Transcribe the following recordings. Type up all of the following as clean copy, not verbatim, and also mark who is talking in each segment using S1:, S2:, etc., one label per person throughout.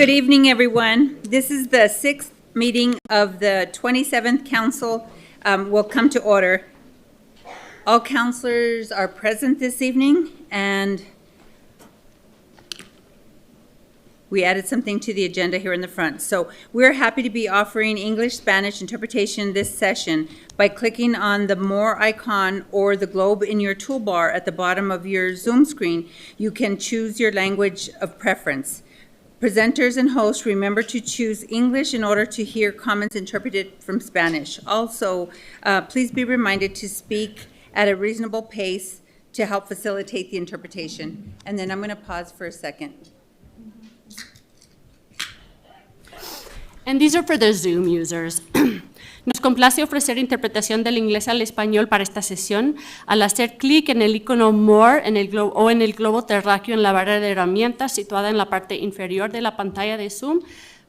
S1: Good evening, everyone. This is the sixth meeting of the 27th Council. Will come to order. All councilors are present this evening, and we added something to the agenda here in the front. So we're happy to be offering English-Spanish interpretation this session by clicking on the More icon or the globe in your toolbar at the bottom of your Zoom screen. You can choose your language of preference. Presenters and hosts, remember to choose English in order to hear comments interpreted from Spanish. Also, please be reminded to speak at a reasonable pace to help facilitate the interpretation. And then I'm going to pause for a second.
S2: And these are for the Zoom users. Nos complace ofrecer interpretación del inglés al español para esta sesión. Al hacer clic en el icono More en el globo terráqueo en la barra de herramientas situada en la parte inferior de la pantalla de Zoom,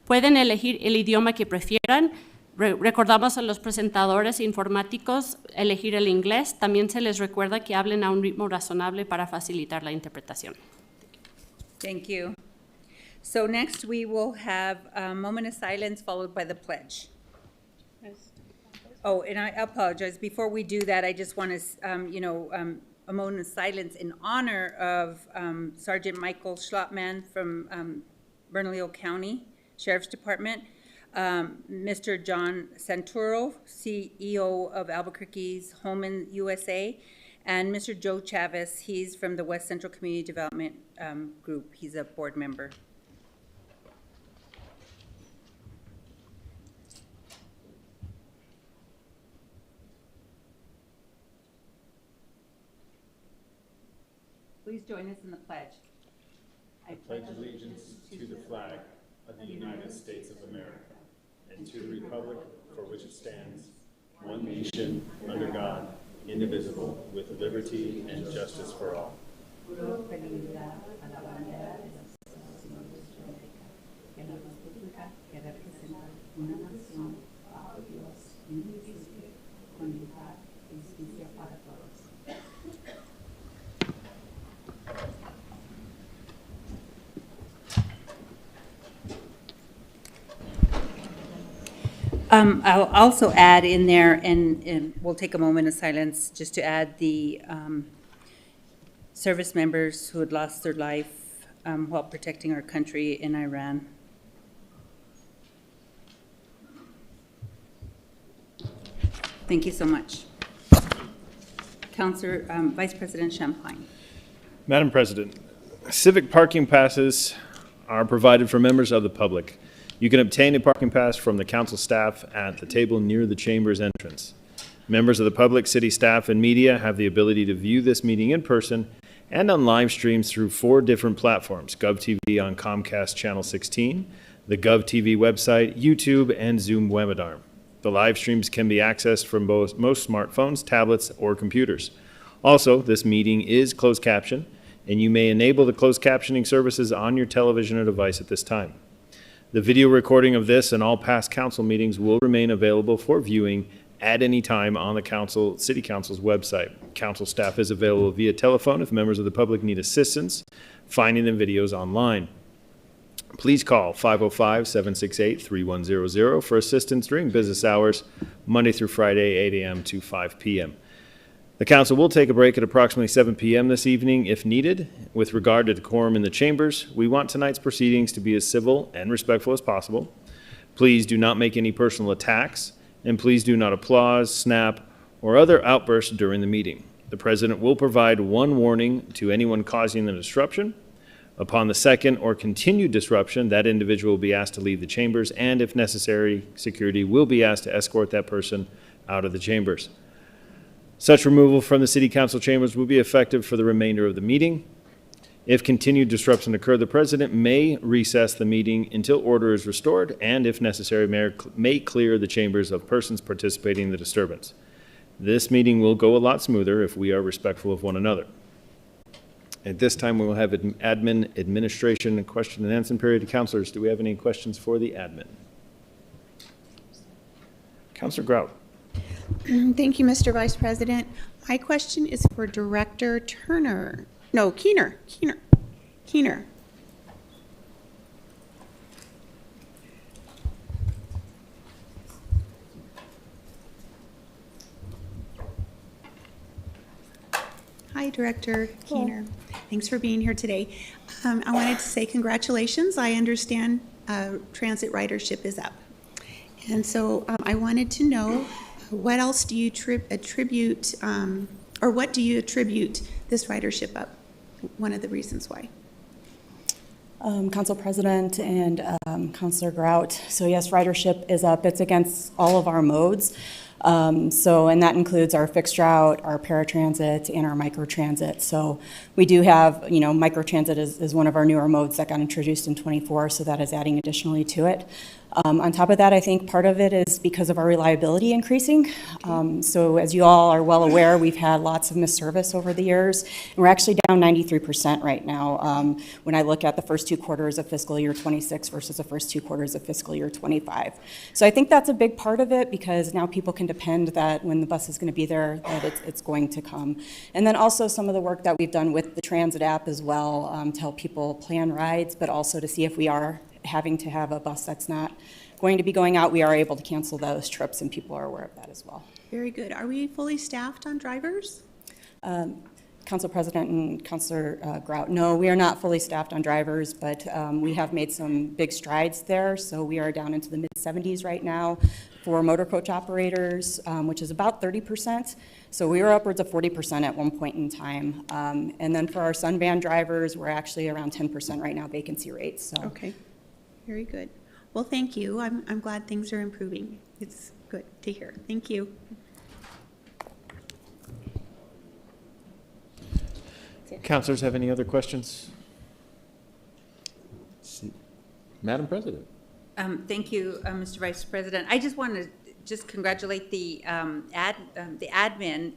S2: pueden elegir el idioma que prefieran. Recordamos a los presentadores informáticos elegir el inglés. También se les recuerda que hablen a un ritmo razonable para facilitar la interpretación.
S1: Thank you. So next we will have a moment of silence followed by the pledge. Oh, and I apologize. Before we do that, I just want to, a moment of silence in honor of Sergeant Michael Schlotman from Bernalillo County Sheriff's Department, Mr. John Santuro, CEO of Albuquerque's Home in USA, and Mr. Joe Chavez. He's from the West Central Community Development Group. He's a board member. Please join us in the pledge.
S3: I pledge allegiance to the flag of the United States of America and to the republic for which it stands, one nation, under God, indivisible, with liberty and justice for all.
S1: I'll also add in there, and we'll take a moment of silence just to add the service members who had lost their life while protecting our country in Iran. Thank you so much. Councilor, Vice President Champagne.
S3: Madam President, Civic parking passes are provided for members of the public. You can obtain a parking pass from the council staff at the table near the chamber's entrance. Members of the public, city staff, and media have the ability to view this meeting in person and on live streams through 4 different platforms: GovTV on Comcast Channel 16, the GovTV website, YouTube, and Zoom webinar. The live streams can be accessed from most smartphones, tablets, or computers. Also, this meeting is closed captioned, and you may enable the closed captioning services on your television or device at this time. The video recording of this and all past council meetings will remain available for viewing at any time on the City Council's website. Council staff is available via telephone if members of the public need assistance finding the videos online. Please call 505-768-3100 for assistance during business hours, Monday through Friday, 8 a.m. to 5 p.m. The council will take a break at approximately 7 p.m. this evening if needed. With regard to decorum in the chambers, we want tonight's proceedings to be as civil and respectful as possible. Please do not make any personal attacks, and please do not applaud, snap, or other outbursts during the meeting. The president will provide one warning to anyone causing the disruption. Upon the second or continued disruption, that individual will be asked to leave the chambers, and if necessary, security will be asked to escort that person out of the chambers. Such removal from the City Council chambers will be effective for the remainder of the meeting. If continued disruption occur, the president may recess the meeting until order is restored, and if necessary, may clear the chambers of persons participating in the disturbance. This meeting will go a lot smoother if we are respectful of one another. At this time, we will have administration question and answer period. Councilors, do we have any questions for the admin? Councilor Grout.
S4: Thank you, Mr. Vice President. My question is for Director Keener. Director Keener. Thanks for being here today. I wanted to say congratulations. I understand transit ridership is up. And so I wanted to know, what else do you attribute, or what do you attribute this ridership up? One of the reasons why.
S5: Council President and Councilor Grout. So yes, ridership is up. It's against all of our modes. And that includes our fixed route, our paratransit, and our microtransit. So we do have, microtransit is one of our newer modes that got introduced in '24, so that is adding additionally to it. On top of that, I think part of it is because of our reliability increasing. So as you all are well aware, we've had lots of missed service over the years, and we're actually down 93% right now when I look at the first 2 quarters of fiscal year 26 versus the first 2 quarters of fiscal year 25. So I think that's a big part of it, because now people can depend that when the bus is going to be there, that it's going to come. And then also some of the work that we've done with the transit app as well, to help people plan rides, but also to see if we are having to have a bus that's not going to be going out, we are able to cancel those trips, and people are aware of that as well.
S4: Very good. Are we fully staffed on drivers?
S5: Council President and Councilor Grout, no, we are not fully staffed on drivers, but we have made some big strides there. So we are down into the mid-70s right now for motor coach operators, which is about 30%. So we were upwards of 40% at one point in time. And then for our Sunvan drivers, we're actually around 10% right now vacancy rates. So.
S4: Okay, very good. Well, thank you. I'm glad things are improving. It's good to hear. Thank you.
S3: Councilors have any other questions? Madam President.
S1: Thank you, Mr. Vice President. I just want to congratulate the admin.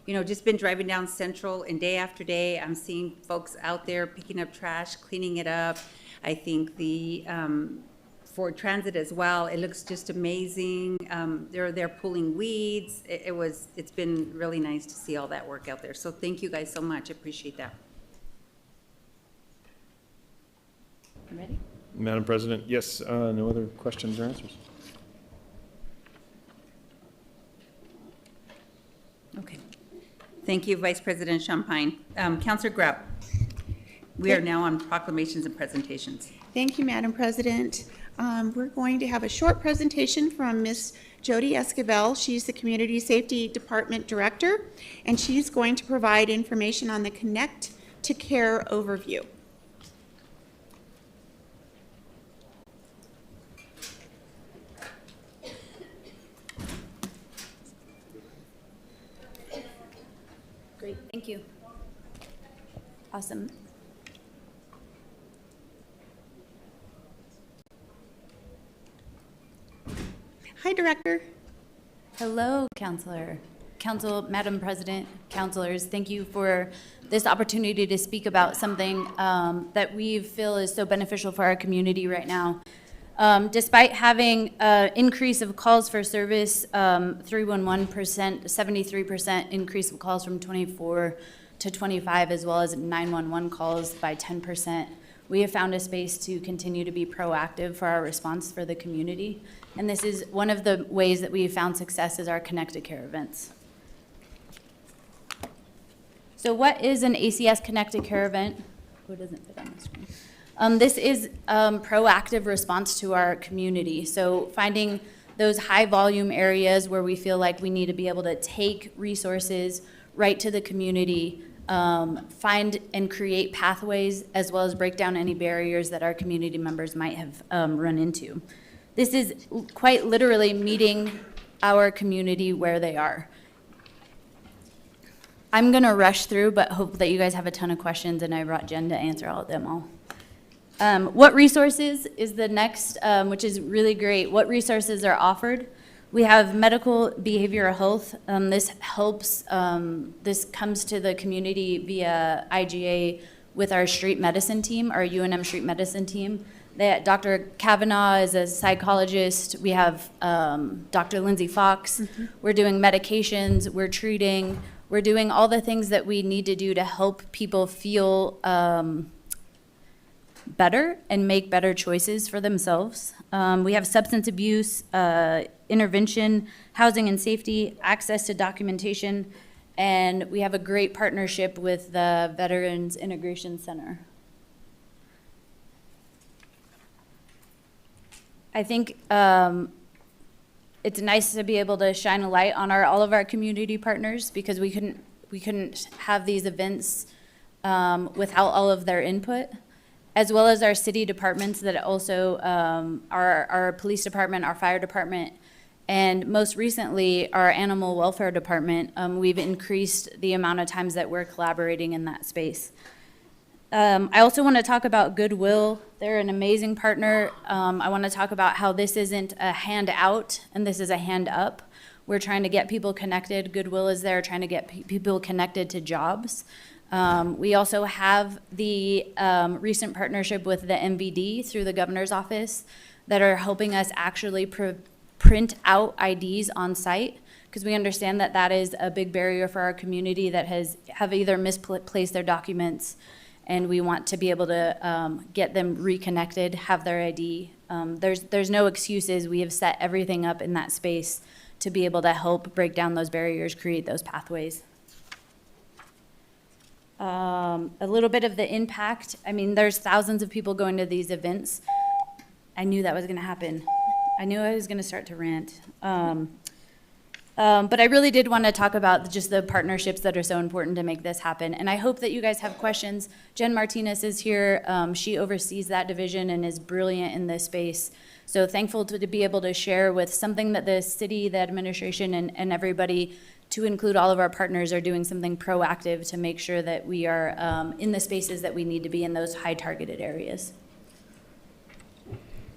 S1: Just been driving down Central, and day after day, I'm seeing folks out there picking up trash, cleaning it up. I think the Ford Transit as well, it looks just amazing. They're pulling weeds. It's been really nice to see all that work out there. So thank you guys so much. I appreciate that. You ready?
S3: Madam President, yes, no other questions or answers?
S1: Okay. Thank you, Vice President Champagne. Councilor Grout, we are now on proclamations and presentations.
S4: Thank you, Madam President. We're going to have a short presentation from Ms. Jody Esquivel. She's the Community Safety Department Director, and she's going to provide information on the Connect to Care overview.
S6: Great, thank you. Awesome.
S4: Hi, Director.
S6: Hello, Madam President, councilors. Thank you for this opportunity to speak about something that we feel is so beneficial for our community right now. Despite having an increase of calls for service, 311%, 73% increase of calls from 24 to 25, as well as 911 calls by 10%, we have found a space to continue to be proactive for our response for the community. And this is one of the ways that we have found success is our Connect to Care events. So what is an ACS Connect to Care event? Who doesn't fit on the screen? This is proactive response to our community. So finding those high volume areas where we feel like we need to be able to take resources right to the community, find and create pathways, as well as break down any barriers that our community members might have run into. This is quite literally meeting our community where they are. I'm going to rush through, but hope that you guys have a ton of questions, and I brought Jen to answer all of them all. What resources is the next, which is really great. What resources are offered? We have medical behavioral health. This helps, this comes to the community via IGA with our street medicine team, our UNM street medicine team. Dr. Kavanaugh is a psychologist. We have Dr. Lindsay Fox. Mm-hmm. We're doing medications, we're treating, we're doing all the things that we need to do to help people feel better and make better choices for themselves. We have substance abuse, intervention, housing and safety, access to documentation, And we have a great partnership with the Veterans Integration Center. I think it's nice to be able to shine a light on all of our community partners, because we couldn't have these events without all of their input, as well as our city departments that also our police department, our fire department, and most recently our animal welfare department. We've increased the amount of times that we're collaborating in that space. I also want to talk about Goodwill. They're an amazing partner. I want to talk about how this isn't a hand out and this is a hand up. We're trying to get people connected. Goodwill is there trying to get people connected to jobs. We also have the recent partnership with the MVD through the governor's office that are helping us actually print out IDs on site, because we understand that that is a big barrier for our community that have either misplaced their documents, and we want to be able to get them reconnected, have their ID. There's no excuses. We have set everything up in that space to be able to help break down those barriers, create those pathways. A little bit of the impact. I mean, there's thousands of people going to these events. I knew that was going to happen. I knew I was going to start to rant. But I really did want to talk about just the partnerships that are so important to make this happen. And I hope that you guys have questions. Jen Martinez is here. She oversees that division and is brilliant in this space. So thankful to be able to share with something that the city, the administration, and everybody, to include all of our partners, are doing something proactive to make sure that we are in the spaces that we need to be in those high targeted areas.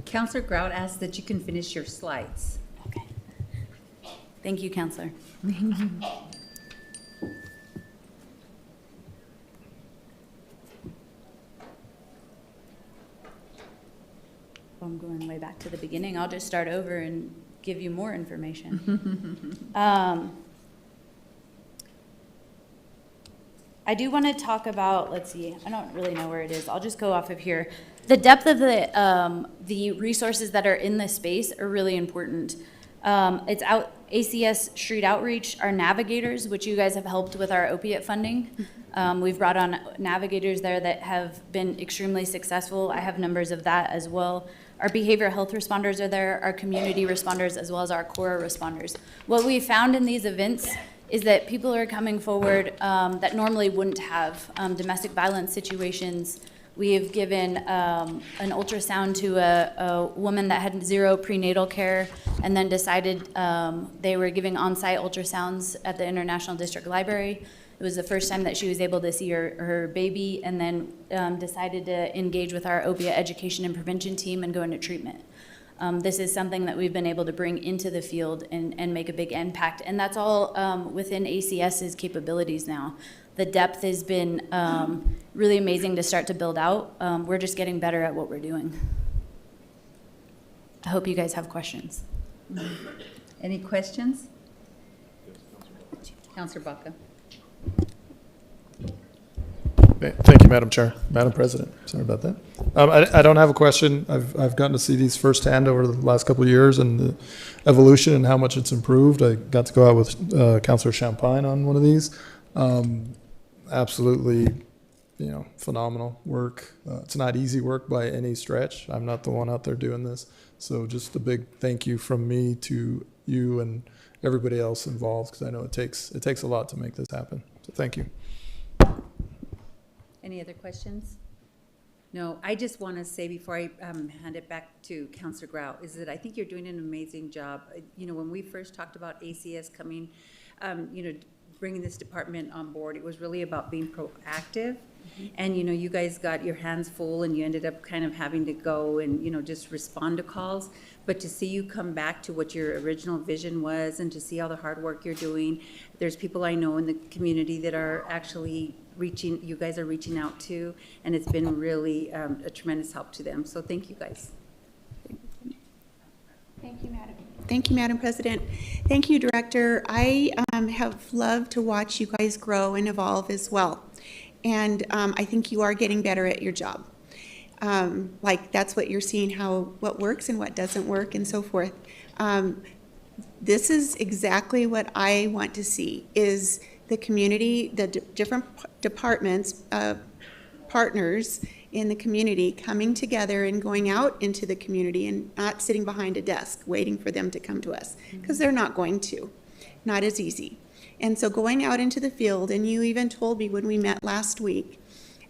S1: Counselor Grout asked that you can finish your slides.
S6: Okay. Thank you, Counselor. I'm going way back to the beginning. I'll just start over and give you more information. I do want to talk about, let's see, I don't really know where it is. I'll just go off of here. The depth of the resources that are in this space are really important. It's out, ACS Street Outreach, our navigators, which you guys have helped with our opiate funding. We've brought on navigators there that have been extremely successful. I have numbers of that as well. Our behavioral health responders are there, our community responders, as well as our core responders. What we found in these events is that people are coming forward that normally wouldn't have. Domestic violence situations. We have given an ultrasound to a woman that had 0 prenatal care and then decided they were giving on-site ultrasounds at the International District Library. It was the first time that she was able to see her baby, and then decided to engage with our opiate education and prevention team and go into treatment. This is something that we've been able to bring into the field and make a big impact. And that's all within ACS's capabilities now. The depth has been really amazing to start to build out. We're just getting better at what we're doing. I hope you guys have questions.
S1: Any questions? Counselor Baca.
S7: Thank you, Madam Chair. Madam President, sorry about that. I don't have a question. I've gotten to see these firsthand over the last couple of years and the evolution and how much it's improved. I got to go out with Councilor Champagne on one of these. Absolutely, phenomenal work. It's not easy work by any stretch. I'm not the one out there doing this. So just a big thank you from me to you and everybody else involved, because I know it takes a lot to make this happen. So thank you.
S1: Any other questions? No, I just want to say before I hand it back to Councilor Grout, is that I think you're doing an amazing job. When we first talked about ACS coming, bringing this department on board, it was really about being proactive. Mm-hmm. And, you guys got your hands full and you ended up kind of having to go and, just respond to calls. But to see you come back to what your original vision was and to see all the hard work you're doing, there's people I know in the community that are actually you guys are reaching out to, and it's been really a tremendous help to them. So thank you guys.
S4: Thank you, Madam. Thank you, Madam President. Thank you, Director. I have loved to watch you guys grow and evolve as well. And I think you are getting better at your job. That's what you're seeing, what works and what doesn't work and so forth. This is exactly what I want to see, is the community, the different departments, partners in the community coming together and going out into the community and not sitting behind a desk waiting for them to come to us, because they're not going to, not as easy. And so going out into the field, and you even told me when we met last week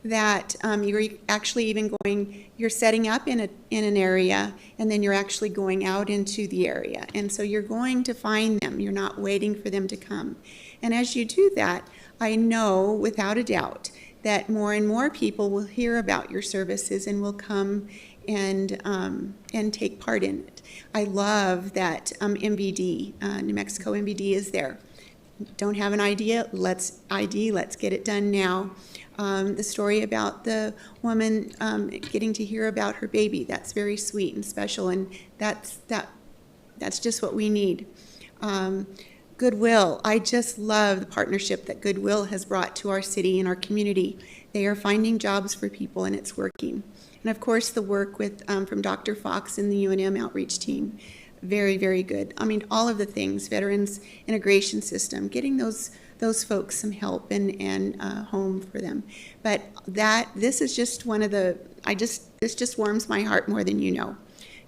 S4: that you're actually even going, you're setting up in an area, and then you're actually going out into the area. And so you're going to find them. You're not waiting for them to come. And as you do that, I know without a doubt that more and more people will hear about your services and will come and take part in it. I love that MVD, New Mexico MVD is there. Don't have an idea? Let's get it done now. The story about the woman getting to hear about her baby, that's very sweet and special, and that's just what we need. Goodwill, I just love the partnership that Goodwill has brought to our city and our community. They are finding jobs for people, and it's working. And of course, the work with from Dr. Fox and the UNM outreach team, very, very good. I mean, all of the things, Veterans Integration System, getting those folks some help and home for them. But this is just one of the, this just warms my heart more than you know,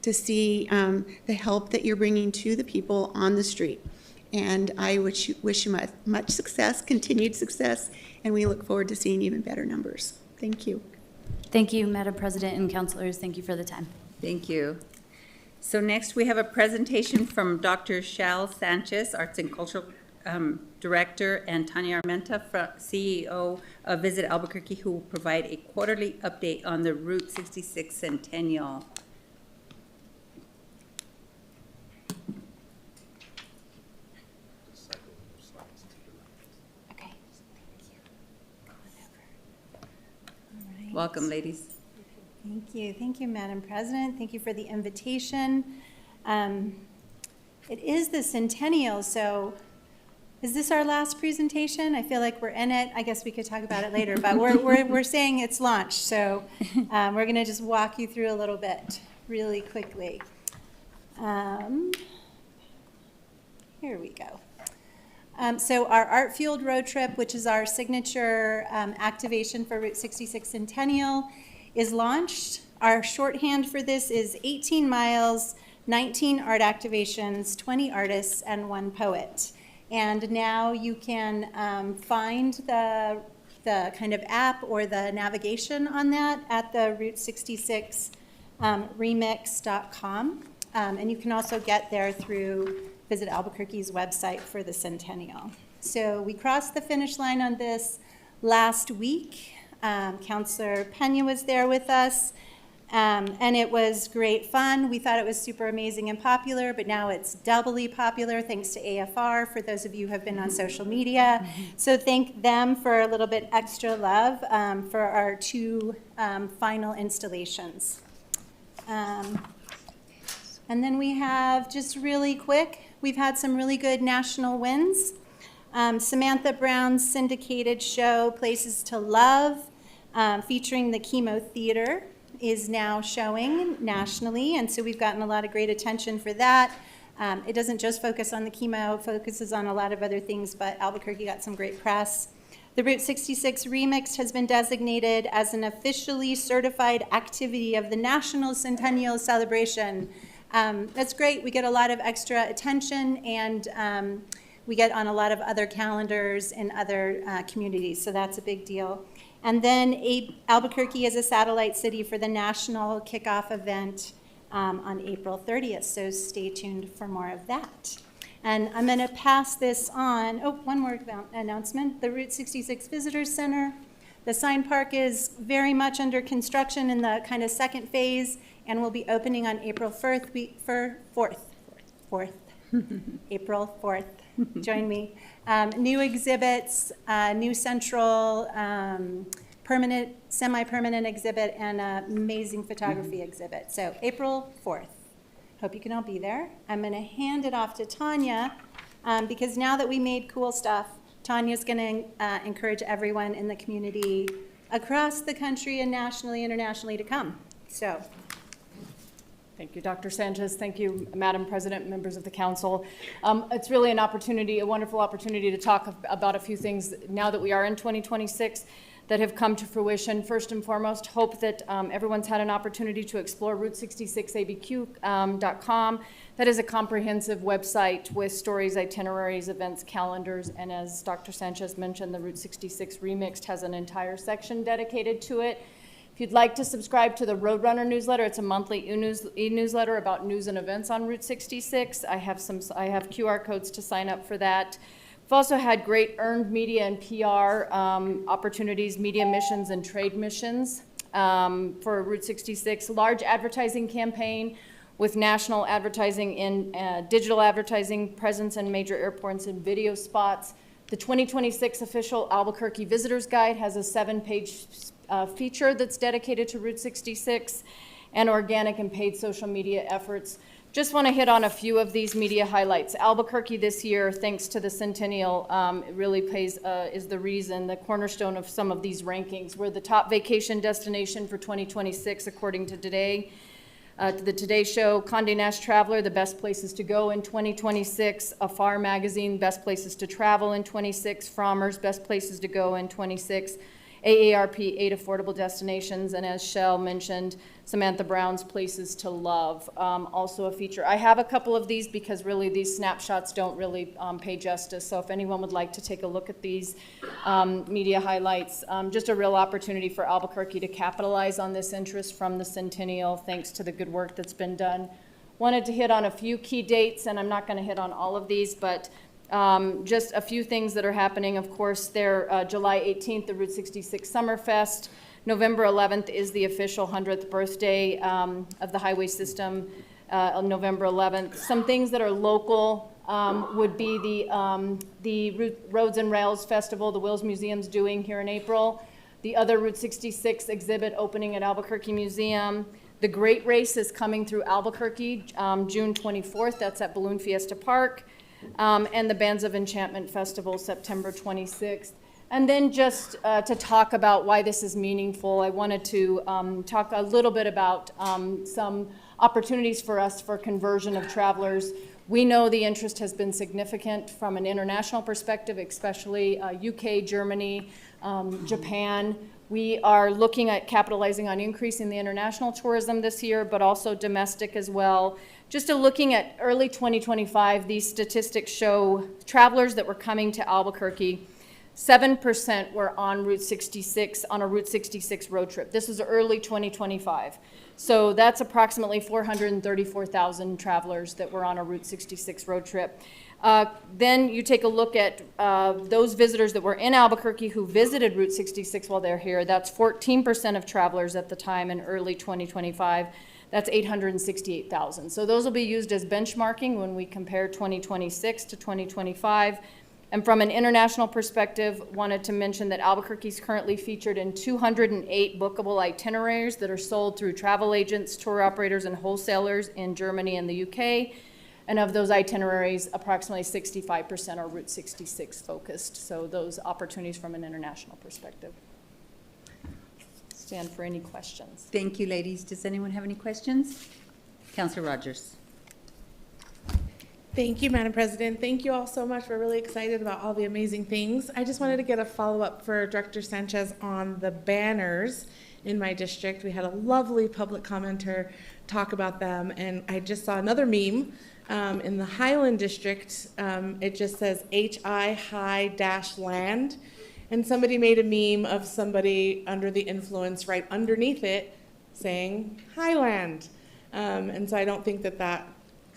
S4: to see the help that you're bringing to the people on the street. And I wish you much success, continued success, and we look forward to seeing even better numbers. Thank you.
S6: Thank you, Madam President and councilors. Thank you for the time.
S1: Thank you. So next we have a presentation from Dr. Shal Sanchez, Arts and Cultural Director, and Tanya Armenta, CEO of Visit Albuquerque, who will provide a quarterly update on the Route 66 Centennial.
S8: Okay, thank you. Go on over. All right.
S1: Welcome, ladies.
S8: Thank you, Madam President. Thank you for the invitation. It is the centennial, so is this our last presentation? I feel like we're in it. I guess we could talk about it later, but we're saying it's launched, so we're going to just walk you through a little bit really quickly. Here we go. So our Art Fueled Road Trip, which is our signature activation for Route 66 Centennial, is launched. Our shorthand for this is 18 miles, 19 art activations, 20 artists, and 1 poet. And now you can find the kind of app or the navigation on that at the Route 66 remix.com. And you can also get there through Visit Albuquerque's website for the Centennial. So we crossed the finish line on this last week. Councilor Pena was there with us, and it was great fun. We thought it was super amazing and popular, but now it's doubly popular thanks to AFR, for those of you who have been on social media. So thank them for a little bit extra love for our 2 final installations. And then we have, just really quick, we've had some really good national wins. Samantha Brown's syndicated show, Places to Love, featuring the Chemo Theater, is now showing nationally, and so we've gotten a lot of great attention for that. It doesn't just focus on the chemo, it focuses on a lot of other things, but Albuquerque got some great press. The Route 66 Remix has been designated as an officially certified activity of the National Centennial Celebration. That's great. We get a lot of extra attention, and we get on a lot of other calendars in other communities, so that's a big deal. And then Albuquerque is a satellite city for the national kickoff event on April 30th, so stay tuned for more of that. And I'm going to pass this on. Oh, one more announcement. The Route 66 Visitors Center. The sign park is very much under construction in the kind of second phase, and will be opening on April 4th. April 4th. Join me. New exhibits, new central permanent, semi-permanent exhibit, and an amazing photography exhibit. So April 4th. Hope you can all be there. I'm going to hand it off to Tanya because now that we made cool stuff, Tanya's going to encourage everyone in the community across the country and nationally, internationally to come. So.
S9: Thank you, Dr. Sanchez. Thank you, Madam President, members of the council. It's really an opportunity, a wonderful opportunity to talk about a few things now that we are in 2026 that have come to fruition. First and foremost, hope that everyone's had an opportunity to explore Route66ABQ.com. That is a comprehensive website with stories, itineraries, events, calendars, and as Dr. Sanchez mentioned, the Route 66 Remixed has an entire section dedicated to it. If you'd like to subscribe to the Roadrunner newsletter, it's a monthly e-newsletter about news and events on Route 66. I have QR codes to sign up for that. We've also had great earned media and PR opportunities, media missions and trade missions for Route 66. Large advertising campaign with national advertising in digital advertising presence in major airports and video spots. The 2026 official Albuquerque Visitors Guide has a 7-page feature that's dedicated to Route 66 and organic and paid social media efforts. Just want to hit on a few of these media highlights. Albuquerque this year, thanks to the Centennial, it really is the reason, the cornerstone of some of these rankings. We're the top vacation destination for 2026, according to Today. The Today Show, Condé Nast Traveler, the best places to go in 2026. Afar Magazine, best places to travel in 26. Frommer's, best places to go in 26. AARP, 8 affordable destinations, and as Shell mentioned, Samantha Brown's Places to Love, also a feature. I have a couple of these because really these snapshots don't really pay justice, so if anyone would like to take a look at these media highlights, just a real opportunity for Albuquerque to capitalize on this interest from the Centennial, thanks to the good work that's been done. Wanted to hit on a few key dates, and I'm not going to hit on all of these, but just a few things that are happening. Of course, July 18th, the Route 66 Summerfest. November 11th is the official 100th birthday of the highway system on November 11th. Some things that are local would be the Roads and Rails Festival the Wills Museum's doing here in April. The other Route 66 exhibit opening at Albuquerque Museum. The Great Race is coming through Albuquerque June 24th. That's at Balloon Fiesta Park. And the Bands of Enchantment Festival, September 26th. And then just to talk about why this is meaningful, I wanted to talk a little bit about some opportunities for us for conversion of travelers. We know the interest has been significant from an international perspective, especially UK, Germany, Japan. We are looking at capitalizing on increasing the international tourism this year, but also domestic as well. Just looking at early 2025, these statistics show travelers that were coming to Albuquerque, 7% were on Route 66, on a Route 66 road trip. This is early 2025. So that's approximately 434,000 travelers that were on a Route 66 road trip. Then you take a look at those visitors that were in Albuquerque who visited Route 66 while they're here. That's 14% of travelers at the time in early 2025. That's 868,000. So those will be used as benchmarking when we compare 2026 to 2025. And from an international perspective, wanted to mention that Albuquerque is currently featured in 208 bookable itineraries that are sold through travel agents, tour operators, and wholesalers in Germany and the UK. And of those itineraries, approximately 65% are Route 66 focused. So those opportunities from an international perspective. Stand for any questions.
S1: Thank you, ladies. Does anyone have any questions? Councilor Rogers.
S10: Thank you, Madam President. Thank you all so much. We're really excited about all the amazing things. I just wanted to get a follow-up for Director Sanchez on the banners in my district. We had a lovely public commenter talk about them, and I just saw another meme in the Highland District. It just says HI high-land, and somebody made a meme of somebody under the influence right underneath it saying Highland. And so I don't think that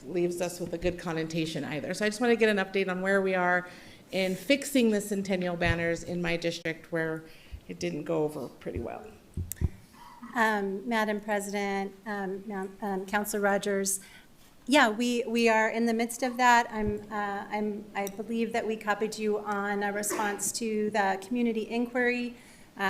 S10: leaves us with a good connotation either. So I just want to get an update on where we are in fixing the Centennial banners in my district where it didn't go over pretty well.
S8: Madam President, Councilor Rogers, yeah, we are in the midst of that. I believe that we copied you on a response to the community inquiry.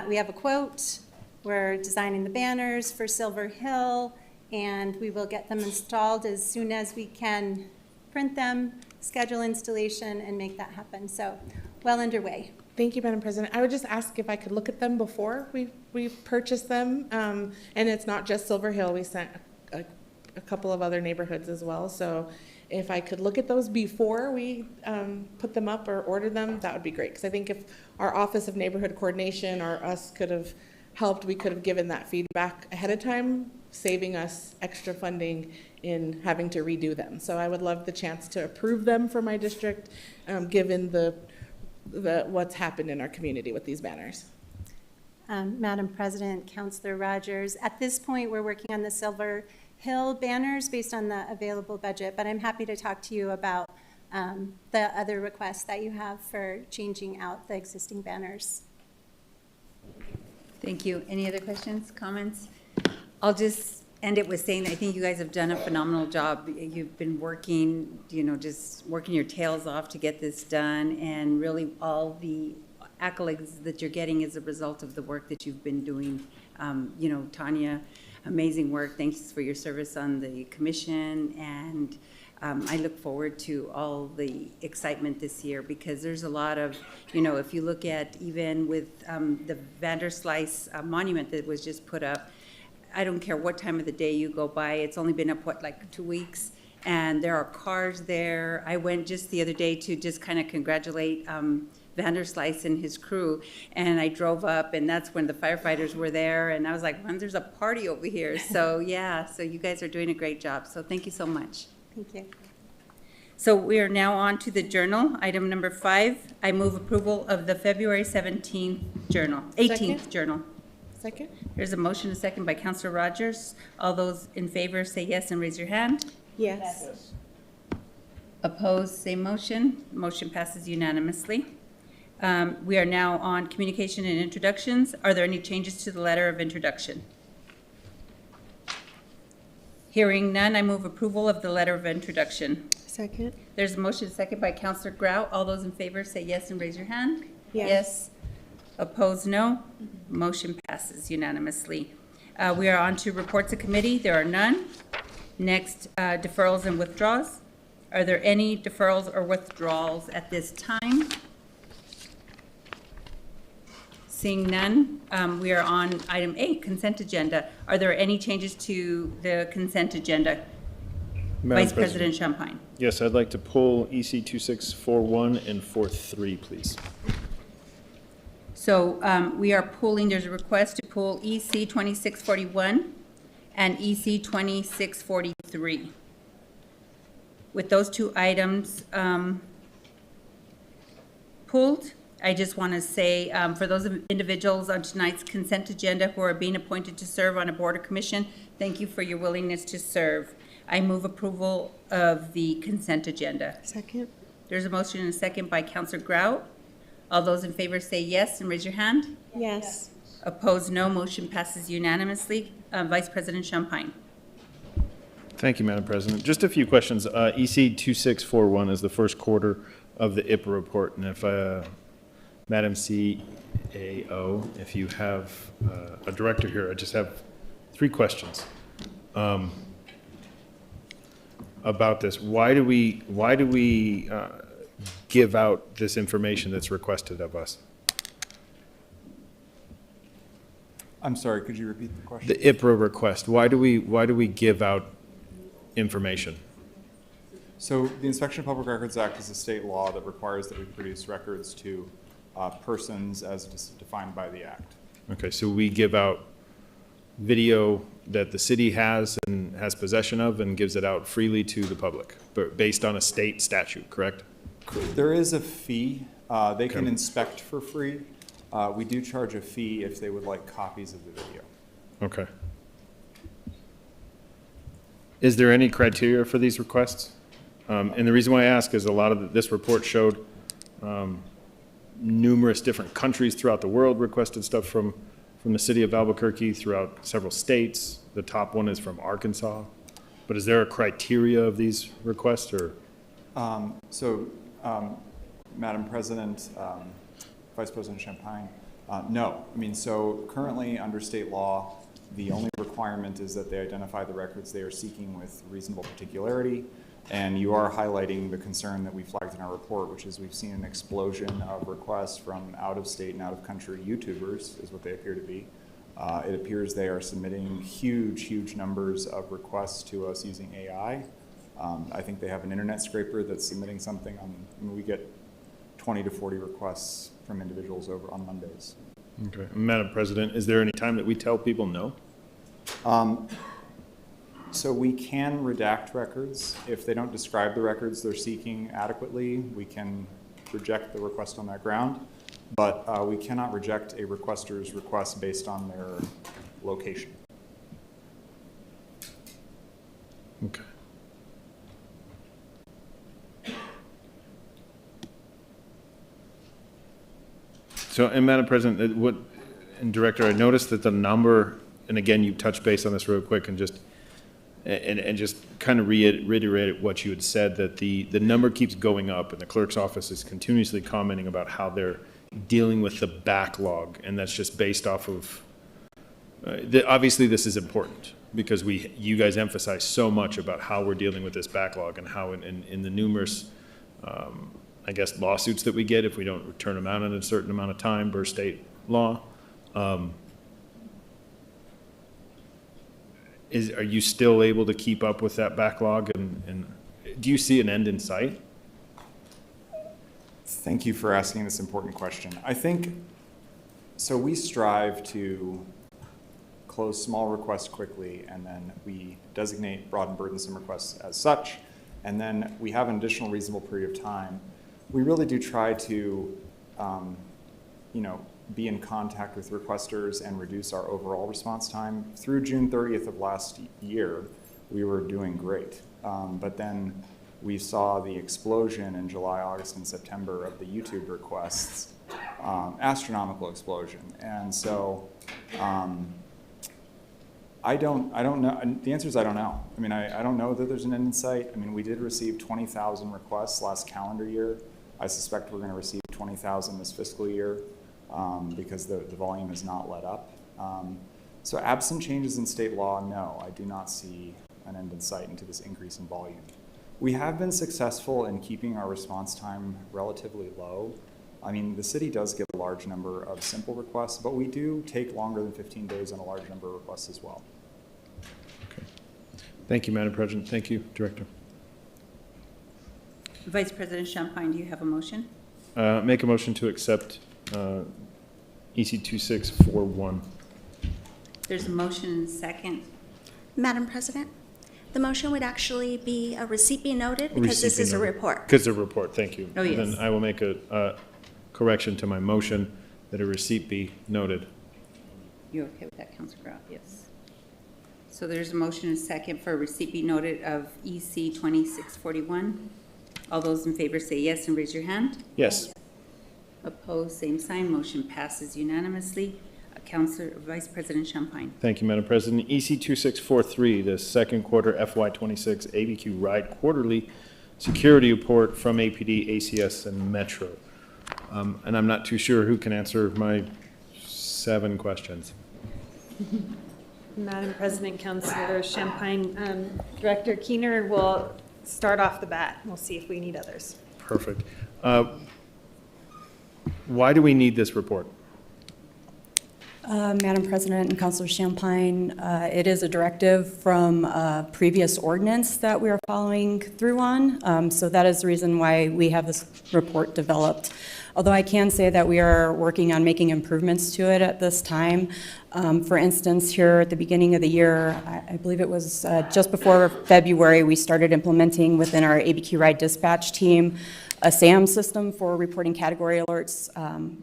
S8: We have a quote. We're designing the banners for Silver Hill, and we will get them installed as soon as we can print them, schedule installation, and make that happen. So, well underway.
S10: Thank you, Madam President. I would just ask if I could look at them before we purchase them. And it's not just Silver Hill. We sent a a couple of other neighborhoods as well. So if I could look at those before we put them up or order them, that would be great. Because I think if our Office of Neighborhood Coordination or us could have helped, we could have given that feedback ahead of time, saving us extra funding in having to redo them. So I would love the chance to approve them for my district, given the what's happened in our community with these banners.
S8: Madam President, Councilor Rogers, at this point, we're working on the Silver Hill banners based on the available budget, but I'm happy to talk to you about the other requests that you have for changing out the existing banners.
S1: Thank you. Any other questions, comments? I'll just end it with saying I think you guys have done a phenomenal job. You've been working, just working your tails off to get this done, and really all the accolades that you're getting is a result of the work that you've been doing. Tanya, amazing work. Thanks for your service on the commission, and I look forward to all the excitement this year, because there's a lot of, if you look at even with the Vanderslice monument that was just put up, I don't care what time of the day you go by, it's only been up, like 2 weeks, and there are cars there. I went just the other day to just kind of congratulate Vanderslice and his crew, and I drove up, and that's when the firefighters were there, and I was like, there's a party over here. So yeah, so you guys are doing a great job, so thank you so much.
S8: Thank you.
S1: So we are now on to the journal. Item number 5, I move approval of the February 17th journal, 18th
S10: Second.
S1: journal.
S10: Second?
S1: There's a motion, a second by Councilor Rogers. All those in favor say yes and raise your hand.
S8: Yes.
S1: Opposed, same motion. Motion passes unanimously. We are now on communication and introductions. Are there any changes to the letter of introduction? Hearing none, I move approval of the letter of introduction.
S8: Second?
S1: There's a motion, a second by Councilor Grout. All those in favor say yes and raise your hand.
S8: Yes.
S1: Opposed, no. Motion passes unanimously. We are on to reports of committee. There are none. Next, deferrals and withdrawals. Are there any deferrals or withdrawals at this time? Seeing none, we are on item 8, consent agenda. Are there any changes to the consent agenda?
S3: Madam
S1: Vice President Champagne.
S3: Yes, I'd like to pull EC 2641 and 43, please.
S1: So we are pulling, there's a request to pull EC 2641 and EC 2643. With those two items pulled, I just want to say, for those individuals on tonight's consent agenda who are being appointed to serve on a board or commission, thank you for your willingness to serve. I move approval of the consent agenda.
S8: Second?
S1: There's a motion and a second by Councilor Grout. All those in favor say yes and raise your hand.
S8: Yes.
S1: Opposed, no. Motion passes unanimously. Vice President Champagne.
S3: Thank you, Madam President. Just a few questions. EC 2641 is the first quarter of the IPRA report, and if Madam CAO, if you have a director here, I just have 3 questions about this. Why do we give out this information that's requested of us?
S11: I'm sorry, could you repeat the question?
S3: The IPRA request. Why do we give out information?
S11: So the Inspection of Public Records Act is a state law that requires that we produce records to persons as defined by the act.
S3: Okay, so we give out video that the city has and has possession of and gives it out freely to the public, but based on a state statute, correct?
S11: There is a fee. They can
S3: Okay.
S11: inspect for free. We do charge a fee if they would like copies of the video.
S3: Okay. Is there any criteria for these requests? And the reason why I ask is a lot of this report showed numerous different countries throughout the world requested stuff from the city of Albuquerque, throughout several states. The top one is from Arkansas. But is there a criteria of these requests, or?
S11: Madam President, Vice President Champagne, no. I mean, so currently under state law, the only requirement is that they identify the records they are seeking with reasonable particularity. And you are highlighting the concern that we flagged in our report, which is we've seen an explosion of requests from out-of-state and out-of-country YouTubers, is what they appear to be, It appears they are submitting huge numbers of requests to us using AI. I think they have an internet scraper that's submitting something on, I mean, we get 20 to 40 requests from individuals over on Mondays.
S3: Okay. Madam President, is there any time that we tell people no?
S11: So we can redact records. If they don't describe the records they're seeking adequately, we can reject the request on that ground. But we cannot reject a requester's request based on their location.
S3: Okay. So, and Madam President, and Director, I noticed that the number, and again, you touched base on this real quick and just kind of reiterate what you had said, that the number keeps going up and the clerk's office is continuously commenting about how they're dealing with the backlog, and that's just based off of, obviously this is important because you guys emphasize so much about how we're dealing with this backlog and how in the numerous, I guess, lawsuits that we get if we don't return them out in a certain amount of time per state law. Are you still able to keep up with that backlog, and do you see an end in sight?
S11: Thank you for asking this important question. I think, so we strive to close small requests quickly, and then we designate broad and burdensome requests as such, and then we have an additional reasonable period of time. We really do try to, be in contact with requesters and reduce our overall response time. Through June 30th of last year, we were doing great. But then we saw the explosion in July, August, and September of the YouTube requests, astronomical explosion. And so I don't know. The answer is I don't know. I mean, I don't know that there's an end in sight. I mean, we did receive 20,000 requests last calendar year. I suspect we're going to receive 20,000 this fiscal year. Because the volume has not let up. So absent changes in state law, no, I do not see an end in sight into this increase in volume. We have been successful in keeping our response time relatively low. I mean, the city does get a large number of simple requests, but we do take longer than 15 days on a large number of requests as well.
S3: Okay. Thank you, Madam President. Thank you, Director.
S1: Vice President Champagne, do you have a motion?
S3: Make a motion to accept EC 2641.
S1: There's a motion and a second.
S12: Madam President, the motion would actually be a receipt be noted because this is a report.
S3: Because it's a report, thank you.
S1: Oh, yes.
S3: Then I will make a correction to my motion that a receipt be noted.
S1: You okay with that, Councilor Grau? Yes. So there's a motion and a second for a receipt be noted of EC 2641. All those in favor say yes and raise your hand.
S3: Yes.
S1: Opposed, same sign. Motion passes unanimously. Councilor Vice President Champagne.
S3: Thank you, Madam President. EC 2643, the second quarter FY26 ABQ Ride Quarterly Security Report from APD, ACS, and Metro. And I'm not too sure who can answer my 7 questions.
S13: Madam President, Councilor Champagne, Director Keener will start off the bat. We'll see if we need others.
S3: Perfect. Why do we need this report?
S5: Madam President and Councilor Champagne, it is a directive from a previous ordinance that we are following through on. So that is the reason why we have this report developed. Although I can say that we are working on making improvements to it at this time. For instance, here at the beginning of the year, I believe it was just before February, we started implementing within our ABQ Ride dispatch team a SAM system for reporting category alerts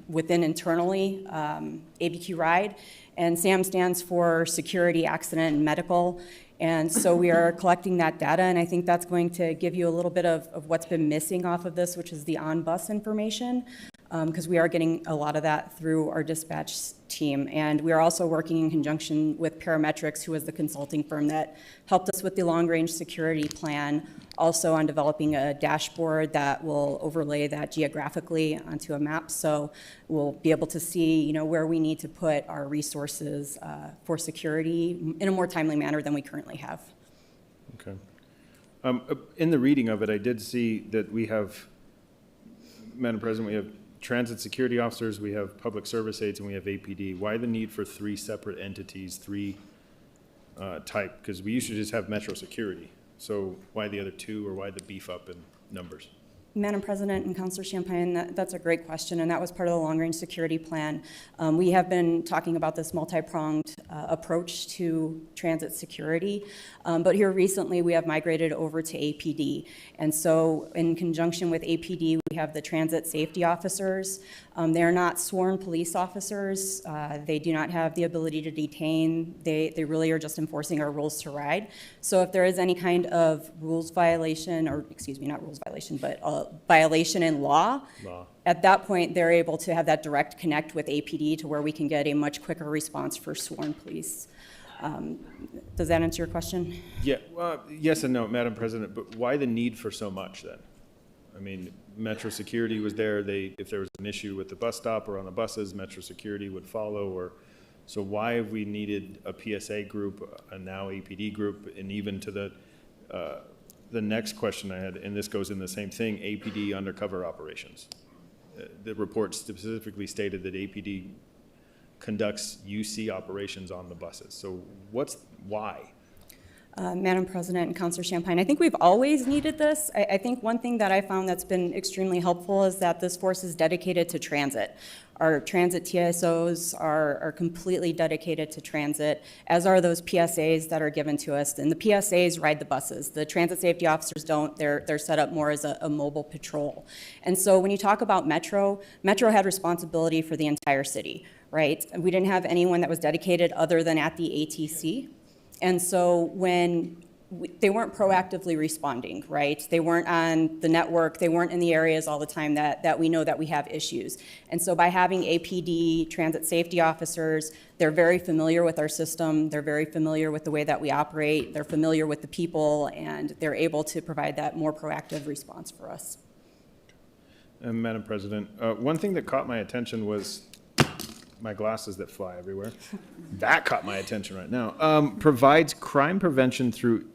S5: within internally ABQ Ride. And SAM stands for Security, Accident, and Medical. And so we are collecting that data, and I think that's going to give you a little bit of what's been missing off of this, which is the on-bus information, because we are getting a lot of that through our dispatch team. And we are also working in conjunction with Parametrics, who is the consulting firm that helped us with the long-range security plan, also on developing a dashboard that will overlay that geographically onto a map. So we'll be able to see, where we need to put our resources for security in a more timely manner than we currently have.
S3: Okay. In the reading of it, I did see that we have, Madam President, we have transit security officers, we have public service aides, and we have APD. Why the need for three separate entities, three type? Because we usually just have Metro Security. So why the other two, or why the beef up in numbers?
S5: Madam President and Councilor Champagne, that's a great question, and that was part of the long-range security plan. We have been talking about this multi-pronged approach to transit security, but here recently we have migrated over to APD. And so in conjunction with APD, we have the transit safety officers. They are not sworn police officers. They do not have the ability to detain. They really are just enforcing our rules to ride. So if there is any kind of rules violation, or excuse me, not rules violation, but violation in law, at that point they're able to have that direct connect with APD to where we can get a much quicker response for sworn police. Does that answer your question?
S3: Yeah, well, yes and no, Madam President, but why the need for so much then? I mean, Metro Security was there. If there was an issue with the bus stop or on the buses, Metro Security would follow. So why have we needed a PSA group, a now APD group, and even to the next question I had, and this goes in the same thing, APD undercover operations. The report specifically stated that APD conducts UC operations on the buses. So why?
S5: Madam President and Councilor Champagne, I think we've always needed this. I think one thing that I found that's been extremely helpful is that this force is dedicated to transit. Our transit TSOs are completely dedicated to transit, as are those PSAs that are given to us. And the PSAs ride the buses. The transit safety officers don't. They're set up more as a mobile patrol. And so when you talk about Metro had responsibility for the entire city, right? We didn't have anyone that was dedicated other than at the ATC. And so when they weren't proactively responding, right? They weren't on the network. They weren't in the areas all the time that we know that we have issues. And so by having APD transit safety officers, they're very familiar with our system. They're very familiar with the way that we operate. They're familiar with the people, and they're able to provide that more proactive response for us.
S3: Madam President, one thing that caught my attention was my glasses that fly everywhere. That caught my attention right now. Provides crime prevention through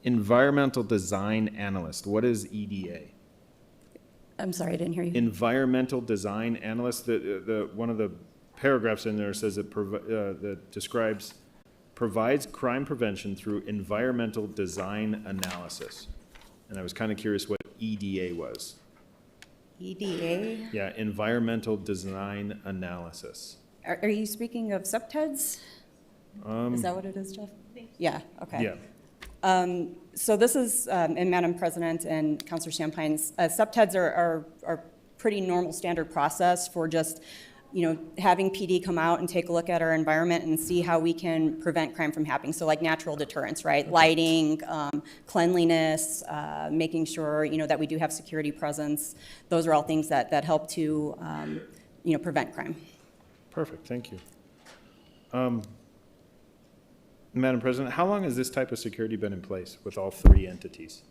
S3: environmental design analyst. What is EDA?
S5: I'm sorry, I didn't hear you.
S3: Environmental design analyst. One of the paragraphs in there says that describes provides crime prevention through environmental design analysis. And I was kind of curious what EDA was.
S5: EDA?
S3: Yeah, environmental design analysis.
S5: Are you speaking of subTEDs? Is that what it is, Jeff? Yeah, okay.
S3: Yeah.
S5: So this is, and Madam President and Councilor Champagne, subTEDs are pretty normal standard process for just, having PD come out and take a look at our environment and see how we can prevent crime from happening. So like natural deterrence, right? Okay. Lighting, cleanliness, making sure, that we do have security presence. Those are all things that help to, prevent crime.
S3: Perfect, thank you. Madam President, how long has this type of security been in place with all three entities?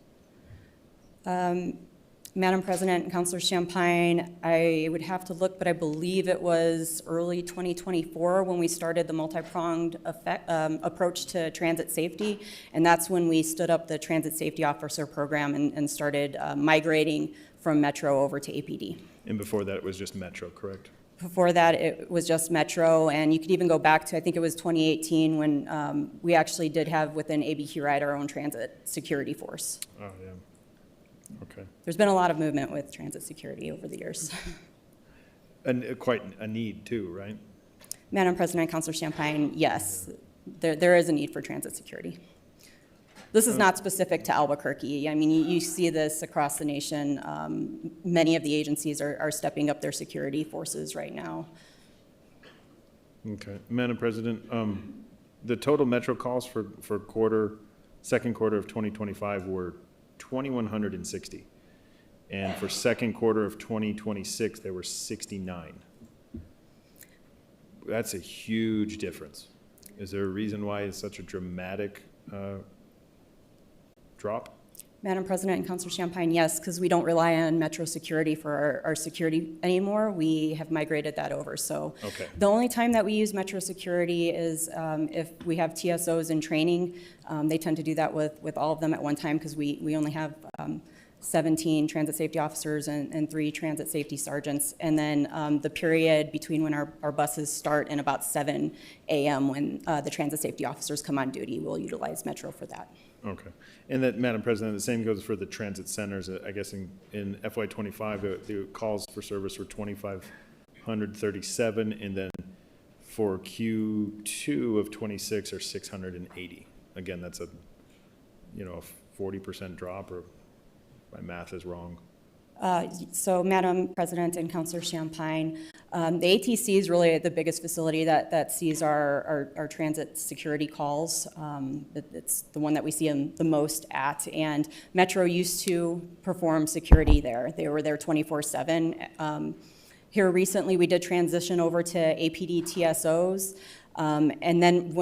S5: Madam President and Councilor Champagne, I would have to look, but I believe it was early 2024 when we started the multi-pronged approach to transit safety, and that's when we stood up the transit safety officer program and started migrating from Metro over to APD.
S3: And before that, it was just Metro, correct?
S5: Before that, it was just Metro, and you could even go back to, I think it was 2018, when we actually did have within ABQ Ride our own transit security force.
S3: Oh, yeah. Okay.
S5: There's been a lot of movement with transit security over the years.
S3: And quite a need too, right?
S5: Madam President, Councilor Champagne, yes, there is a need for transit security. This is not specific to Albuquerque. I mean, you see this across the nation. Many of the agencies are stepping up their security forces right now.
S3: Okay. Madam President, the total Metro calls for second quarter of 2025 were 2,160. And for second quarter of 2026, there were 69. That's a huge difference. Is there a reason why it's such a dramatic drop?
S5: Madam President and Councilor Champagne, yes, because we don't rely on Metro Security for our security anymore. We have migrated that over. So okay. The only time that we use Metro Security is if we have TSOs in training. They tend to do that with all of them at one time because we only have 17 transit safety officers and 3 transit safety sergeants. And then the period between when our buses start and about 7 a.m. when the transit safety officers come on duty, we'll utilize Metro for that.
S3: Okay. And that, Madam President, the same goes for the transit centers. I guess in FY25, the calls for service were 2,537, and then for Q2 of 26 are 680. Again, that's a 40% drop, or my math is wrong.
S5: So, Madam President and Councilor Champagne, the ATC is really the biggest facility that sees our transit security calls. It's the one that we see them the most at, and Metro used to perform security there. They were there 24/7. Here recently, we did transition over to APD TSOs. And then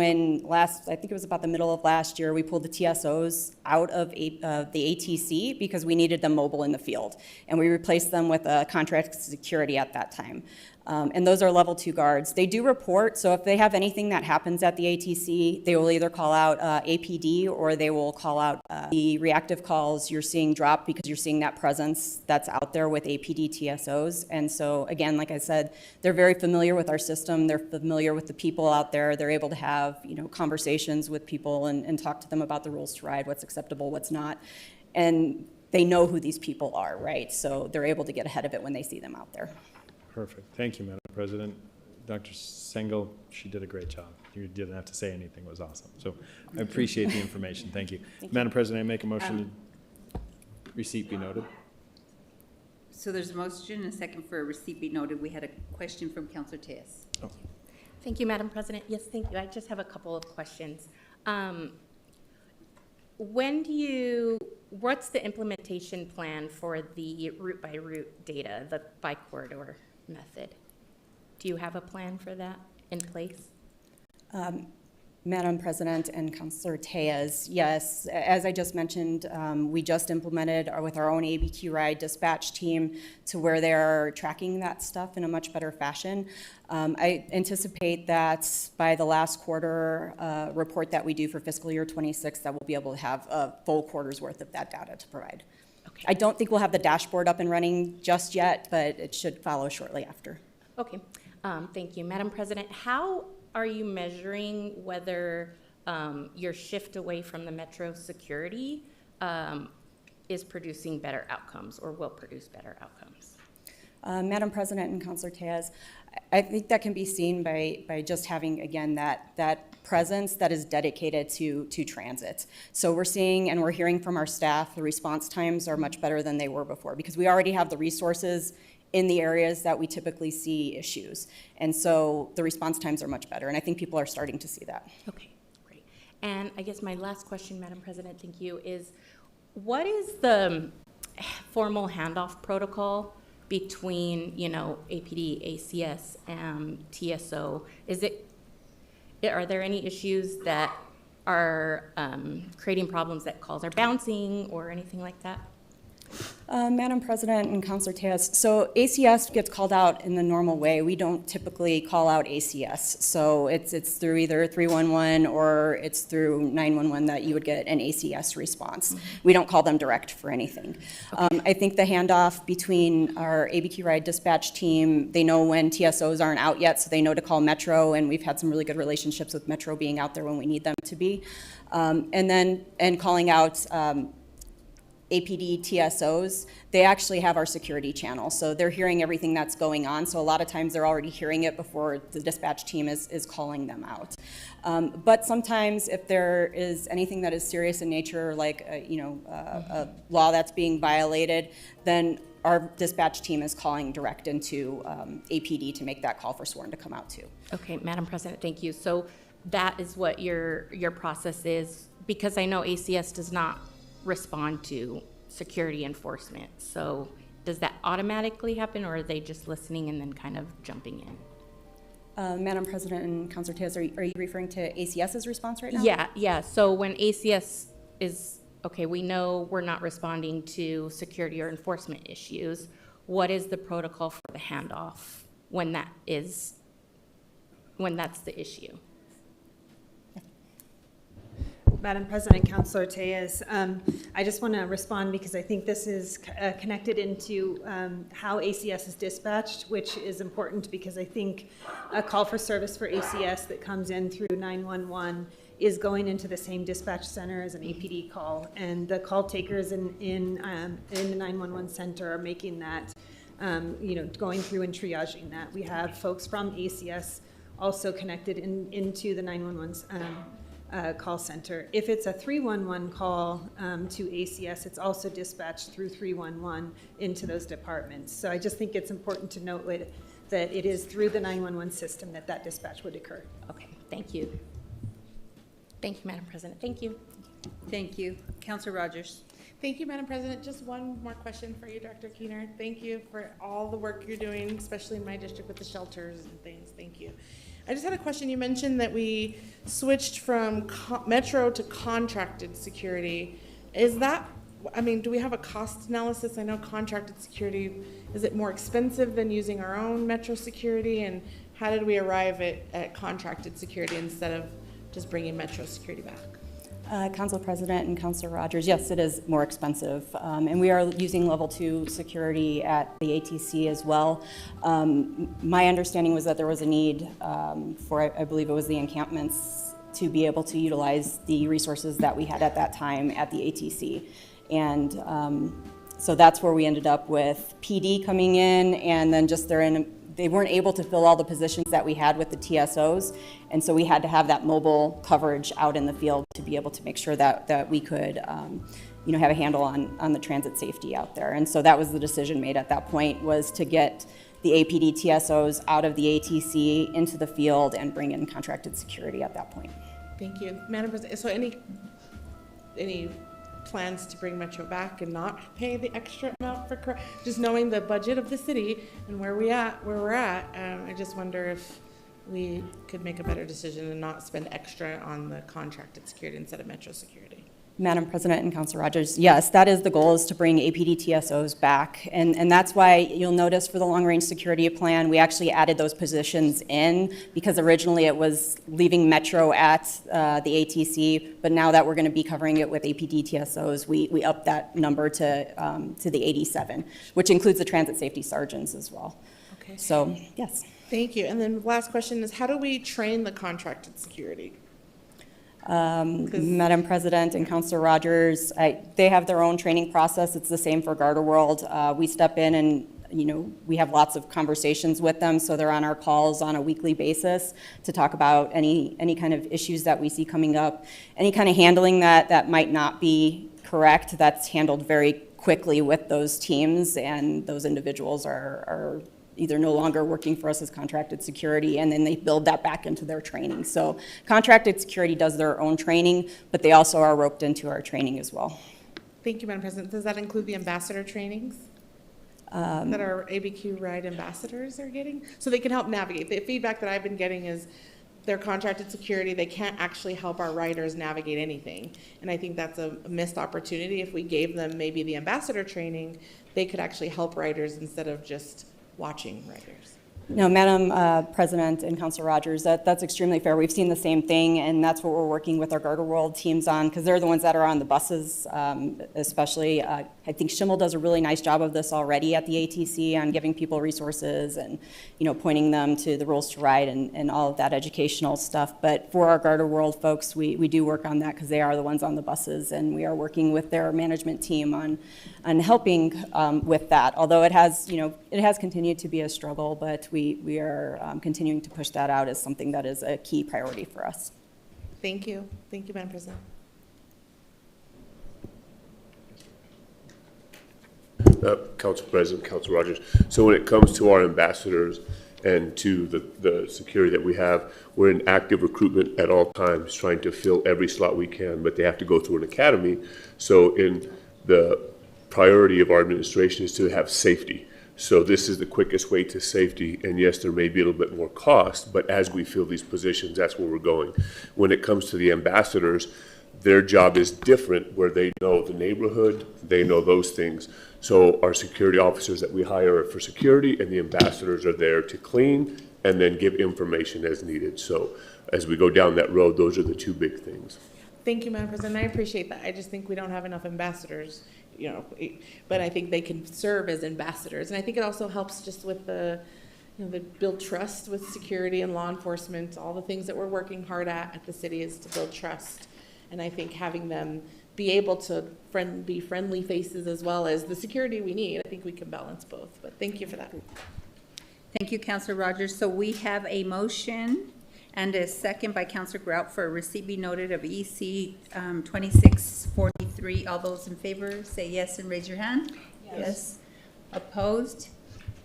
S5: I think it was about the middle of last year, we pulled the TSOs out of the ATC because we needed them mobile in the field. And we replaced them with a contract security at that time. And those are level 2 guards. They do report, so if they have anything that happens at the ATC, they will either call out APD or they will call out the reactive calls you're seeing drop because you're seeing that presence that's out there with APD TSOs. And so, again, like I said, they're very familiar with our system. They're familiar with the people out there. They're able to have, conversations with people and talk to them about the rules to ride, what's acceptable, what's not. And they know who these people are, right? So they're able to get ahead of it when they see them out there.
S3: Perfect. Thank you, Madam President. Dr. Sengel, she did a great job. You didn't have to say anything. It was awesome. So I appreciate the information. Thank you. Madam President, I make a motion receipt be noted.
S1: So there's a motion and a second for a receipt be noted. We had a question from Councilor Tejas.
S3: Oh.
S14: Thank you, Madam President. Yes, thank you. I just have a couple of questions. What's the implementation plan for the route by route data, the by corridor method? Do you have a plan for that in place?
S5: Madam President and Councilor Tejas, yes, as I just mentioned, we just implemented with our own ABQ Ride dispatch team to where they're tracking that stuff in a much better fashion. I anticipate that by the last quarter report that we do for fiscal year 26, that we'll be able to have a full quarter's worth of that data to provide.
S14: Okay.
S5: I don't think we'll have the dashboard up and running just yet, but it should follow shortly after.
S14: Okay, thank you. Madam President, how are you measuring whether your shift away from the Metro security is producing better outcomes or will produce better outcomes?
S5: Madam President and Councilor Tejas, I think that can be seen by just having, again, that presence that is dedicated to transit. So we're seeing and we're hearing from our staff the response times are much better than they were before because we already have the resources in the areas that we typically see issues. And so the response times are much better, and I think people are starting to see that.
S14: Okay, great. And I guess my last question, Madam President, thank you, is what is the formal handoff protocol between, APD, ACS, and TSO? Are there any issues that are creating problems that calls are bouncing or anything like that?
S5: Madam President and Councilor Tejas, so ACS gets called out in the normal way. We don't typically call out ACS. So it's through either 311 or it's through 911 that you would get an ACS response. Mm-hmm. We don't call them direct for anything. Okay. I think the handoff between our ABQ Ride dispatch team, they know when TSOs aren't out yet, so they know to call Metro, and we've had some really good relationships with Metro being out there when we need them to be. And calling out APD TSOs, they actually have our security channel. So they're hearing everything that's going on. So a lot of times they're already hearing it before the dispatch team is calling them out. But sometimes if there is anything that is serious in nature, like a law that's being violated, then our dispatch team is calling direct into APD to make that call for sworn to come out to.
S14: Okay, Madam President, thank you. So that is what your process is, because I know ACS does not respond to security enforcement. So does that automatically happen, or are they just listening and then kind of jumping in?
S5: Madam President and Councilor Tejas, are you referring to ACS's response right now?
S14: Yeah. So when ACS is, okay, we know we're not responding to security or enforcement issues, what is the protocol for the handoff when that's the issue?
S13: Madam President, Councilor Tejas. I just want to respond because I think this is connected into how ACS is dispatched, which is important because I think a call for service for ACS that comes in through 911 is going into the same dispatch center as an APD call, and the call takers in the 911 center are making that, going through and triaging that. We have folks from ACS also connected into the 911 call center. If it's a 311 call to ACS, it's also dispatched through 311 into those departments. So I just think it's important to note that it is through the 911 system that dispatch would occur.
S14: Okay, thank you. Thank you, Madam President. Thank you.
S1: Thank you. Councilor Rogers.
S10: Thank you, Madam President. Just one more question for you, Director Keener. Thank you for all the work you're doing, especially in my district with the shelters and things. Thank you. I just had a question. You mentioned that we switched from Metro to contracted security. Is that, do we have a cost analysis? I know contracted security, is it more expensive than using our own Metro security? And how did we arrive at contracted security instead of just bringing Metro security back?
S5: Council President and Councilor Rogers, yes, it is more expensive. And we are using level 2 security at the ATC as well. My understanding was that there was a need for, I believe it was the encampments, to be able to utilize the resources that we had at that time at the ATC. And so that's where we ended up with PD coming in, and then just they weren't able to fill all the positions that we had with the TSOs, and so we had to have that mobile coverage out in the field to be able to make sure that we could have a handle on the transit safety out there. And so that was the decision made at that point, was to get the APD TSOs out of the ATC into the field and bring in contracted security at that point.
S10: Thank you. Madam President, so any plans to bring Metro back and not pay the extra amount for just knowing the budget of the city and where we're at, I just wonder if we could make a better decision and not spend extra on the contracted security instead of Metro security.
S5: Madam President and Councilor Rogers, yes, that is the goal, is to bring APD TSOs back. And that's why you'll notice for the long-range security plan, we actually added those positions in, because originally it was leaving Metro at the ATC, but now that we're going to be covering it with APD TSOs, we upped that number to the 87, which includes the transit safety sergeants as well.
S10: Okay.
S5: So, yes.
S10: Thank you. And then last question is, how do we train the contracted security?
S5: Madam President and Councilor Rogers, they have their own training process. It's the same for Garter World. We step in and, we have lots of conversations with them, so they're on our calls on a weekly basis to talk about any kind of issues that we see coming up. Any kind of handling that might not be correct, that's handled very quickly with those teams, and those individuals are either no longer working for us as contracted security, and then they build that back into their training. So contracted security does their own training, but they also are roped into our training as well.
S10: Thank you, Madam President. Does that include the ambassador trainings that our ABQ Ride ambassadors are getting? So they can help navigate. The feedback that I've been getting is they're contracted security, they can't actually help our riders navigate anything. And I think that's a missed opportunity. If we gave them maybe the ambassador training, they could actually help riders instead of just watching riders.
S5: No, Madam President and Councilor Rogers, that's extremely fair. We've seen the same thing, and that's what we're working with our Garter World teams on, because they're the ones that are on the buses, especially. I think Schimmel does a really nice job of this already at the ATC on giving people resources and, pointing them to the rules to ride and all of that educational stuff. But for our Garter World folks, we do work on that because they are the ones on the buses, and we are working with their management team on helping with that. Although it has continued to be a struggle, but we are continuing to push that out as something that is a key priority for us.
S10: Thank you. Thank you, Madam President.
S15: Council President, Council Rogers. So when it comes to our ambassadors and to the security that we have, we're in active recruitment at all times, trying to fill every slot we can, but they have to go through an academy. So in the priority of our administration is to have safety. So this is the quickest way to safety, and yes, there may be a little bit more cost, but as we fill these positions, that's where we're going. When it comes to the ambassadors, their job is different, where they know the neighborhood, they know those things. So our security officers that we hire are for security, and the ambassadors are there to clean and then give information as needed. So as we go down that road, those are the two big things.
S10: Thank you, Madam President. I appreciate that. I just think we don't have enough ambassadors, but I think they can serve as ambassadors. And I think it also helps just with the build trust with security and law enforcement. All the things that we're working hard at the city is to build trust. And I think having them be able to be friendly faces as well as the security we need, I think we can balance both. But thank you for that.
S1: Thank you, Councilor Rogers. So we have a motion and a second by Councilor Grout for a receipt be noted of EC 2643. All those in favor say yes and raise your hand. Yes. Opposed?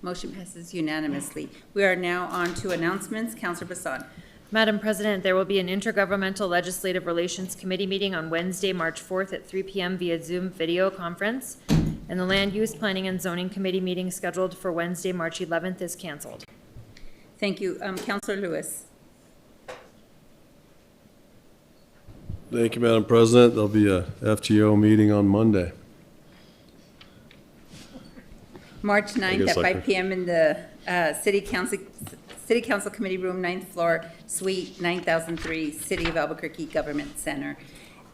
S1: Motion passes unanimously. We are now on to announcements. Councilor Bassan.
S16: Madam President, there will be an Intergovernmental Legislative Relations Committee meeting on Wednesday, March 4th at 3 p.m. via Zoom video conference, and the Land Use Planning and Zoning Committee meeting scheduled for Wednesday, March 11th is canceled.
S1: Thank you. Councilor Lewis.
S17: Thank you, Madam President. There'll be a FGO meeting on Monday.
S1: March 9th at 5 p.m. in the City Council Committee Room, 9th floor, Suite 9003, City of Albuquerque Government Center.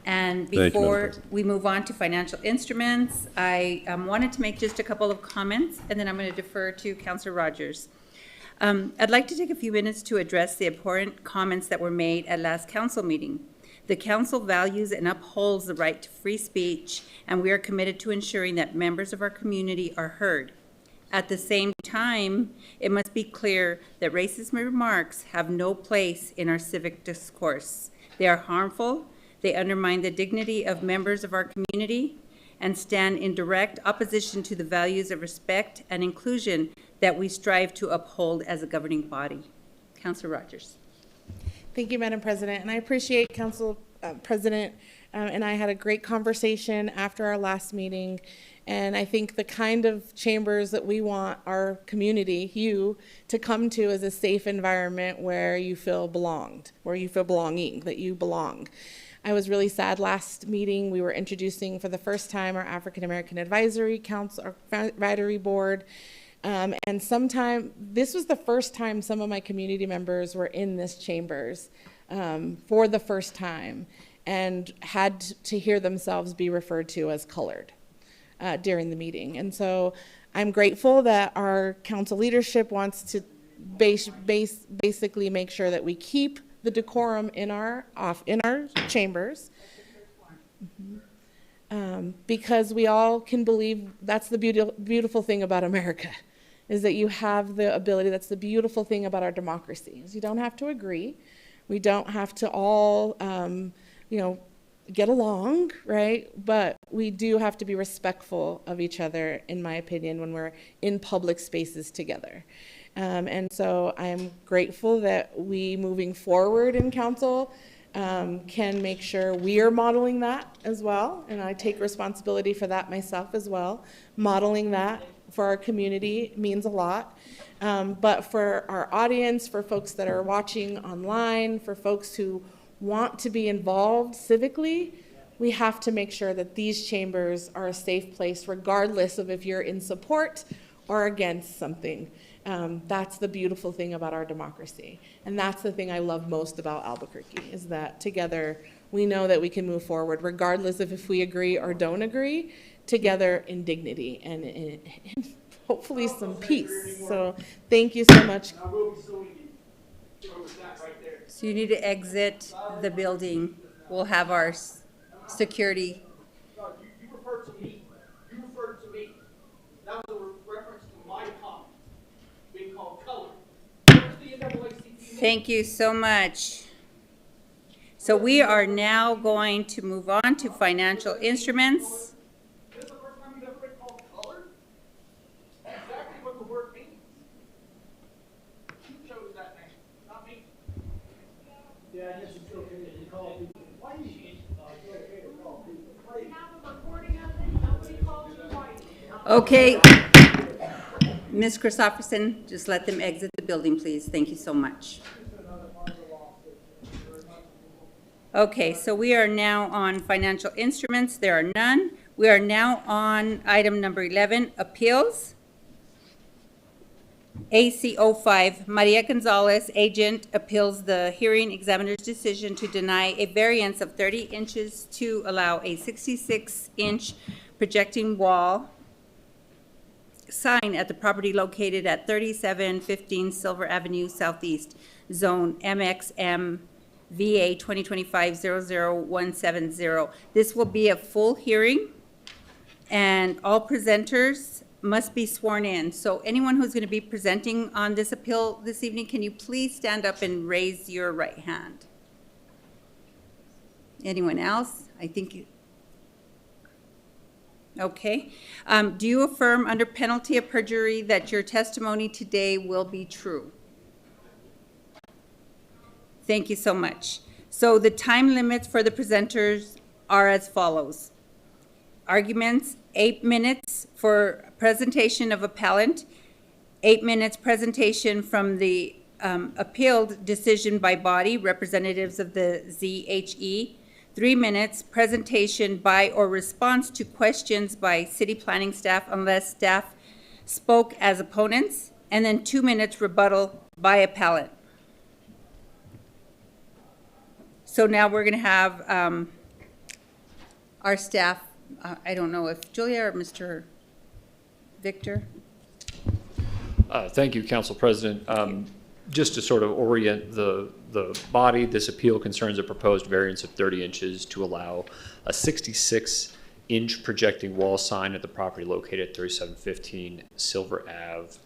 S1: And before we move on to financial instruments, I wanted to make just a couple of comments, and then I'm going to defer to Councilor Rogers. I'd like to take a few minutes to address the important comments that were made at last council meeting. The council values and upholds the right to free speech, and we are committed to ensuring that members of our community are heard. At the same time, it must be clear that racist remarks have no place in our civic discourse. They are harmful, they undermine the dignity of members of our community, and stand in direct opposition to the values of respect and inclusion that we strive to uphold as a governing body. Councilor Rogers.
S10: Thank you, Madam President, and I appreciate Council President and I had a great conversation after our last meeting, and I think the kind of chambers that we want our community, you, to come to is a safe environment where you feel belonged, where you feel belonging, that you belong. I was really sad last meeting. We were introducing for the first time our African American Advisory Council, our advisory board. And this was the first time some of my community members were in this chambers for the first time and had to hear themselves be referred to as colored during the meeting. And so I'm grateful that our council leadership wants to basically make sure that we keep the decorum in our chambers. Because we all can believe that's the beautiful thing about America, is that you have the ability, that's the beautiful thing about our democracy, is you don't have to agree. We don't have to all, get along, right? But we do have to be respectful of each other, in my opinion, when we're in public spaces together. And so I'm grateful that we, moving forward in council, can make sure we are modeling that as well. And I take responsibility for that myself as well. Modeling that for our community means a lot. But for our audience, for folks that are watching online, for folks who want to be involved civically, we have to make sure that these chambers are a safe place, regardless of if you're in support or against something. That's the beautiful thing about our democracy. And that's the thing I love most about Albuquerque, is that together we know that we can move forward, regardless of if we agree or don't agree, together in dignity and hopefully some peace. So thank you so much.
S1: So you need to exit the building. We'll have our security.
S18: No, you referred to me. You referred to me. That was a reference to my comment being called colored.
S1: Thank you so much. So we are now going to move on to financial instruments.
S18: This is the first time you've ever been called colored? Exactly what the word means. You chose that name, not me. Yeah, I guess it's okay to call people. Why do you it's okay to call people? We have a recording of it. Nobody calls you white.
S1: Okay. Ms. Christopherson, just let them exit the building, please. Thank you so much. Okay, so we are now on financial instruments. There are none. We are now on item number 11, appeals. AC05, Maria Gonzalez, agent, appeals the hearing examiner's decision to deny a variance of 30 inches to allow a 66-inch projecting wall sign at the property located at 3715 Silver Avenue Southeast, Zone MXM VA 2025-00170. This will be a full hearing, and all presenters must be sworn in. So anyone who's going to be presenting on this appeal this evening, can you please stand up and raise your right hand? Anyone else? I think you... Okay. Do you affirm under penalty of perjury that your testimony today will be true? Thank you so much. So the time limits for the presenters are as follows. Arguments, 8 minutes for presentation of appellant, 8 minutes presentation from the appealed decision by body, representatives of the ZHE, 3 minutes presentation by or response to questions by city planning staff unless staff spoke as opponents, and then 2 minutes rebuttal by appellant. So now we're going to have our staff, I don't know if Julia or Mr. Victor.
S19: Thank you, Council President. Just to sort of orient the body, this appeal concerns a proposed variance of 30 inches to allow a 66-inch projecting wall sign at the property located at 3715 Silver Ave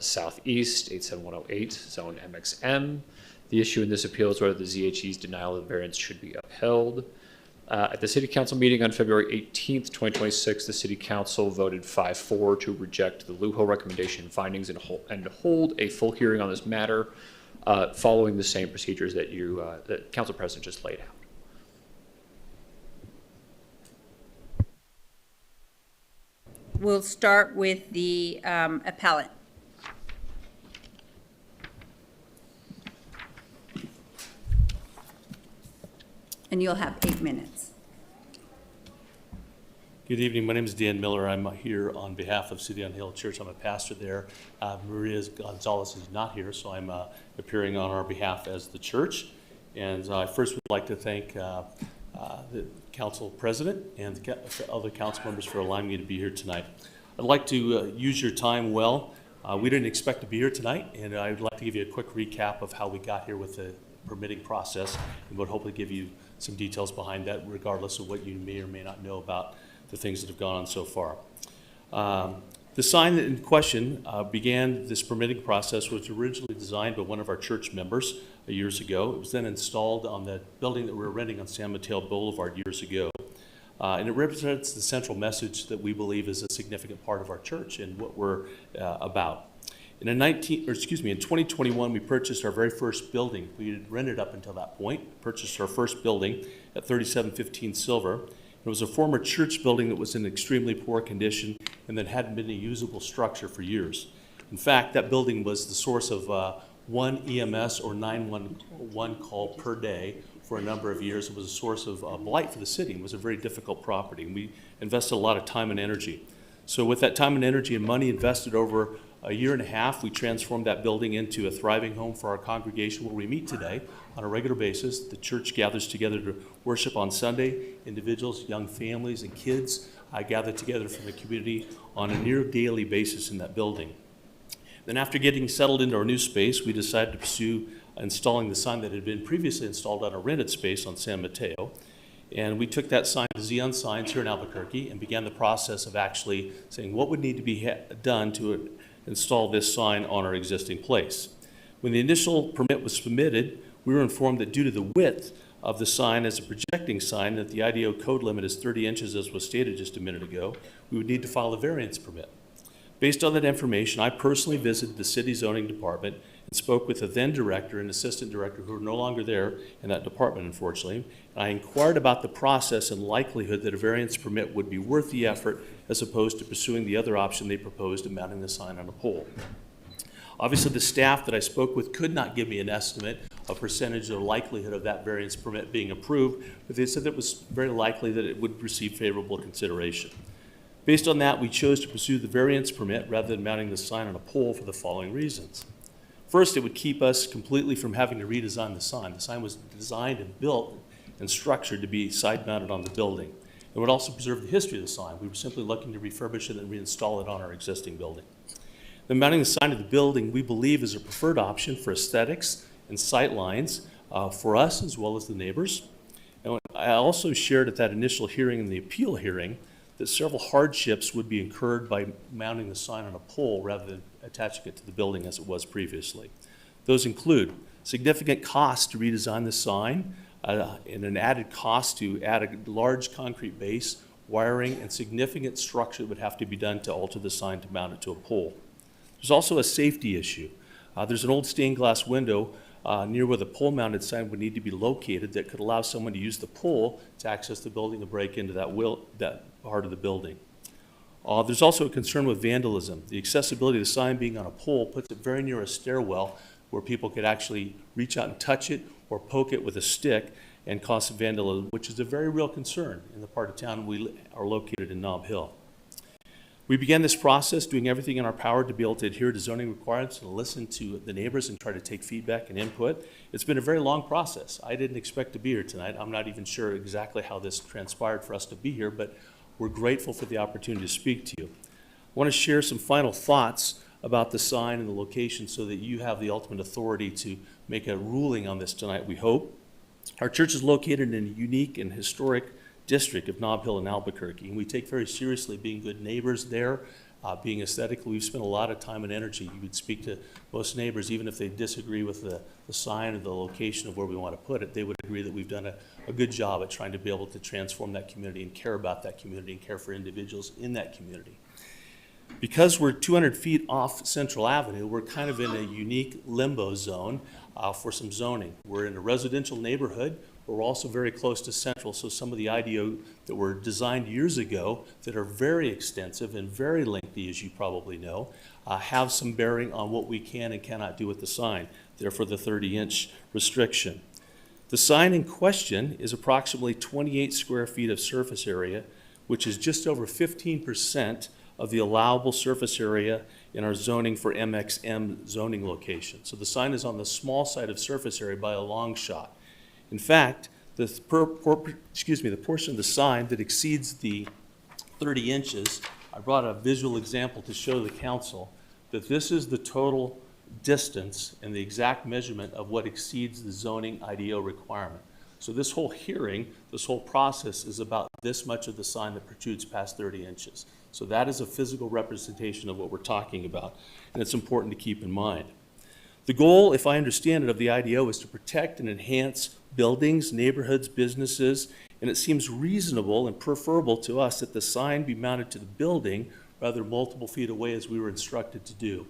S19: Southeast, 87108, Zone MXM. The issue in this appeal is whether the ZHE's denial of the variance should be upheld. At the City Council meeting on February 18th, 2026, the City Council voted 5-4 to reject the Lujo recommendation findings and hold a full hearing on this matter following the same procedures that that Council President just laid out.
S1: We'll start with the appellant. And you'll have 8 minutes.
S20: Good evening. My name is Dan Miller. I'm here on behalf of City on Hill Church. I'm a pastor there. Maria Gonzalez is not here, so I'm appearing on our behalf as the church. And I first would like to thank the council president and the other council members for allowing me to be here tonight. I'd like to use your time well. We didn't expect to be here tonight, and I'd like to give you a quick recap of how we got here with the permitting process, and would hopefully give you some details behind that, regardless of what you may or may not know about the things that have gone on so far. The sign in question began this permitting process, was originally designed by one of our church members years ago. It was then installed on the building that we were renting on San Mateo Boulevard years ago. And it represents the central message that we believe is a significant part of our church and what we're about. In 2021, we purchased our very first building. We had rented up until that point, purchased our first building at 3715 Silver. It was a former church building that was in extremely poor condition and that hadn't been a usable structure for years. In fact, that building was the source of one EMS or 911 call per day for a number of years. It was a source of blight for the city. It was a very difficult property, and we invested a lot of time and energy. So with that time and energy and money invested over a year and a half, we transformed that building into a thriving home for our congregation where we meet today on a regular basis. The church gathers together to worship on Sunday. Individuals, young families, and kids gather together from the community on a near daily basis in that building. Then after getting settled into our new space, we decided to pursue installing the sign that had been previously installed on a rented space on San Mateo. And we took that sign to Xeon Signs here in Albuquerque and began the process of actually saying what would need to be done to install this sign on our existing place. When the initial permit was submitted, we were informed that due to the width of the sign as a projecting sign, that the IDO code limit is 30 inches as was stated just a minute ago, we would need to file a variance permit. Based on that information, I personally visited the city zoning department and spoke with the then director and assistant director who are no longer there in that department, unfortunately. And I inquired about the process and likelihood that a variance permit would be worth the effort as opposed to pursuing the other option they proposed of mounting the sign on a pole. Obviously, the staff that I spoke with could not give me an estimate of percentage or likelihood of that variance permit being approved, but they said it was very likely that it would receive favorable consideration. Based on that, we chose to pursue the variance permit rather than mounting the sign on a pole for the following reasons. First, it would keep us completely from having to redesign the sign. The sign was designed and built and structured to be side-mounted on the building. It would also preserve the history of the sign. We were simply looking to refurbish it and reinstall it on our existing building. The mounting the sign to the building, we believe, is a preferred option for aesthetics and sight lines for us as well as the neighbors. And I also shared at that initial hearing and the appeal hearing that several hardships would be incurred by mounting the sign on a pole rather than attaching it to the building as it was previously. Those include significant costs to redesign the sign and an added cost to add a large concrete base, wiring, and significant structure that would have to be done to alter the sign to mount it to a pole. There's also a safety issue. There's an old stained glass window near where the pole-mounted sign would need to be located that could allow someone to use the pole to access the building and break into that part of the building. There's also a concern with vandalism. The accessibility of the sign being on a pole puts it very near a stairwell where people could actually reach out and touch it or poke it with a stick and cause some vandalism, which is a very real concern in the part of town we are located in Nob Hill. We began this process doing everything in our power to be able to adhere to zoning requirements and listen to the neighbors and try to take feedback and input. It's been a very long process. I didn't expect to be here tonight. I'm not even sure exactly how this transpired for us to be here, but we're grateful for the opportunity to speak to you. I want to share some final thoughts about the sign and the location so that you have the ultimate authority to make a ruling on this tonight, we hope. Our church is located in a unique and historic district of Nob Hill and Albuquerque, and we take very seriously being good neighbors there, being aesthetic. We've spent a lot of time and energy. You would speak to most neighbors, even if they disagree with the sign or the location of where we want to put it, they would agree that we've done a good job at trying to be able to transform that community and care about that community and care for individuals in that community. Because we're 200 feet off Central Avenue, we're kind of in a unique limbo zone for some zoning. We're in a residential neighborhood, but we're also very close to Central, so some of the IDO that were designed years ago that are very extensive and very lengthy, as you probably know, have some bearing on what we can and cannot do with the sign, therefore the 30-inch restriction. The sign in question is approximately 28 square feet of surface area, which is just over 15% of the allowable surface area in our zoning for MXM zoning location. So the sign is on the small side of surface area by a long shot. In fact, the portion of the sign that exceeds the 30 inches, I brought a visual example to show the council that this is the total distance and the exact measurement of what exceeds the zoning IDO requirement. So this whole hearing, this whole process is about this much of the sign that protrudes past 30 inches. So that is a physical representation of what we're talking about, and it's important to keep in mind. The goal, if I understand it, of the IDO is to protect and enhance buildings, neighborhoods, businesses, and it seems reasonable and preferable to us that the sign be mounted to the building rather than multiple feet away as we were instructed to do.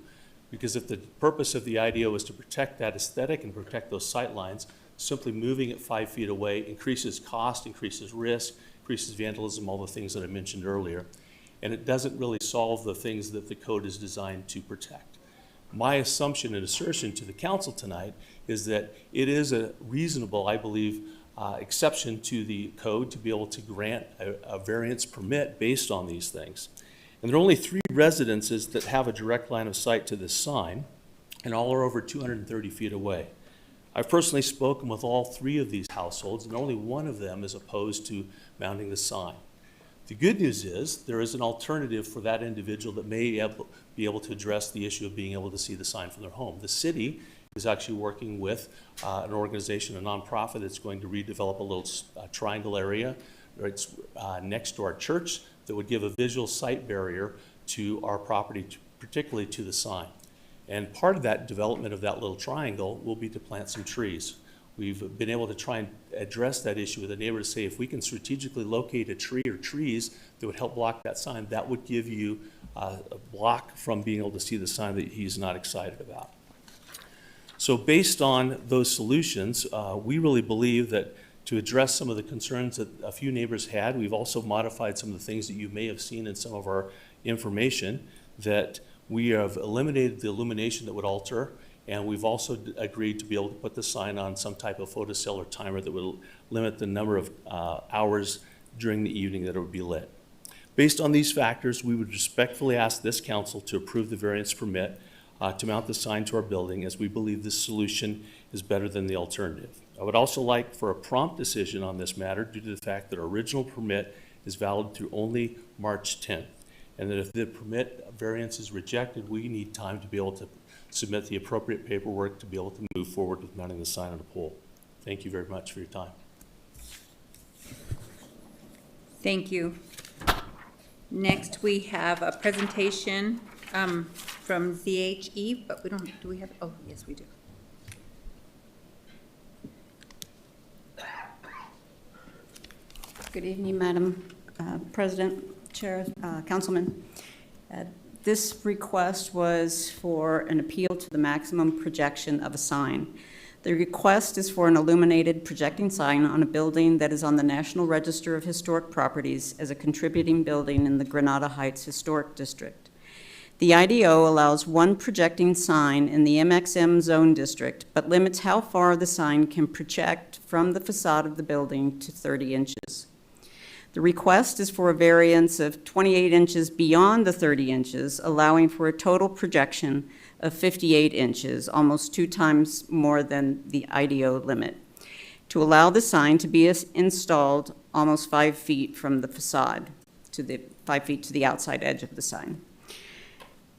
S20: Because if the purpose of the IDO is to protect that aesthetic and protect those sight lines, simply moving it 5 feet away increases cost, increases risk, increases vandalism, all the things that I mentioned earlier. And it doesn't really solve the things that the code is designed to protect. My assumption and assertion to the council tonight is that it is a reasonable, I believe, exception to the code to be able to grant a variance permit based on these things. And there are only 3 residences that have a direct line of sight to this sign, and all are over 230 feet away. I've personally spoken with all 3 of these households, and only one of them is opposed to mounting the sign. The good news is there is an alternative for that individual that may be able to address the issue of being able to see the sign from their home. The city is actually working with an organization, a nonprofit, that's going to redevelop a little triangle area right next to our church that would give a visual sight barrier to our property, particularly to the sign. And part of that development of that little triangle will be to plant some trees. We've been able to try and address that issue with the neighbor to say if we can strategically locate a tree or trees that would help block that sign, that would give you a block from being able to see the sign that he's not excited about. So based on those solutions, we really believe that to address some of the concerns that a few neighbors had, we've also modified some of the things that you may have seen in some of our information, that we have eliminated the illumination that would alter, and we've also agreed to be able to put the sign on some type of photocell or timer that will limit the number of hours during the evening that it would be lit. Based on these factors, we would respectfully ask this council to approve the variance permit to mount the sign to our building, as we believe this solution is better than the alternative. I would also like for a prompt decision on this matter due to the fact that our original permit is valid through only March 10th, and that if the permit variance is rejected, we need time to be able to submit the appropriate paperwork to be able to move forward with mounting the sign on a pole. Thank you very much for your time.
S1: Thank you. Next, we have a presentation from ZHE, but we don't, do we have, oh, yes, we do.
S21: Good evening, Madam President, Chair, Councilman. This request was for an appeal to the maximum projection of a sign. The request is for an illuminated projecting sign on a building that is on the National Register of Historic Properties as a contributing building in the Granada Heights Historic District. The IDO allows one projecting sign in the MXM zone district, but limits how far the sign can project from the facade of the building to 30 inches. The request is for a variance of 28 inches beyond the 30 inches, allowing for a total projection of 58 inches, almost 2 times more than the IDO limit, to allow the sign to be installed almost 5 feet from the facade, to the 5 feet to the outside edge of the sign.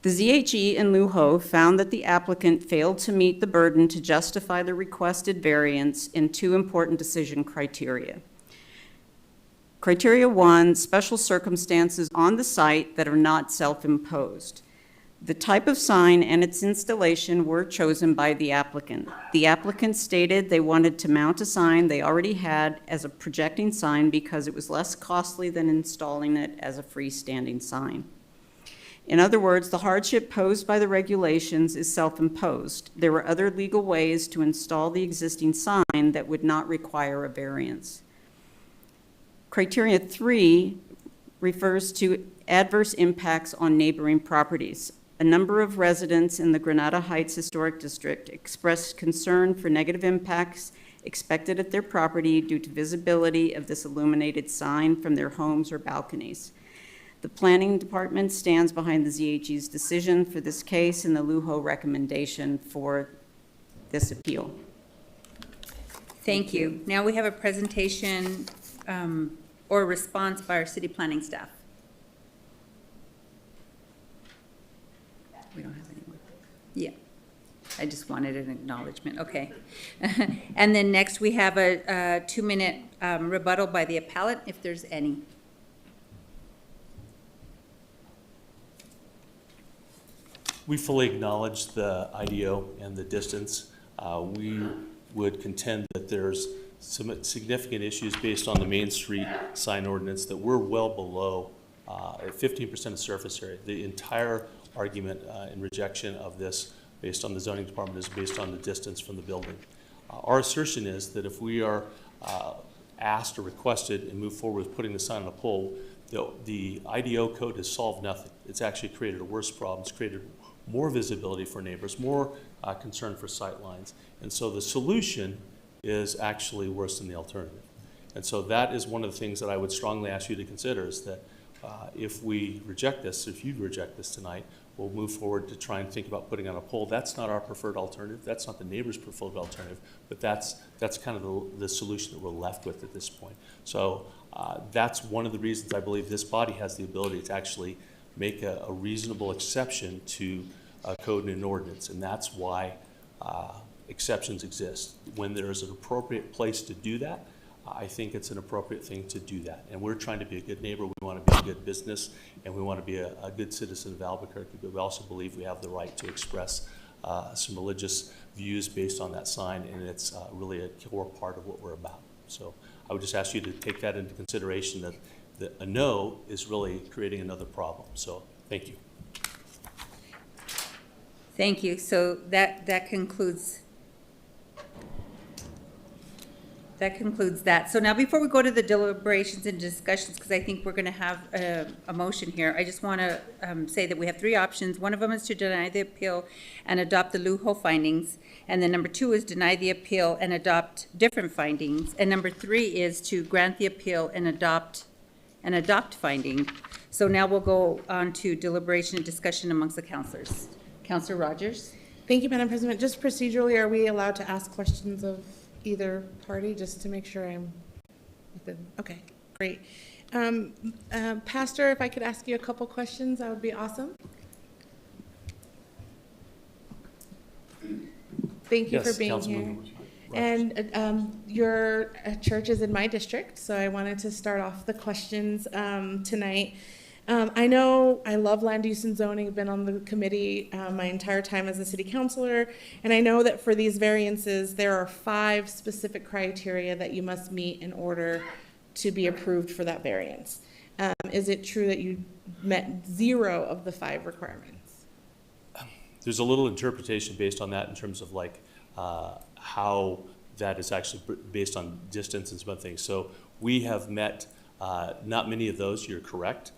S21: The ZHE in Lujo found that the applicant failed to meet the burden to justify the requested variance in 2 important decision criteria. Criteria 1, special circumstances on the site that are not self-imposed. The type of sign and its installation were chosen by the applicant. The applicant stated they wanted to mount a sign they already had as a projecting sign because it was less costly than installing it as a freestanding sign. In other words, the hardship posed by the regulations is self-imposed. There were other legal ways to install the existing sign that would not require a variance. Criteria 3 refers to adverse impacts on neighboring properties. A number of residents in the Granada Heights Historic District expressed concern for negative impacts expected at their property due to visibility of this illuminated sign from their homes or balconies. The Planning Department stands behind the ZHE's decision for this case and the Lujo recommendation for this appeal.
S1: Thank you. Now we have a presentation or response by our city planning staff. We don't have anyone. Yeah, I just wanted an acknowledgement, okay. And then next we have a 2-minute rebuttal by the appellant, if there's any.
S20: We fully acknowledge the IDO and the distance. We would contend that there's some significant issues based on the Main Street sign ordinance that we're well below 15% of surface area. The entire argument in rejection of this based on the zoning department is based on the distance from the building. Our assertion is that if we are asked or requested and move forward with putting the sign on a pole, the IDO code has solved nothing. It's actually created a worse problem. It's created more visibility for neighbors, more concern for sight lines. And so the solution is actually worse than the alternative. And so that is one of the things that I would strongly ask you to consider is that if we reject this, if you reject this tonight, we'll move forward to try and think about putting on a pole. That's not our preferred alternative. That's not the neighbor's preferred alternative, but that's kind of the solution that we're left with at this point. So that's one of the reasons I believe this body has the ability to actually make a reasonable exception to code and an ordinance, and that's why exceptions exist. When there is an appropriate place to do that, I think it's an appropriate thing to do that. And we're trying to be a good neighbor, we want to be a good business, and we want to be a good citizen of Albuquerque, but we also believe we have the right to express some religious views based on that sign, and it's really a core part of what we're about. So I would just ask you to take that into consideration, that a no is really creating another problem. So thank you.
S1: Thank you. So that concludes that. So now before we go to the deliberations and discussions, because I think we're going to have a motion here, I just want to say that we have 3 options. One of them is to deny the appeal and adopt the Lujo findings. And then number 2 is deny the appeal and adopt different findings. And number 3 is to grant the appeal and adopt and adopt finding. So now we'll go on to deliberation and discussion amongst the counselors. Counselor Rogers?
S10: Thank you, Madam President. Just procedurally, are we allowed to ask questions of either party, just to make sure I'm within? Okay, great. Pastor, if I could ask you a couple questions, that would be awesome. Thank you for being here. And your church is in my district, so I wanted to start off the questions tonight. I know I love land use and zoning. I've been on the committee my entire time as a city councilor, and I know that for these variances, there are 5 specific criteria that you must meet in order to be approved for that variance. Is it true that you met 0 of the 5 requirements?
S20: There's a little interpretation based on that in terms of like how that is actually based on distance and some other things. So we have met not many of those, you're correct.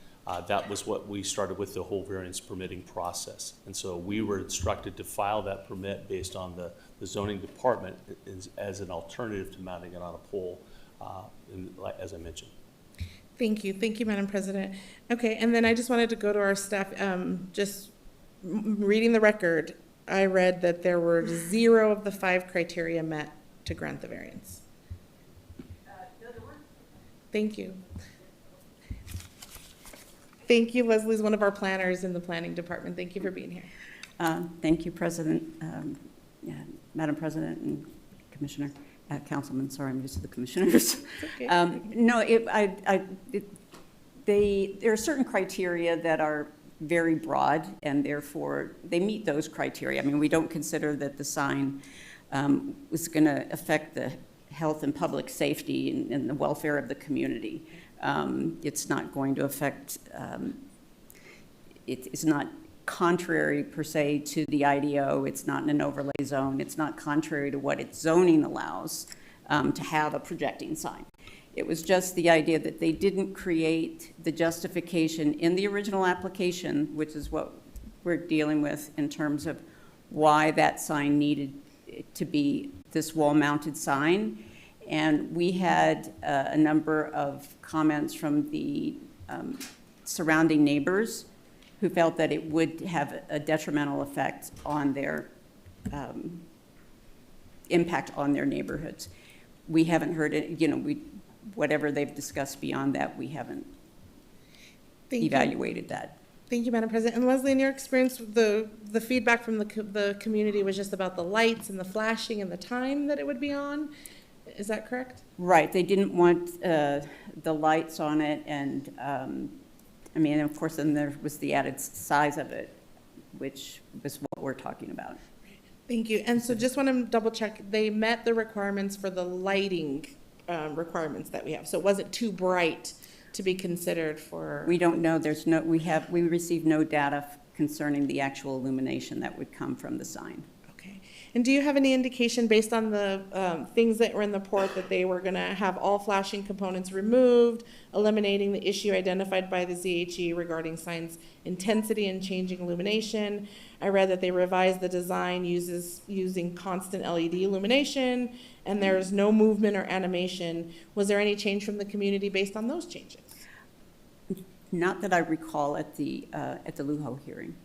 S20: That was what we started with the whole variance permitting process. And so we were instructed to file that permit based on the zoning department as an alternative to mounting it on a pole, as I mentioned.
S10: Thank you, Madam President. Okay, and then I just wanted to go to our staff, just reading the record, I read that there were 0 of the 5 criteria met to grant the variance.
S18: No, there weren't.
S10: Thank you. Thank you. Leslie's one of our planners in the planning department. Thank you for being here.
S21: Thank you, President, Madam President and Commissioner, Councilman. Sorry, I'm used to the commissioners.
S10: Okay.
S21: No, there are certain criteria that are very broad, and therefore they meet those criteria. I mean, we don't consider that the sign was going to affect the health and public safety and the welfare of the community. It's not going to affect, it's not contrary per se to the IDO. It's not in an overlay zone. It's not contrary to what its zoning allows to have a projecting sign. It was just the idea that they didn't create the justification in the original application, which is what we're dealing with in terms of why that sign needed to be this wall-mounted sign. And we had a number of comments from the surrounding neighbors who felt that it would have a detrimental effect on their impact on their neighborhoods. We haven't heard it, whatever they've discussed beyond that, we haven't evaluated that.
S10: Thank you, Madam President. And Leslie, in your experience, the feedback from the community was just about the lights and the flashing and the time that it would be on. Is that correct?
S21: Right. They didn't want the lights on it, and I mean, of course, then there was the added size of it, which was what we're talking about.
S10: Thank you. And so just want to double check, they met the requirements for the lighting requirements that we have. So it wasn't too bright to be considered for.
S21: We don't know. We received no data concerning the actual illumination that would come from the sign.
S10: Okay. And do you have any indication based on the things that were in the report that they were going to have all flashing components removed, eliminating the issue identified by the ZHE regarding signs intensity and changing illumination? I read that they revised the design using constant LED illumination, and there's no movement or animation. Was there any change from the community based on those changes?
S21: Not that I recall at the Lujo hearing.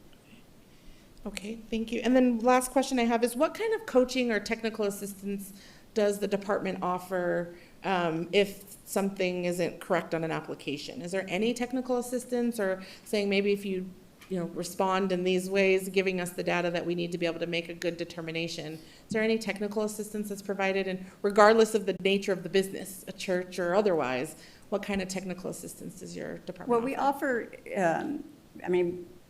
S10: Okay, thank you. And then last question I have is, what kind of coaching or technical assistance does the department offer if something isn't correct on an application? Is there any technical assistance, or saying maybe if you respond in these ways, giving us the data that we need to be able to make a good determination? Is there any technical assistance that's provided? And regardless of the nature of the business, a church or otherwise, what kind of technical assistance does your department offer?
S21: Well, we offer,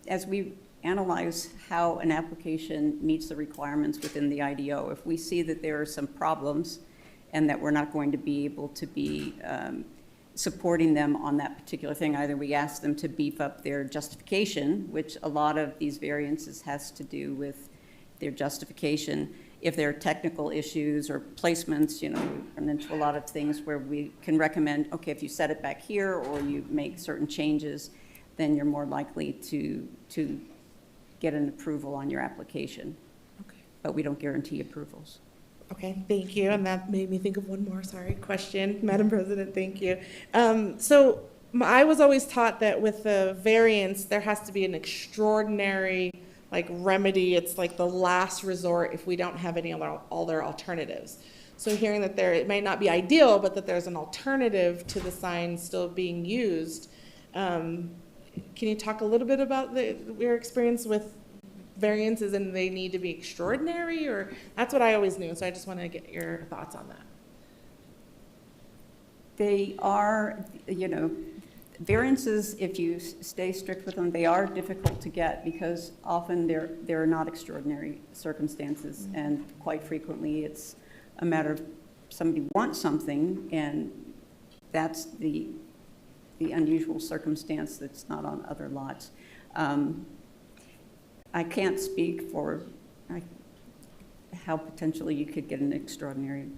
S21: as we analyze how an application meets the requirements within the IDO, if we see that there are some problems and that we're not going to be able to be supporting them on that particular thing, either we ask them to beef up their justification, which a lot of these variances has to do with their justification. If there are technical issues or placements, we run into a lot of things where we can recommend, okay, if you set it back here or you make certain changes, then you're more likely to get an approval on your application.
S10: Okay.
S21: But we don't guarantee approvals.
S10: Okay, thank you. And that made me think of one more, question. Madam President, thank you. So I was always taught that with the variance, there has to be an extraordinary like remedy. It's like the last resort if we don't have any other alternatives. So hearing that it may not be ideal, but that there's an alternative to the sign still being used. Can you talk a little bit about your experience with variances and they need to be extraordinary, or that's what I always knew. So I just want to get your thoughts on that.
S21: They are, variances, if you stay strict with them, they are difficult to get because often they're not extraordinary circumstances, and quite frequently it's a matter of somebody wants something, and that's the unusual circumstance that's not on other lots. I can't speak for how potentially you could get an extraordinary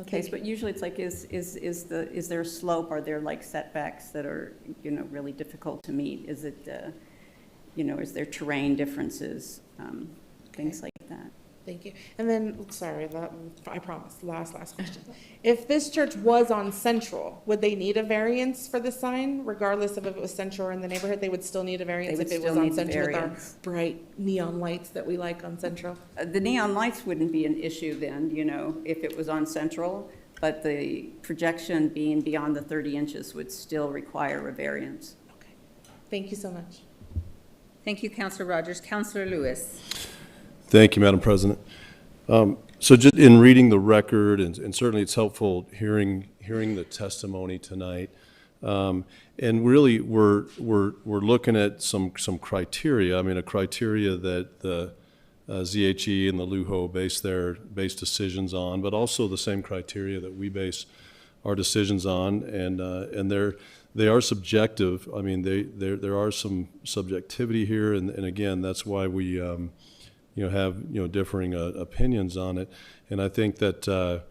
S21: case, but usually it's like, is there a slope? Are there like setbacks that are, really difficult to meet? Is it, is there terrain differences, things like that?
S10: Thank you. And then, sorry, I promise, last question. If this church was on Central, would they need a variance for the sign, regardless of if it was Central or in the neighborhood? They would still need a variance if it was on Central with our bright neon lights that we like on Central?
S21: The neon lights wouldn't be an issue then, if it was on Central, but the projection being beyond the 30 inches would still require a variance.
S10: Okay. Thank you so much.
S1: Thank you, Councilor Rogers. Councilor Lewis.
S17: Thank you, Madam President. So just in reading the record, and certainly it's helpful hearing the testimony tonight, and really we're looking at some criteria. I mean, a criteria that the ZHE and the LUHO base decisions on, but also the same criteria that we base our decisions on, and they are subjective. I mean, there are some subjectivity here, and again, that's why we have differing opinions on it, and I think that the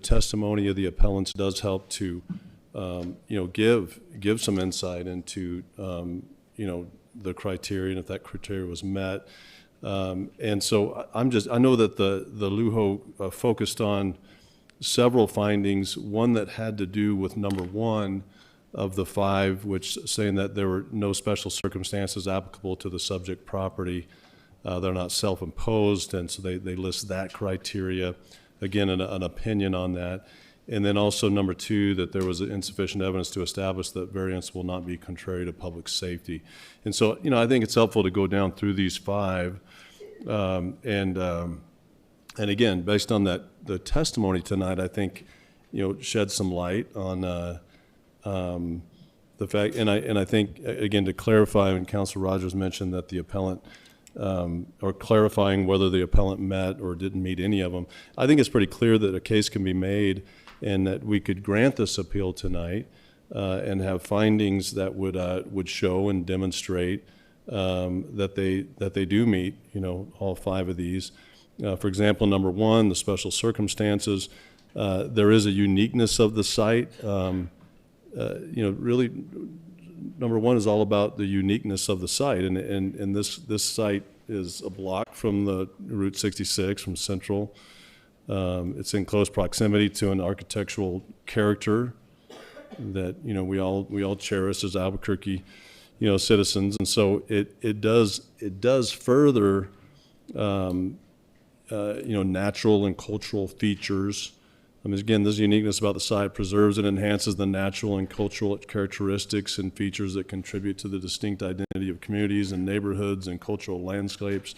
S17: testimony of the appellants does help to give some insight into the criteria and if that criteria was met, and so I know that the LUHO focused on several findings. One that had to do with number one of the 5, which saying that there were no special circumstances applicable to the subject property. They're not self-imposed, and so they list that criteria. Again, an opinion on that. And then also number 2, that there was insufficient evidence to establish that variance will not be contrary to public safety. And so, I think it's helpful to go down through these 5. And again, based on the testimony tonight, I think, shed some light on the fact, and I think, again, to clarify, when Councilor Rogers mentioned that the appellant, or clarifying whether the appellant met or didn't meet any of them, I think it's pretty clear that a case can be made and that we could grant this appeal tonight and have findings that would show and demonstrate that they do meet, all 5 of these. For example, number 1, the special circumstances. There is a uniqueness of the site. Really, number 1 is all about the uniqueness of the site, and this site is a block from the Route 66 from Central. It's in close proximity to an architectural character that we all cherish as Albuquerque citizens, and so it does further natural and cultural features. I mean, again, this uniqueness about the site preserves and enhances the natural and cultural characteristics and features that contribute to the distinct identity of communities and neighborhoods and cultural landscapes.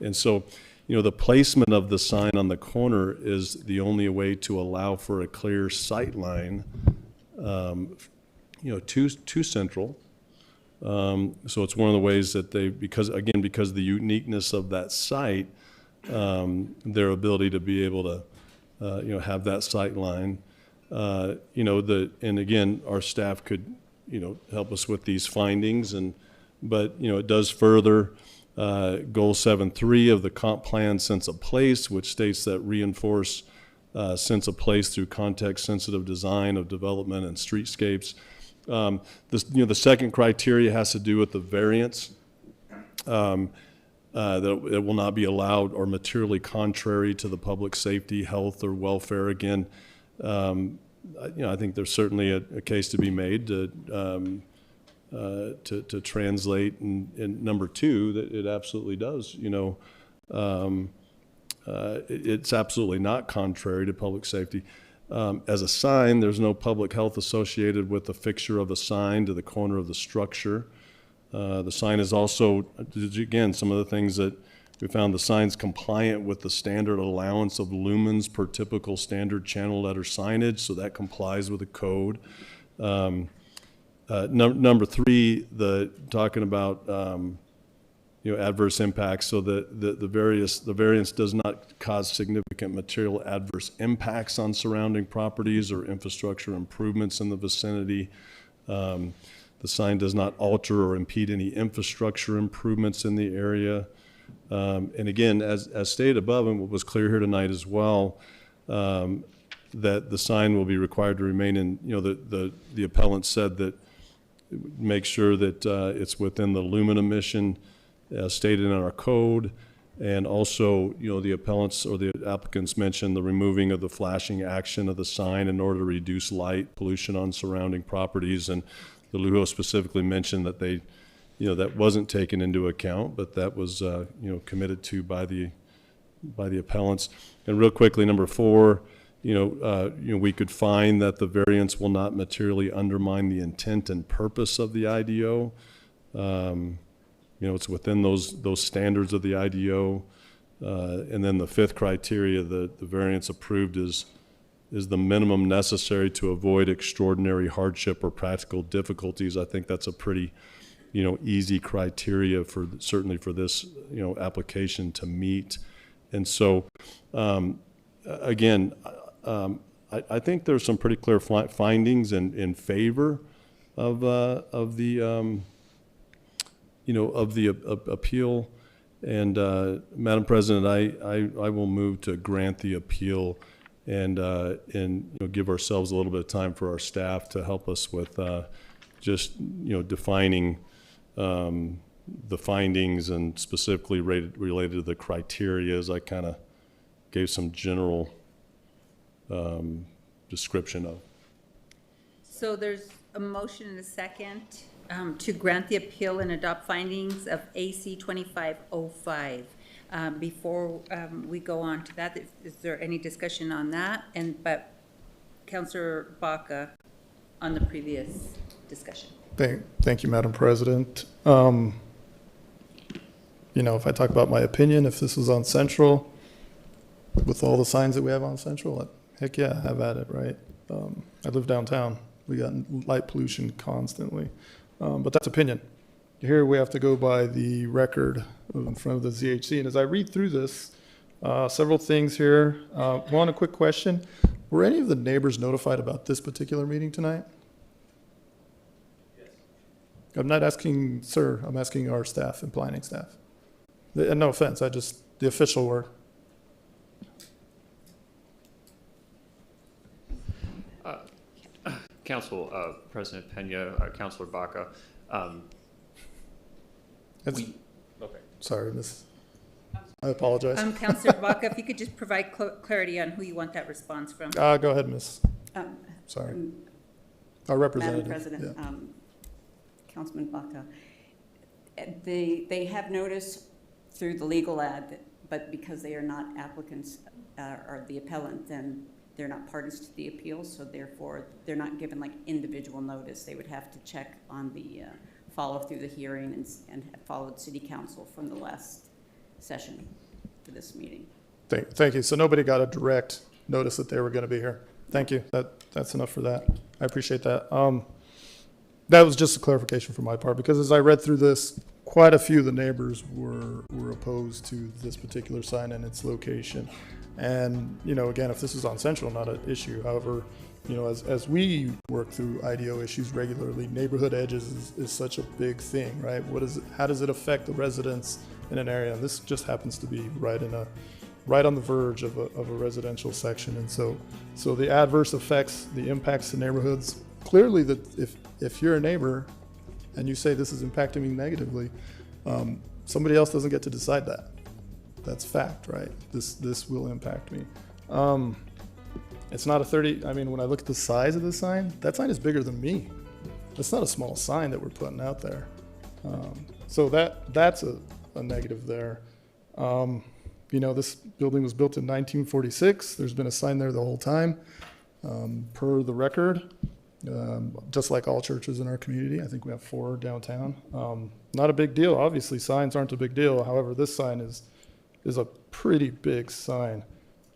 S17: And so, the placement of the sign on the corner is the only way to allow for a clear sight line, to Central. So it's one of the ways that because of the uniqueness of that site, their ability to be able to have that sight line, and again, our staff could, help us with these findings, but it does further goal 7.3 of the comp plan sense of place, which states that reinforce sense of place through context-sensitive design of development and streetscapes. The second criteria has to do with the variance. That it will not be allowed or materially contrary to the public safety, health, or welfare. Again, I think there's certainly a case to be made to translate, and number two, that it absolutely does, it's absolutely not contrary to public safety. As a sign, there's no public health associated with the fixture of a sign to the corner of the structure. The sign is also, again, some of the things that we found, the sign's compliant with the standard allowance of lumens per typical standard channel letter signage, so that complies with the code. Number three, talking about adverse impacts, so the variance does not cause significant material adverse impacts on surrounding properties or infrastructure improvements in the vicinity. The sign does not alter or impede any infrastructure improvements in the area. And again, as stated above, and what was clear here tonight as well, that the sign will be required to remain in, the appellant said that make sure that it's within the lumen emission stated in our code. And also, the appellants or the applicants mentioned the removing of the flashing action of the sign in order to reduce light pollution on surrounding properties. And the LUHO specifically mentioned that they, that wasn't taken into account, but that was, committed to by the appellants. And real quickly, number four, we could find that the variance will not materially undermine the intent and purpose of the IDO. It's within those standards of the IDO. And then the fifth criteria, the variance approved is the minimum necessary to avoid extraordinary hardship or practical difficulties. I think that's a pretty, easy criteria certainly for this, application to meet. And so, again, I think there's some pretty clear findings in favor of the appeal. And Madam President, I will move to grant the appeal and give ourselves a little bit of time for our staff to help us with just defining the findings and specifically related to the criteria, as I kind of gave some general description of.
S1: So there's a motion and a second to grant the appeal and adopt findings of AC 2505. Before we go on to that, is there any discussion on that? But Councillor Baca on the previous discussion.
S7: Thank you, Madam President. If I talk about my opinion, if this was on Central, with all the signs that we have on Central, heck yeah, have at it, right? I live downtown. We got light pollution constantly. But that's opinion. Here we have to go by the record in front of the ZHC. And as I read through this, several things here. One, a quick question. Were any of the neighbors notified about this particular meeting tonight? Yes. I'm not asking, sir, I'm asking our staff and planning staff. No offense, the official word.
S19: Council President Pena, Councilor Baca.
S7: Okay. Sorry, Miss. I apologize.
S1: Councilor Baca, if you could just provide clarity on who you want that response from.
S7: Go ahead, Miss. Sorry. Our representative.
S21: Madam President,
S7: yeah.
S21: Councilman Baca, they have noticed through the legal ad, but because they are not applicants or the appellant, then they're not parties to the appeal, so therefore they're not given like individual notice. They would have to check on the follow through the hearing and have followed City Council from the last session for this meeting.
S7: Thank you. So nobody got a direct notice that they were going to be here. Thank you. That's enough for that. I appreciate that. That was just a clarification from my part, because as I read through this, quite a few of the neighbors were opposed to this particular sign and its location. And, again, if this is on Central, not an issue. However, as we work through IDO issues regularly, neighborhood edges is such a big thing, right? How does it affect the residents in an area? And this just happens to be right on the verge of a residential section. And so the adverse effects, the impacts to neighborhoods, clearly that if you're a neighbor and you say this is impacting me negatively, somebody else doesn't get to decide that. That's fact, right? This will impact me. It's not a 30, I mean, when I look at the size of the sign, that sign is bigger than me. It's not a small sign that we're putting out there. So that's a negative there. You know, this building was built in 1946. There's been a sign there the whole time. Per the record, just like all churches in our community, I think we have 4 downtown. Not a big deal. Obviously, signs aren't a big deal. However, this sign is a pretty big sign,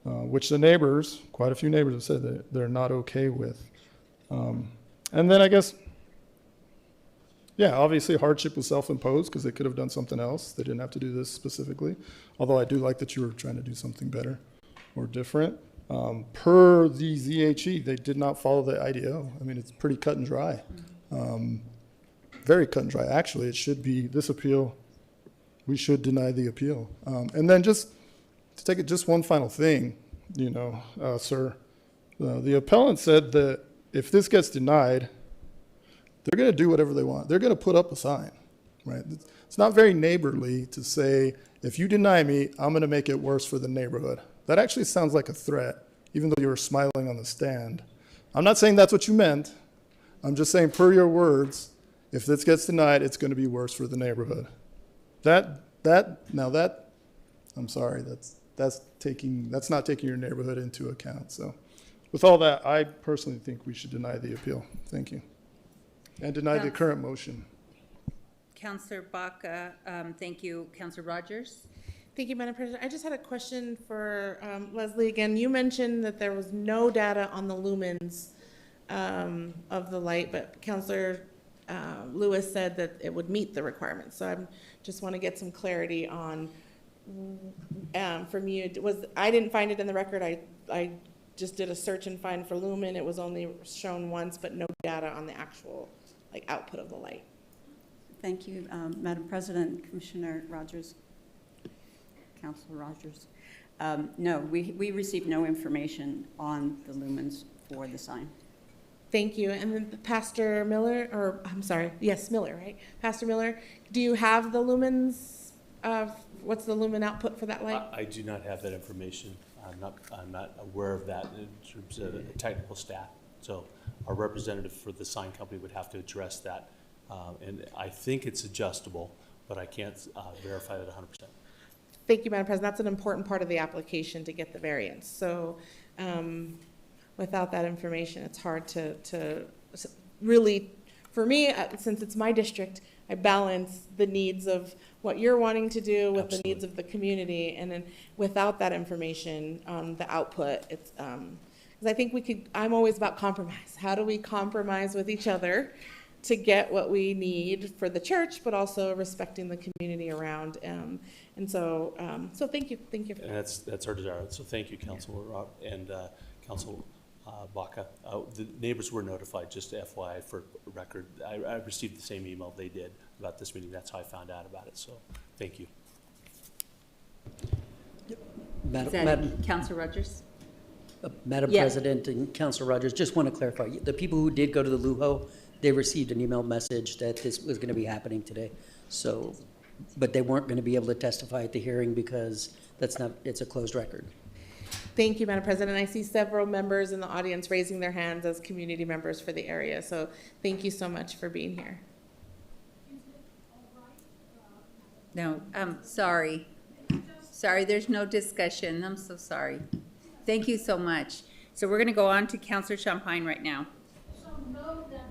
S7: which the neighbors, quite a few neighbors have said that they're not okay with. And then I guess, yeah, obviously hardship was self-imposed because they could have done something else. They didn't have to do this specifically. Although I do like that you were trying to do something better or different. Per the ZHE, they did not follow the IDO. I mean, it's pretty cut and dry. Very cut and dry. Actually, it should be this appeal. We should deny the appeal. And then just to take it, just one final thing, you know, sir, the appellant said that if this gets denied, they're going to do whatever they want. They're going to put up a sign, right? It's not very neighborly to say, if you deny me, I'm going to make it worse for the neighborhood. That actually sounds like a threat, even though you were smiling on the stand. I'm not saying that's what you meant. I'm just saying, per your words, if this gets denied, it's going to be worse for the neighborhood. I'm sorry, that's not taking your neighborhood into account. So with all that, I personally think we should deny the appeal. Thank you. And deny the current motion.
S1: Councillor Baca, thank you. Councillor Rogers?
S10: Thank you, Madam President. I just had a question for Leslie again. You mentioned that there was no data on the lumens of the light, but Councillor Lewis said that it would meet the requirements. So I just want to get some clarity on, from you, I didn't find it in the record. I just did a search and find for lumen. It was only shown once, but no data on the actual output of the light.
S21: Thank you, Madam President, Commissioner Rogers, Councilor Rogers. No, we received no information on the lumens for the sign.
S10: Thank you. And then Pastor Miller, or I'm sorry, yes, Miller, right? Pastor Miller, do you have the lumens what's the lumen output for that light?
S20: I do not have that information. I'm not aware of that in terms of technical staff. So our representative for the sign company would have to address that. And I think it's adjustable, but I can't verify that 100%.
S10: Thank you, Madam President. That's an important part of the application to get the variance. So without that information, it's hard to really, for me, since it's my district, I balance the needs of what you're wanting to do with the needs of the community. And then without that information on the output, it's, because I think I'm always about compromise. How do we compromise with each other to get what we need for the church, but also respecting the community around? And so thank you for that.
S20: And that's our desire. So thank you, Councilor Rob and Council Baca. The neighbors were notified, just FYI for record. I received the same email they did about this meeting. That's how I found out about it. So thank you.
S1: Councilor Rogers?
S2: Madam President and Councilor Rogers, just want to clarify, the people who did go to the Lujo, they received an email message that this was going to be happening today. So, but they weren't going to be able to testify at the hearing because it's a closed record.
S10: Thank you, Madam President. I see several members in the audience raising their hands as community members for the area. So thank you so much for being here.
S1: No, sorry. Sorry, there's no discussion. I'm so sorry. Thank you so much. So we're going to go on to Councillor Champagne right now.
S18: So know that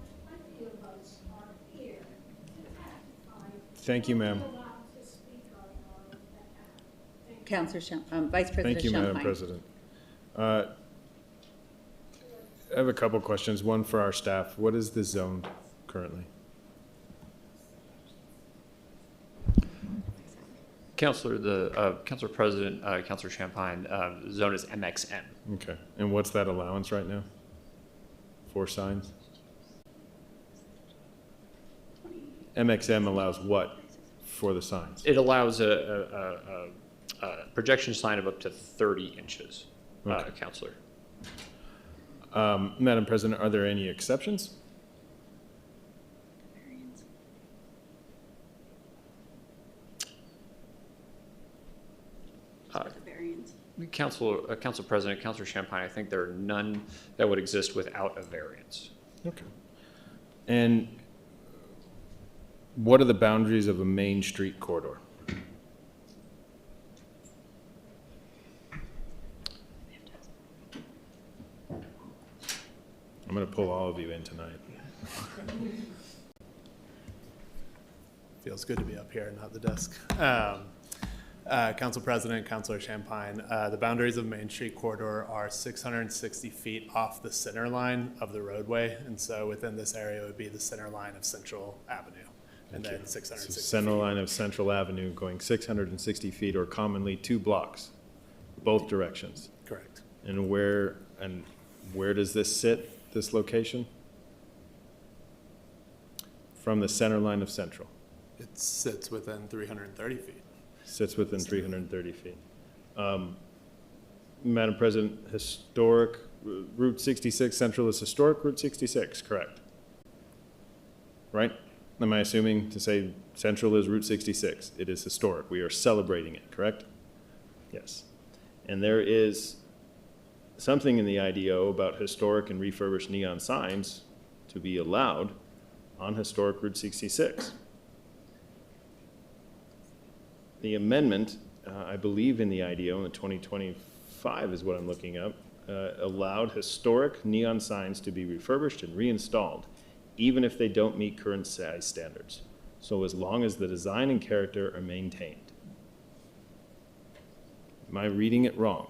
S18: 20 of us are here to testify.
S3: Thank you, ma'am.
S1: Councillor Champagne, Vice President
S3: Thank you,
S1: Champagne.
S3: Madam President. I have a couple questions. One for our staff. What is the zone currently?
S19: Councilor President, Councilor Champagne, the zone is MXM.
S3: Okay. And what's that allowance right now? 4 signs? MXM allows what for the signs?
S19: It allows a projection sign of up to 30 inches,
S3: Okay.
S19: Councilor.
S3: Madam President, are there any exceptions?
S19: Council President, Councilor Champagne, I think there are none that would exist without a variance.
S3: Okay. And what are the boundaries of a main street corridor? I'm going to pull all of you in tonight.
S4: Feels good to be up here, not the desk. Council President, Councilor Champagne, the boundaries of Main Street Corridor are 660 feet off the center line of the roadway, and so within this area would be the center line of Central Avenue, and then 660
S3: Center line of Central Avenue going 660 feet, or commonly 2 blocks, both directions.
S4: Correct.
S3: And where does this sit, this location? From the center line of Central.
S4: It sits within 330 feet.
S3: Sits within 330 feet. Madam President, historic, Route 66 Central is historic Route 66, correct? Right? Am I assuming to say Central is Route 66? It is historic. We are celebrating it, correct? Yes. And there is something in the IDO about historic and refurbished neon signs to be allowed on historic Route 66. The amendment, I believe in the IDO in the 2025 is what I'm looking up, allowed historic neon signs to be refurbished and reinstalled, even if they don't meet current size standards. So as long as the design and character are maintained. Am I reading it wrong?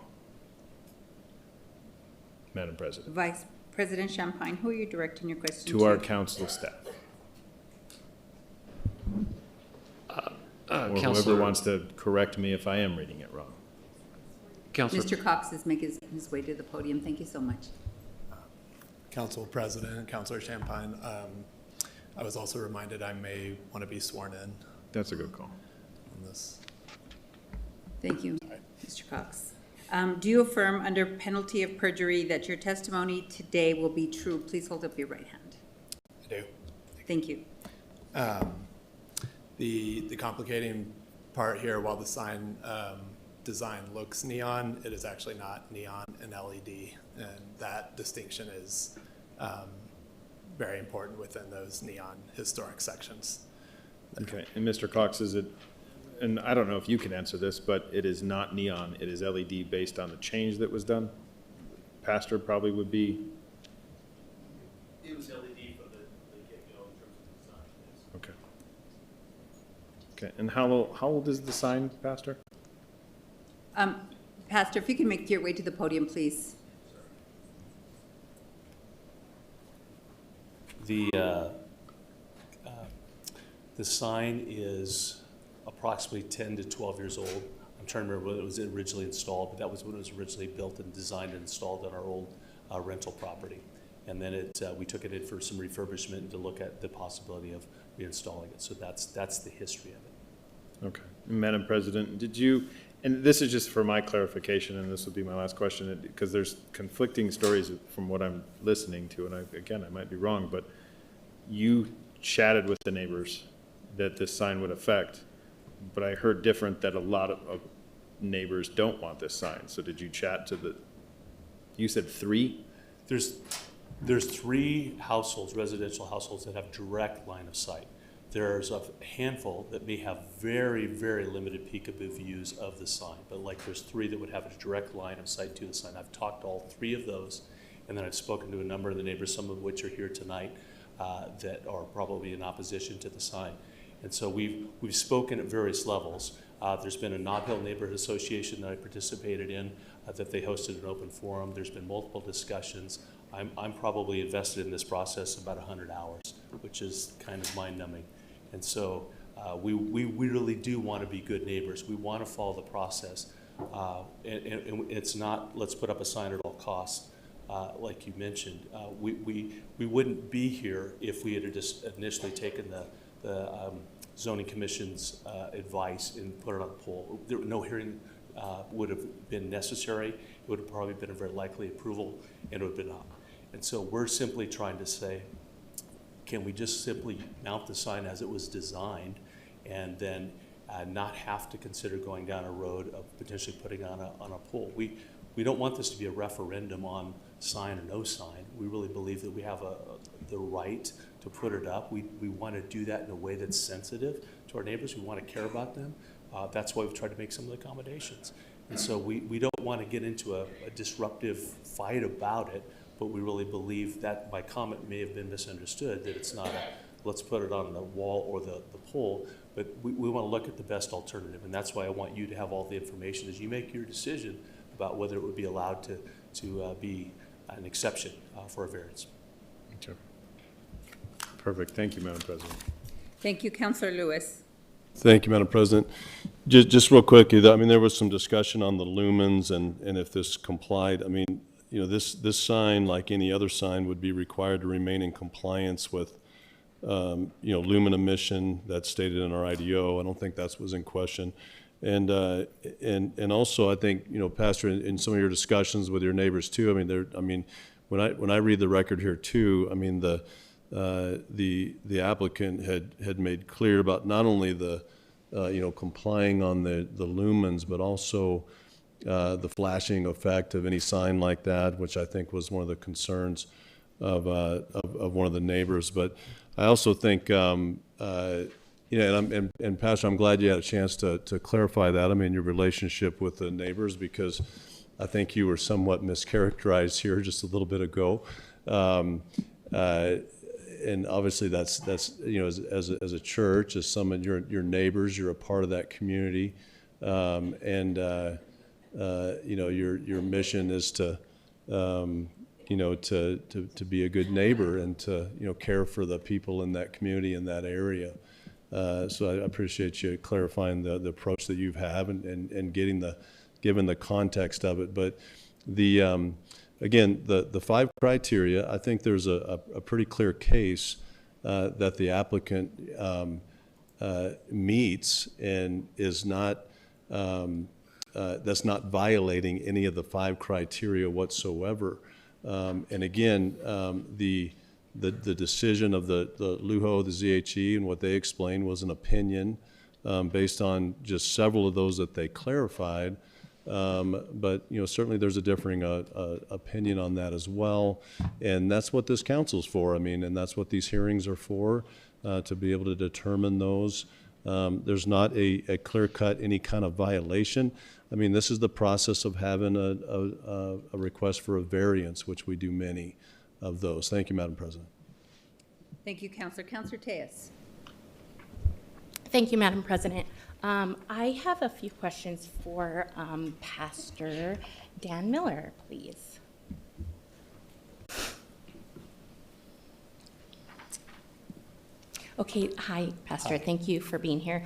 S3: Madam President.
S1: Vice President Champagne, who are you directing your question to?
S3: To our council staff. Or whoever wants to correct me if I am reading it wrong.
S1: Mr. Cox is making his way to the podium. Thank you so much.
S4: Council President, Councilor Champagne, I was also reminded I may want to be sworn in.
S3: That's a good call.
S4: On this.
S1: Thank you, Mr. Cox. Do you affirm under penalty of perjury that your testimony today will be true? Please hold up your right hand.
S4: I do.
S1: Thank you.
S4: The complicating part here, while the sign design looks neon, it is actually not neon and LED, and that distinction is very important within those neon historic sections.
S3: Okay, and Mr. Cox, is it, and I don't know if you can answer this, but it is not neon, it is LED based on the change that was done? Pastor probably would be.
S20: It was LED from the get-go in terms of design, yes.
S3: Okay. Okay, and how old is the sign, Pastor?
S1: Pastor, if you can make your way to the podium, please.
S20: The sign is approximately 10 to 12 years old. I'm trying to remember when it was originally installed, but that was when it was originally built and designed and installed on our old rental property. And then we took it in for some refurbishment to look at the possibility of reinstalling it. So that's the history of it.
S3: Okay. Madam President, did you, and this is just for my clarification, and this will be my last question, because there's conflicting stories from what I'm listening to, and I might be wrong, but you chatted with the neighbors that this sign would affect, but I heard different that a lot of neighbors don't want this sign. So did you chat to you said 3?
S20: There's 3 households, residential households, that have direct line of sight. There's a handful that may have very, very limited peekaboo views of the sign, but there's 3 that would have a direct line of sight to the sign. I've talked to all 3 of those, and then I've spoken to a number of the neighbors, some of which are here tonight, that are probably in opposition to the sign. And so we've spoken at various levels. There's been a Nob Hill Neighborhood Association that I participated in, that they hosted an open forum. There's been multiple discussions. I'm probably invested in this process about 100 hours, which is kind of mind-numbing. And so we really do want to be good neighbors. We want to follow the process. And it's not, let's put up a sign at all costs, like you mentioned. We wouldn't be here if we had just initially taken the zoning commission's advice and put it on the poll. No hearing would have been necessary. It would have probably been a very likely approval, and it would have been up. And so we're simply trying to say, can we just simply mount the sign as it was designed, and then not have to consider going down a road of potentially putting on a pole. We don't want this to be a referendum on sign or no sign. We really believe that we have the right to put it up. We want to do that in a way that's sensitive to our neighbors. We want to care about them. That's why we've tried to make some of the accommodations. And so we don't want to get into a disruptive fight about it, but we really believe that my comment may have been misunderstood, that it's not a let's put it on the wall or the pole, but we want to look at the best alternative. And that's why I want you to have all the information as you make your decision about whether it would be allowed to be an exception for a variance.
S3: Okay. Perfect. Thank you, Madam President.
S1: Thank you, Councilor Lewis.
S17: Thank you, Madam President. Just real quickly, I mean, there was some discussion on the lumens and if this complied. I mean, you know, this sign, like any other sign, would be required to remain in compliance with, you know, lumen emission that's stated in our IDO. I don't think that was in question. And also, I think, you know, Pastor, in some of your discussions with your neighbors too, I mean, when I read the record here too, I mean, the applicant had made clear about not only the you know, complying on the lumens, but also the flashing effect of any sign like that, which I think was one of the concerns of one of the neighbors. But I also think, you know, and Pastor, I'm glad you had a chance to clarify that. I mean, your relationship with the neighbors, because I think you were somewhat mischaracterized here just a little bit ago. And obviously that's you know, as a church, as some of your neighbors, you're a part of that community, and you know, your mission is to you know, to be a good neighbor and to, you know, care for the people in that community, in that area. So I appreciate you clarifying the approach that you have and given the context of it. But again, the 5 criteria, I think there's a pretty clear case that the applicant meets and is not, that's not violating any of the 5 criteria whatsoever. And again, the decision of the LUHO, the ZHE, and what they explained was an opinion based on just several of those that they clarified. But you know, certainly there's a differing opinion on that as well, and that's what this council's for. I mean, and that's what these hearings are for, to be able to determine those. There's not a clear-cut any kind of violation. I mean, this is the process of having a request for a variance, which we do many of those. Thank you, Madam President.
S1: Thank you, Councilor. Councilor Tejas.
S14: Thank you, Madam President. I have a few questions for Pastor Dan Miller, please. Okay, hi, Pastor. Hi. Thank you for being here.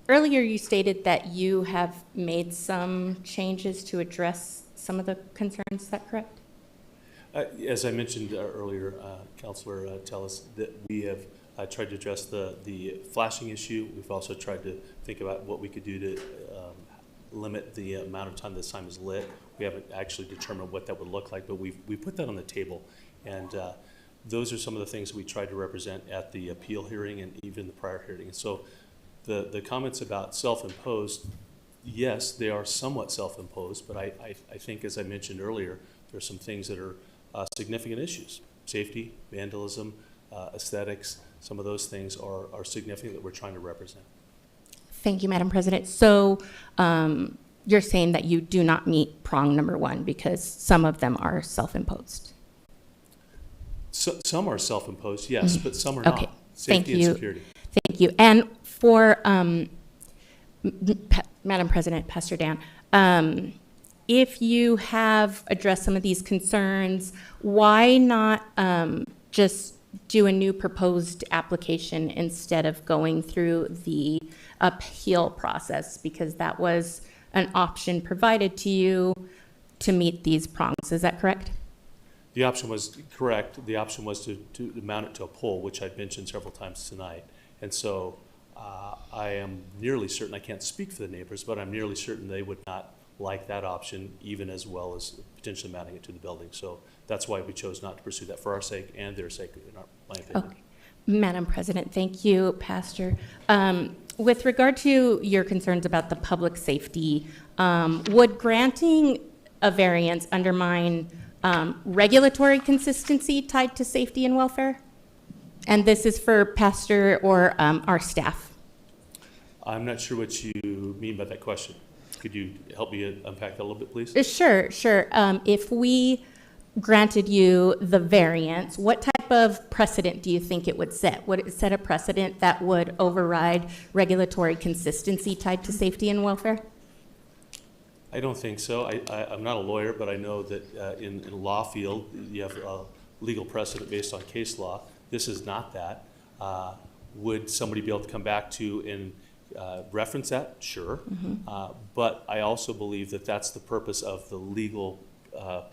S14: Earlier, you stated that you have made some changes to address some of the concerns. Is that correct?
S20: As I mentioned earlier, Councilor Tellis, that we have tried to address the flashing issue. We've also tried to think about what we could do to limit the amount of time the sign is lit. We haven't actually determined what that would look like, but we put that on the table. And those are some of the things that we tried to represent at the appeal hearing and even the prior hearing. And so the comments about self-imposed, yes, they are somewhat self-imposed, but I think, as I mentioned earlier, there are some things that are significant issues. Safety, vandalism, aesthetics, some of those things are significant that we're trying to represent.
S14: Thank you, Madam President. So you're saying that you do not meet prong number 1 because some of them are self-imposed?
S20: So, some are self-imposed, yes, but some are not.
S14: Safety
S20: and security.
S14: Thank you. And for Madam President, Pastor Dan, if you have addressed some of these concerns, why not just do a new proposed application instead of going through the appeal process? Because that was an option provided to you to meet these prongs. Is that correct?
S20: The option was correct. The option was to mount it to a pole, which I've mentioned several times tonight. And so I am nearly certain, I can't speak for the neighbors, but I'm nearly certain they would not like that option, even as well as potentially mounting it to the building. So that's why we chose not to pursue that, for our sake and their sake, in my opinion.
S14: Okay. Madam President, thank you, Pastor. With regard to your concerns about the public safety, would granting a variance undermine regulatory consistency tied to safety and welfare? And this is for Pastor or our staff.
S20: I'm not sure what you mean by that question. Could you help me unpack that a little bit, please?
S14: Sure. If we granted you the variance, what type of precedent do you think it would set? Would it set a precedent that would override regulatory consistency tied to safety and welfare?
S20: I don't think so. I'm not a lawyer, but I know that in the law field, you have legal precedent based on case law. This is not that. Would somebody be able to come back to and reference that? Sure. But I also believe that that's the purpose of the legal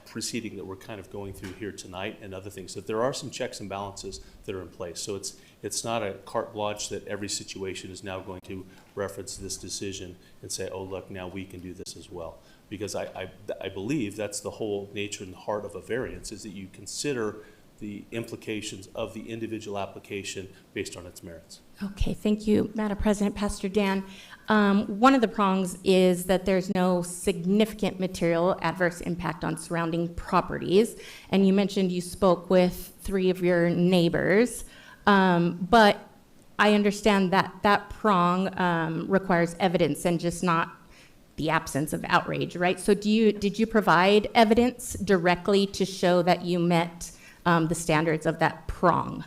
S20: proceeding that we're kind of going through here tonight and other things, that there are some checks and balances that are in place. So it's not a carte blanche that every situation is now going to reference this decision and say, oh, look, now we can do this as well. Because I believe that's the whole nature and the heart of a variance, is that you consider the implications of the individual application based on its merits.
S14: Okay, thank you, Madam President. Pastor Dan, one of the prongs is that there's no significant material adverse impact on surrounding properties. And you mentioned you spoke with 3 of your neighbors, but I understand that that prong requires evidence and just not the absence of outrage, right? So did you provide evidence directly to show that you met the standards of that prong?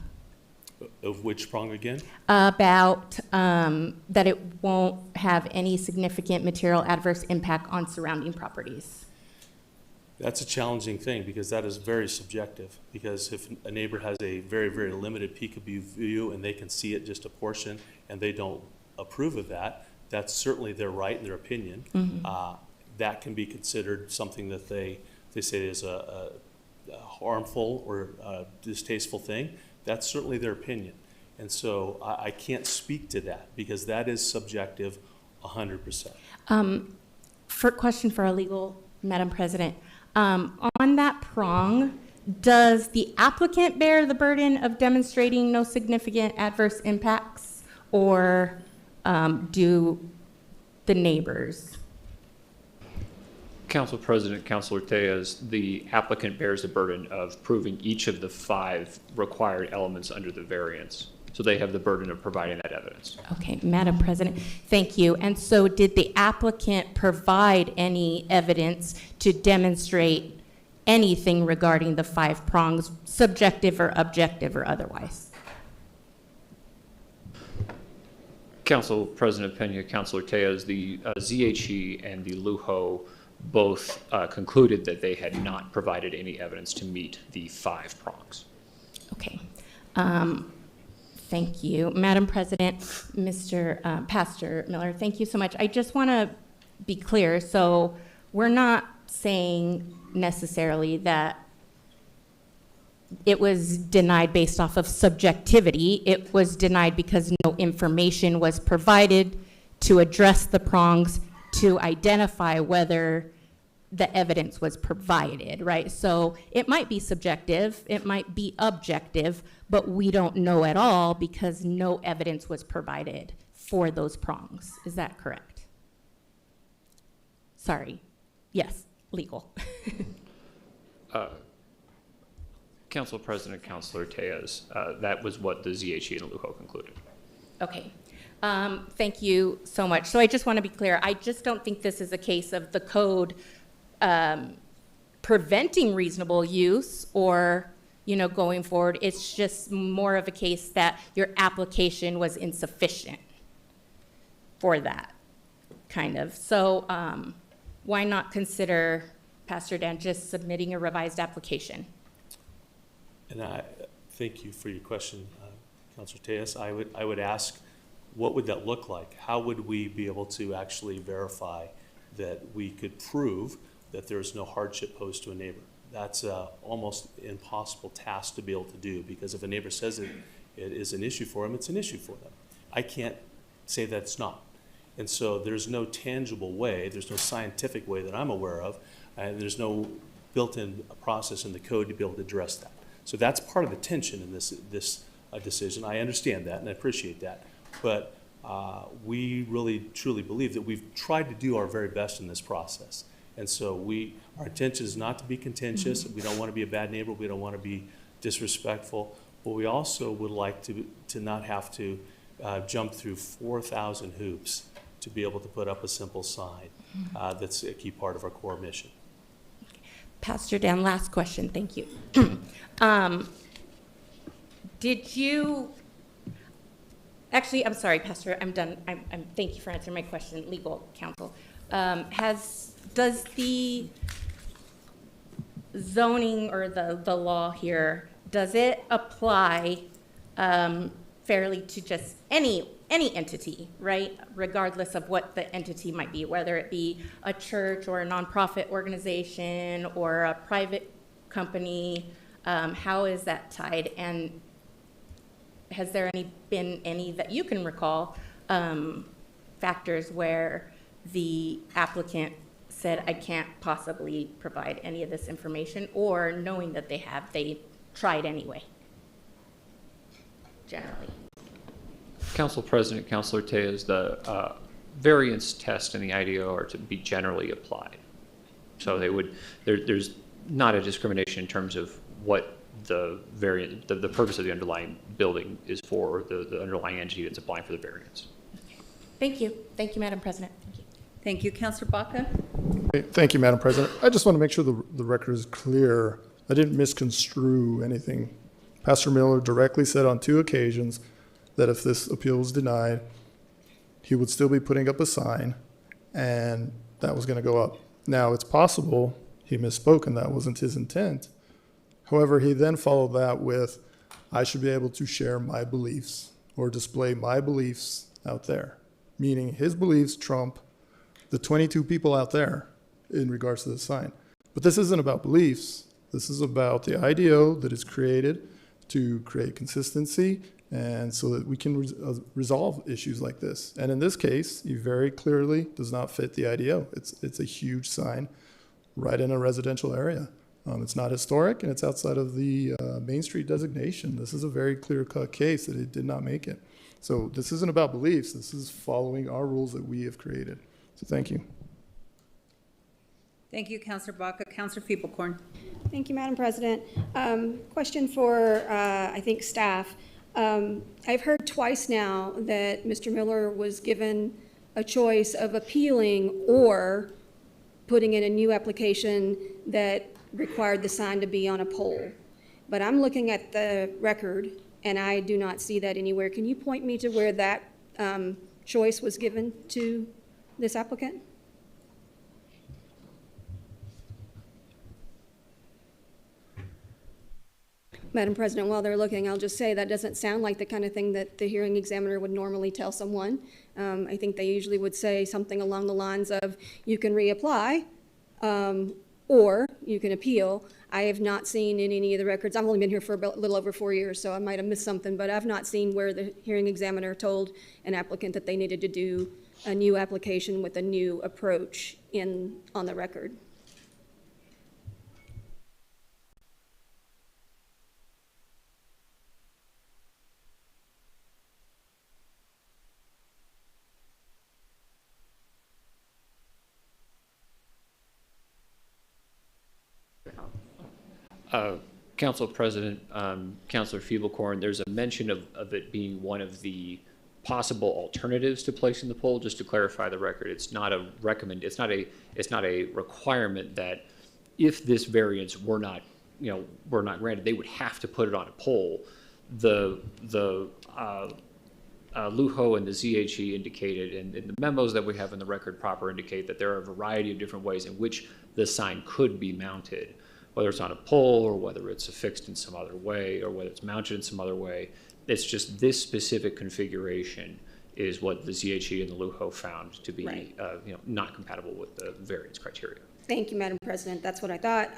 S20: Of which prong again?
S14: About that it won't have any significant material adverse impact on surrounding properties.
S20: That's a challenging thing, because that is very subjective. Because if a neighbor has a very, very limited peekaboo view and they can see it just a portion and they don't approve of that, that's certainly their right and their opinion. That can be considered something that they say is a harmful or distasteful thing. That's certainly their opinion. And so I can't speak to that, because that is subjective 100%.
S14: Question for our legal, Madam President. On that prong, does the applicant bear the burden of demonstrating no significant adverse impacts, or do the neighbors?
S19: Council President, Councilor Tejas, the applicant bears the burden of proving each of the 5 required elements under the variance. So they have the burden of providing that evidence.
S14: Okay, Madam President, thank you. And so did the applicant provide any evidence to demonstrate anything regarding the 5 prongs, subjective or objective or otherwise?
S19: Council President Pena, Councilor Tejas, the ZHE and the LUHO both concluded that they had not provided any evidence to meet the 5 prongs.
S14: Okay. Thank you. Madam President, Mr. Pastor Miller, thank you so much. I just want to be clear. So we're not saying necessarily that it was denied based off of subjectivity. It was denied because no information was provided to address the prongs to identify whether the evidence was provided, right? So it might be subjective, it might be objective, but we don't know at all because no evidence was provided for those prongs. Is that correct? Sorry. Yes, legal.
S19: Council President, Councilor Tejas, that was what the ZHE and LUHO concluded.
S14: Okay. Thank you so much. So I just want to be clear. I just don't think this is a case of the code preventing reasonable use or, going forward. It's just more of a case that your application was insufficient for that, kind of. So why not consider, Pastor Dan, just submitting a revised application?
S20: And I thank you for your question, Councilor Tejas. I would ask, what would that look like? How would we be able to actually verify that we could prove that there is no hardship posed to a neighbor? That's almost impossible task to be able to do, because if a neighbor says it is an issue for them, it's an issue for them. I can't say that it's not. And so there's no tangible way, there's no scientific way that I'm aware of, and there's no built-in process in the code to be able to address that. So that's part of the tension in this decision. I understand that and I appreciate that. But we really truly believe that we've tried to do our very best in this process. And so our intention is not to be contentious. We don't want to be a bad neighbor. We don't want to be disrespectful. But we also would like to not have to jump through 4,000 hoops to be able to put up a simple sign. That's a key part of our core mission.
S14: Pastor Dan, last question, thank you. Did you, actually, I'm sorry, Pastor, I'm done. Thank you for answering my question, legal counsel. Does the zoning or the law here, does it apply fairly to just any entity, right? Regardless of what the entity might be, whether it be a church or a nonprofit organization or a private company, how is that tied? And has there been any that you can recall factors where the applicant said, I can't possibly provide any of this information, or knowing that they tried anyway, generally?
S19: Council President, Councilor Tejas, the variance test and the IDO are to be generally applied. So there's not a discrimination in terms of what the purpose of the underlying building is for, or the underlying entity that's applying for the variance.
S14: Thank you. Thank you, Madam President. Thank you.
S1: Thank you, Councilor Baca.
S7: Thank you, Madam President. I just want to make sure the record is clear. I didn't misconstrue anything. Pastor Miller directly said on 2 occasions that if this appeal was denied, he would still be putting up a sign, and that was going to go up. Now, it's possible he misspoke and that wasn't his intent. However, he then followed that with, I should be able to share my beliefs or display my beliefs out there, meaning his beliefs trump the 22 people out there in regards to the sign. But this isn't about beliefs. This is about the IDO that is created to create consistency and so that we can resolve issues like this. And in this case, he very clearly does not fit the IDO. It's a huge sign right in a residential area. It's not historic, and it's outside of the Main Street designation. This is a very clear-cut case that it did not make it. So this isn't about beliefs. This is following our rules that we have created. So thank you.
S1: Thank you, Councilor Baca. Councilor Feeblecorn.
S6: Thank you, Madam President. Question for, I think, staff. I've heard twice now that Mr. Miller was given a choice of appealing or putting in a new application that required the sign to be on a pole. But I'm looking at the record, and I do not see that anywhere. Can you point me to where that choice was given to this applicant? Madam President, while they're looking, I'll just say that doesn't sound like the kind of thing that the hearing examiner would normally tell someone. I think they usually would say something along the lines of, you can reapply, or you can appeal. I have not seen in any of the records, I've only been here for a little over 4 years, so I might have missed something, but I've not seen where the hearing examiner told an applicant that they needed to do a new application with a new approach on the record.
S19: Council President, Councilor Feeblecorn, there's a mention of it being one of the possible alternatives to placing the pole. Just to clarify the record, it's not a requirement that if this variance were not granted, they would have to put it on a pole. The Lujo and the ZHE indicated, and the memos that we have in the record proper indicate that there are a variety of different ways in which the sign could be mounted, whether it's on a pole or whether it's affixed in some other way or whether it's mounted in some other way. It's just this specific configuration is what the ZHE and the Lujo found to be
S6: Right.
S19: Not compatible with the variance criteria.
S6: Thank you, Madam President. That's what I thought.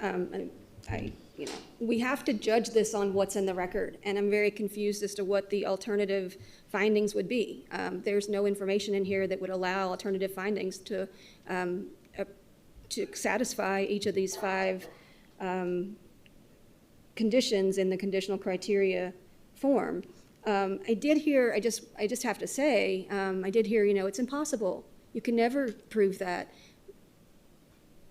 S6: We have to judge this on what's in the record, and I'm very confused as to what the alternative findings would be. There's no information in here that would allow alternative findings to satisfy each of these 5 conditions in the conditional criteria form. I did hear, I just have to say, I did hear, it's impossible. You can never prove that.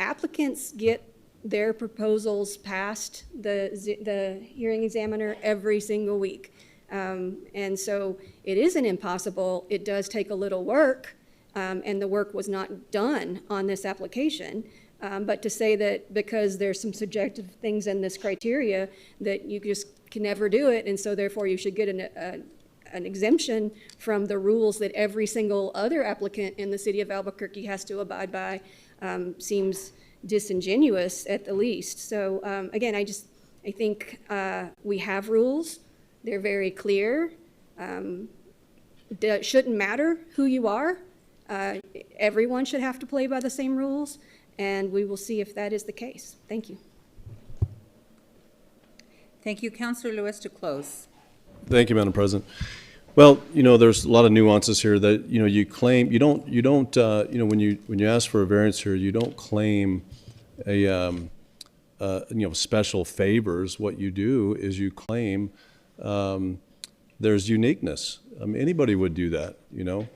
S6: Applicants get their proposals past the hearing examiner every single week. And so it isn't impossible. It does take a little work, and the work was not done on this application. But to say that because there's some subjective things in this criteria that you just can never do it, and so therefore you should get an exemption from the rules that every single other applicant in the city of Albuquerque has to abide by, seems disingenuous at the least. So again, I think we have rules. They're very clear. It shouldn't matter who you are. Everyone should have to play by the same rules, and we will see if that is the case. Thank you.
S1: Thank you. Councillor Lewis to close.
S17: Thank you, Madam President. Well, there's a lot of nuances here that, you claim, when you ask for a variance here, you don't claim special favors. What you do is you claim there's uniqueness. I mean, anybody would do that,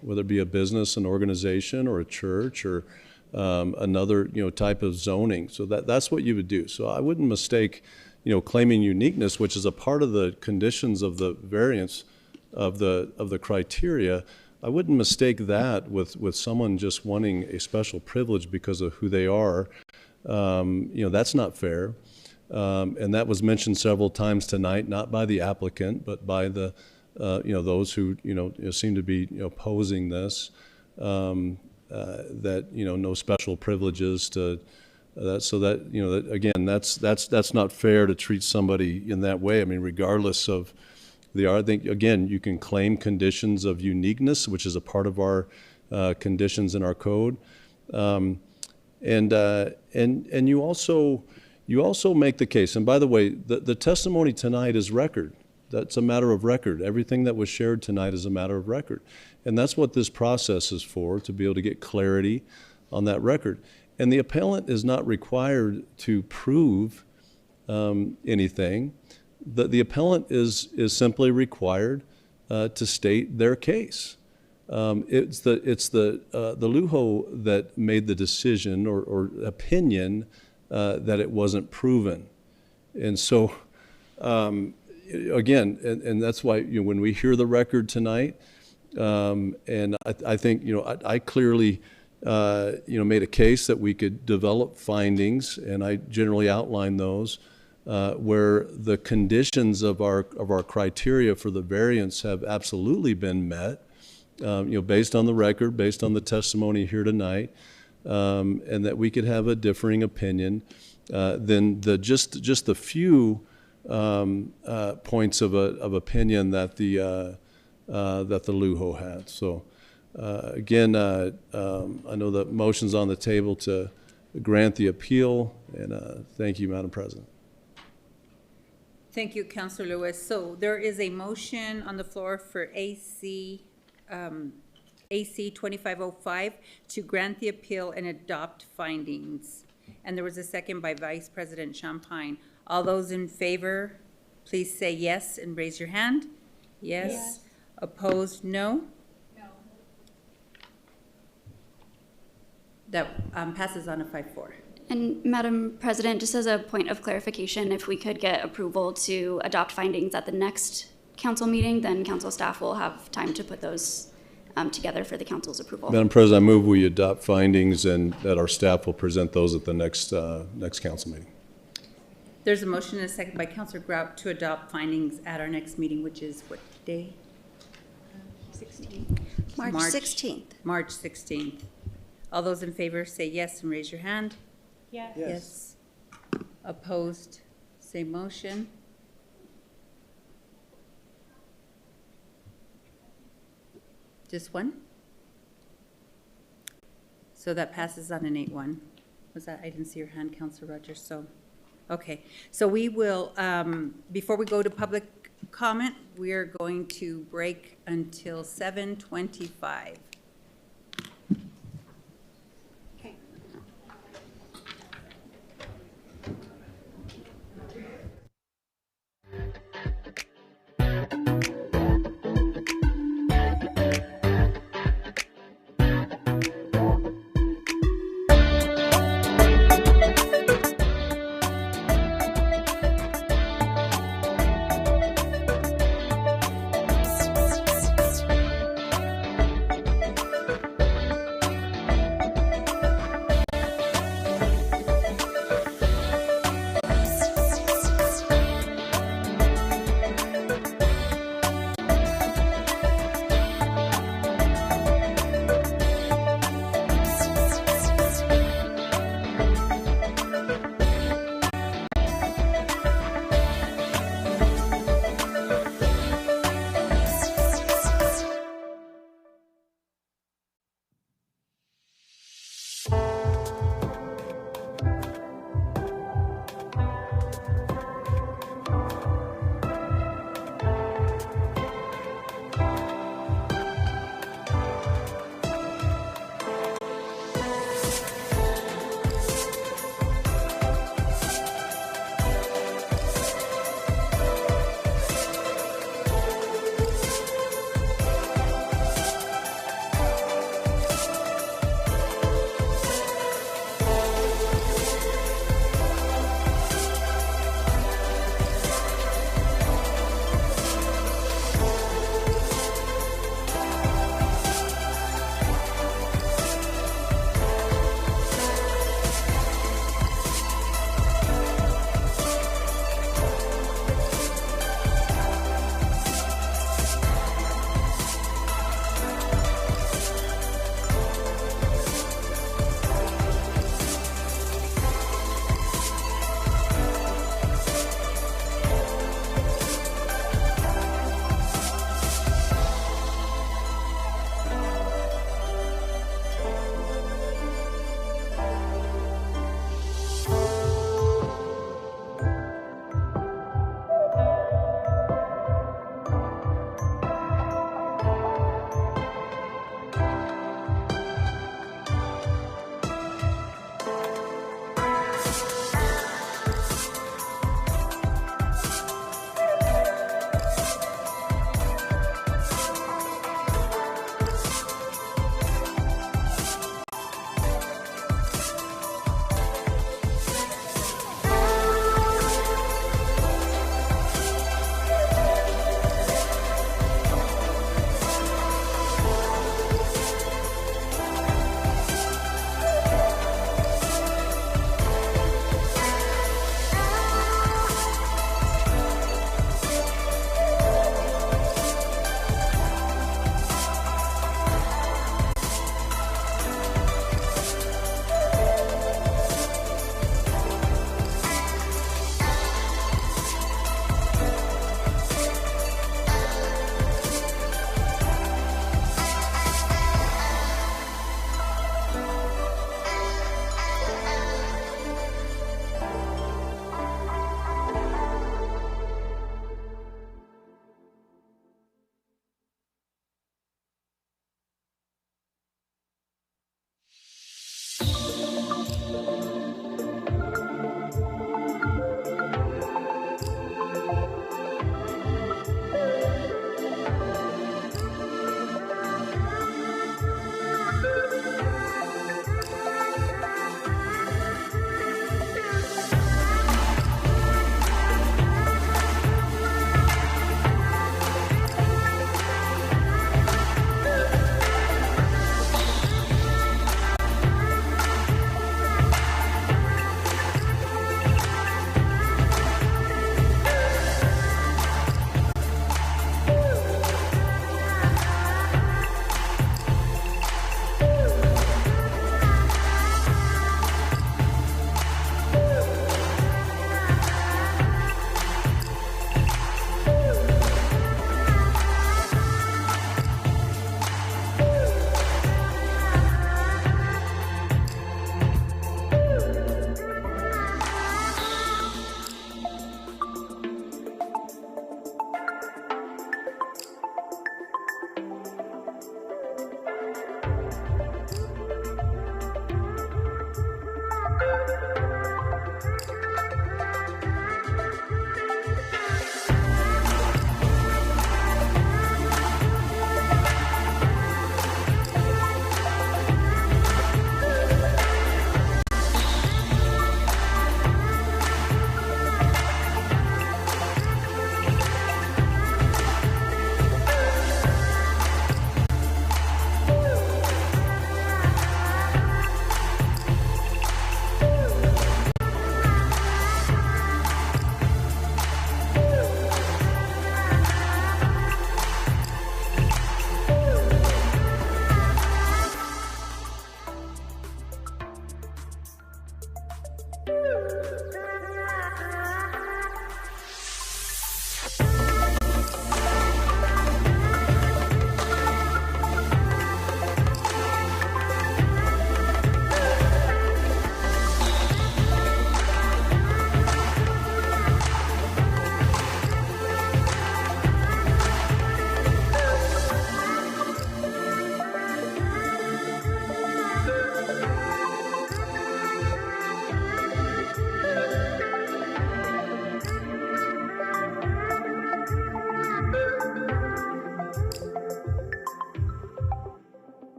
S17: whether it be a business, an organization, or a church, or another, type of zoning. So that's what you would do. So I wouldn't mistake, claiming uniqueness, which is a part of the conditions of the variance of the criteria. I wouldn't mistake that with someone just wanting a special privilege because of who they are. That's not fair. And that was mentioned several times tonight, not by the applicant, but by the, those who, seem to be, opposing this, that, no special privileges to that. So that, that, again, that's not fair to treat somebody in that way. I mean, regardless of I think, again, you can claim conditions of uniqueness, which is a part of our conditions in our code. And you also make the case, and by the way, the testimony tonight is record. That's a matter of record. Everything that was shared tonight is a matter of record. And that's what this process is for, to be able to get clarity on that record. And the appellant is not required to prove anything. The appellant is simply required to state their case. It's the LUHO that made the decision or opinion that it wasn't proven. And so, again, and that's why, when we hear the record tonight, and I think, I clearly, made a case that we could develop findings, and I generally outline those, where the conditions of our criteria for the variance have absolutely been met, based on the record, based on the testimony here tonight, and that we could have a differing opinion than just the few points of opinion that the LUHO had. So again, I know the motion's on the table to grant the appeal, and thank you, Madam President.
S1: Thank you, Councillor Lewis. So there is a motion on the floor for AC 2505 to grant the appeal and adopt findings. And there was a second by Vice President Champagne. All those in favor, please say yes and raise your hand. Yes. Yes. Opposed, no? No. That passes on a 5-4.
S12: And Madam President, just as a point of clarification, if we could get approval to adopt findings at the next council meeting, then council staff will have time to put those together for the council's approval.
S17: Madam President, I move we adopt findings and that our staff will present those at the next council meeting.
S1: There's a motion and a second by Councillor Grout to adopt findings at our next meeting, which is what day? 16th.
S12: March 16th.
S1: March 16th. All those in favor say yes and raise your hand.
S8: Yes.
S1: Yes. Opposed, same motion. Just one? So that passes on an 8-1. Was that, I didn't see your hand, Councillor Rogers, so. Okay, so we will, before we go to public comment, we are going to break until 7:25.
S12: Okay.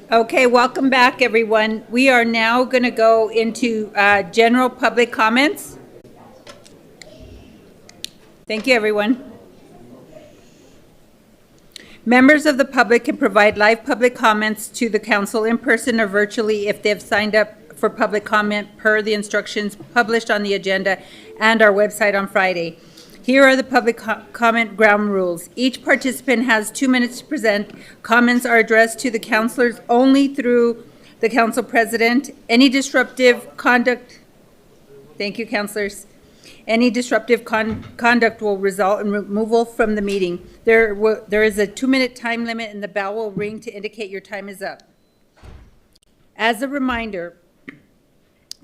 S1: Okay, welcome back, everyone. We are now going to go into general public comments. Thank you, everyone. Members of the public can provide live public comments to the council in person or virtually if they've signed up for public comment per the instructions published on the agenda and our website on Friday. Here are the public comment ground rules. Each participant has 2 minutes to present. Comments are addressed to the councilors only through the council president. Any disruptive conduct, thank you, councilors. Any disruptive conduct will result in removal from the meeting. There is a 2-minute time limit and the bell will ring to indicate your time is up. As a reminder,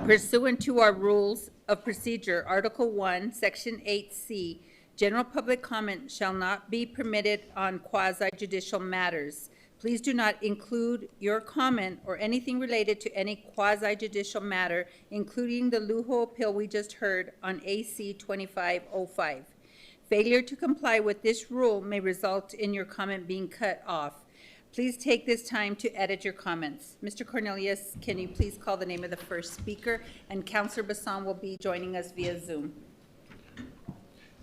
S1: pursuant to our rules of procedure, Article 1, Section 8C, general public comment shall not be permitted on quasi-judicial matters. Please do not include your comment or anything related to any quasi-judicial matter, including the Lujo appeal we just heard on AC 2505. Failure to comply with this rule may result in your comment being cut off. Please take this time to edit your comments. Mr. Cornelius, can you please call the name of the first speaker? And Councilor Vincent will be joining us via Zoom.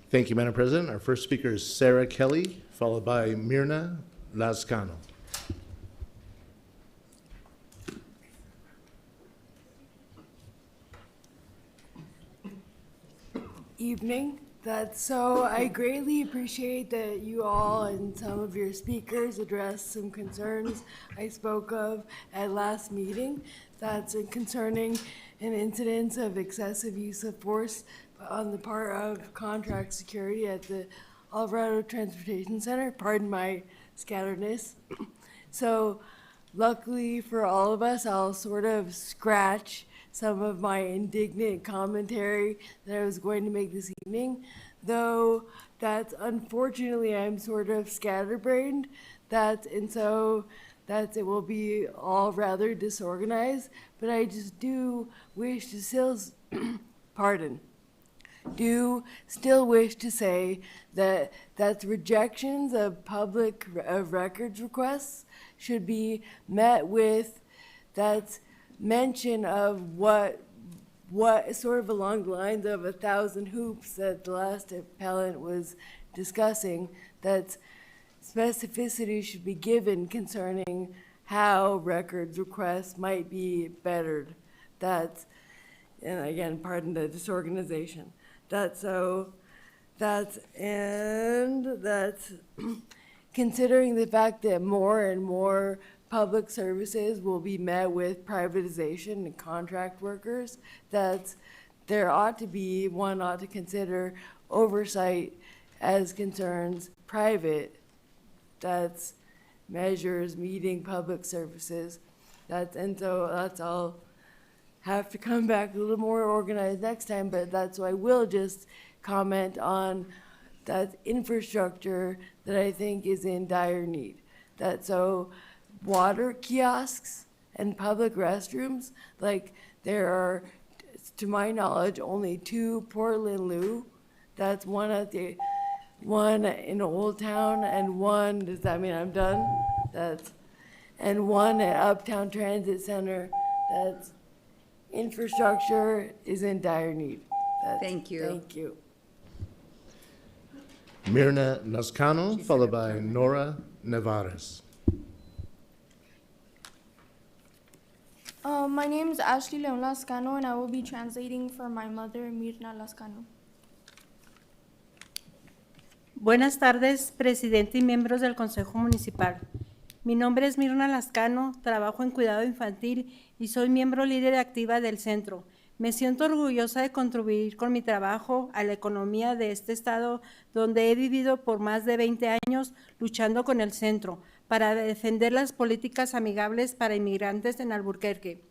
S9: Thank you, Madam President. Our first speaker is Sarah Kelly, followed by Mirna Lazcano.
S22: Evening. So I greatly appreciate that you all and some of your speakers addressed some concerns I spoke of at last meeting. That's concerning an incidence of excessive use of force on the part of contract security at the Alvarado Transportation Center. Pardon my scatteredness. So luckily for all of us, I'll sort of scratch some of my indignant commentary that I was going to make this evening, though that's unfortunately I'm sort of scatterbrained, and so it will be all rather disorganized, but I just do wish to still wish to say that rejections of public records requests should be met with mention of what sort of along the lines of 1,000 hoops that the last appellant was discussing, that specificity should be given concerning how records requests might be bettered. And again, pardon the disorganization. Considering the fact that more and more public services will be met with privatization and contract workers, that one ought to consider oversight as concerns private, measures meeting public services. I'll have to come back a little more organized next time, but I will just comment on that infrastructure that I think is in dire need. Water kiosks and public restrooms, there are, to my knowledge, only 2 Portland Loo. That's one in Old Town and one, does that mean I'm done? And one at Uptown Transit Center. Infrastructure is in dire need.
S1: Thank you.
S22: Thank you.
S9: Mirna Lazcano, followed by Nora Nevares.
S23: My name is Ashley Leon Lazcano, and I will be translating for my mother, Mirna Lazcano.
S24: Buenas tardes, presidente y miembros del Consejo Municipal. Mi nombre es Mirna Lazcano, trabajo en cuidado infantil y soy miembro líder activa del centro. Me siento orgullosa de contribuir con mi trabajo a la economía de este estado, donde he vivido por más de 20 años luchando con el centro para defender las políticas amigables para inmigrantes en Albuquerque.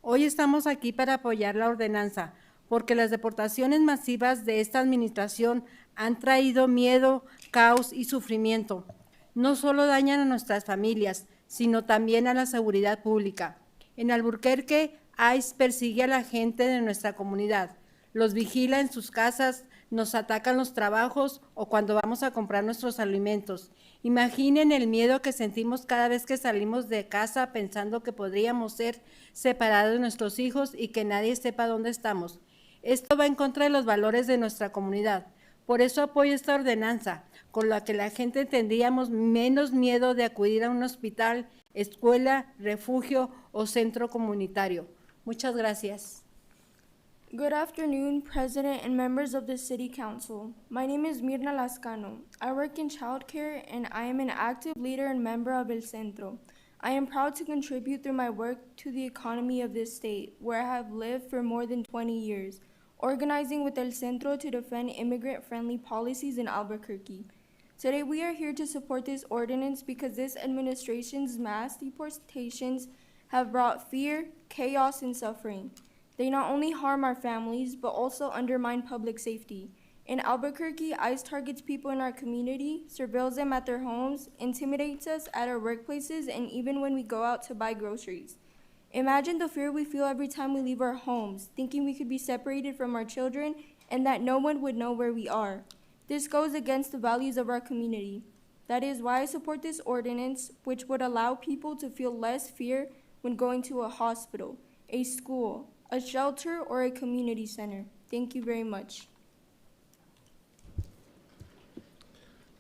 S24: Hoy estamos aquí para apoyar la ordenanza, porque las deportaciones masivas de esta administración han traído miedo, caos y sufrimiento. No solo dañan a nuestras familias, sino también a la seguridad pública. En Albuquerque, ICE persigue a la gente de nuestra comunidad, los vigila en sus casas, nos atacan los trabajos o cuando vamos a comprar nuestros alimentos. Imaginen el miedo que sentimos cada vez que salimos de casa pensando que podríamos ser separados de nuestros hijos y que nadie sepa dónde estamos. Esto va en contra de los valores de nuestra comunidad. Por eso apoyo esta ordenanza, con la que la gente tendríamos menos miedo de acudir a un hospital, escuela, refugio o centro comunitario. Muchas gracias.
S23: Good afternoon, President and members of the City Council. My name is Mirna Lascano. I work in childcare and I am an active leader and member of El Centro. I am proud to contribute through my work to the economy of this state, where I have lived for more than 20 years, organizing with El Centro to defend immigrant-friendly policies in Albuquerque. Today we are here to support this ordinance because this administration's mass deportations have brought fear, chaos, and suffering. They not only harm our families, but also undermine public safety. In Albuquerque, ICE targets people in our community, surveils them at their homes, intimidates us at our workplaces, and even when we go out to buy groceries. Imagine the fear we feel every time we leave our homes, thinking we could be separated from our children and that no one would know where we are. This goes against the values of our community. That is why I support this ordinance, which would allow people to feel less fear when going to a hospital, a school, a shelter, or a community center. Thank you very much.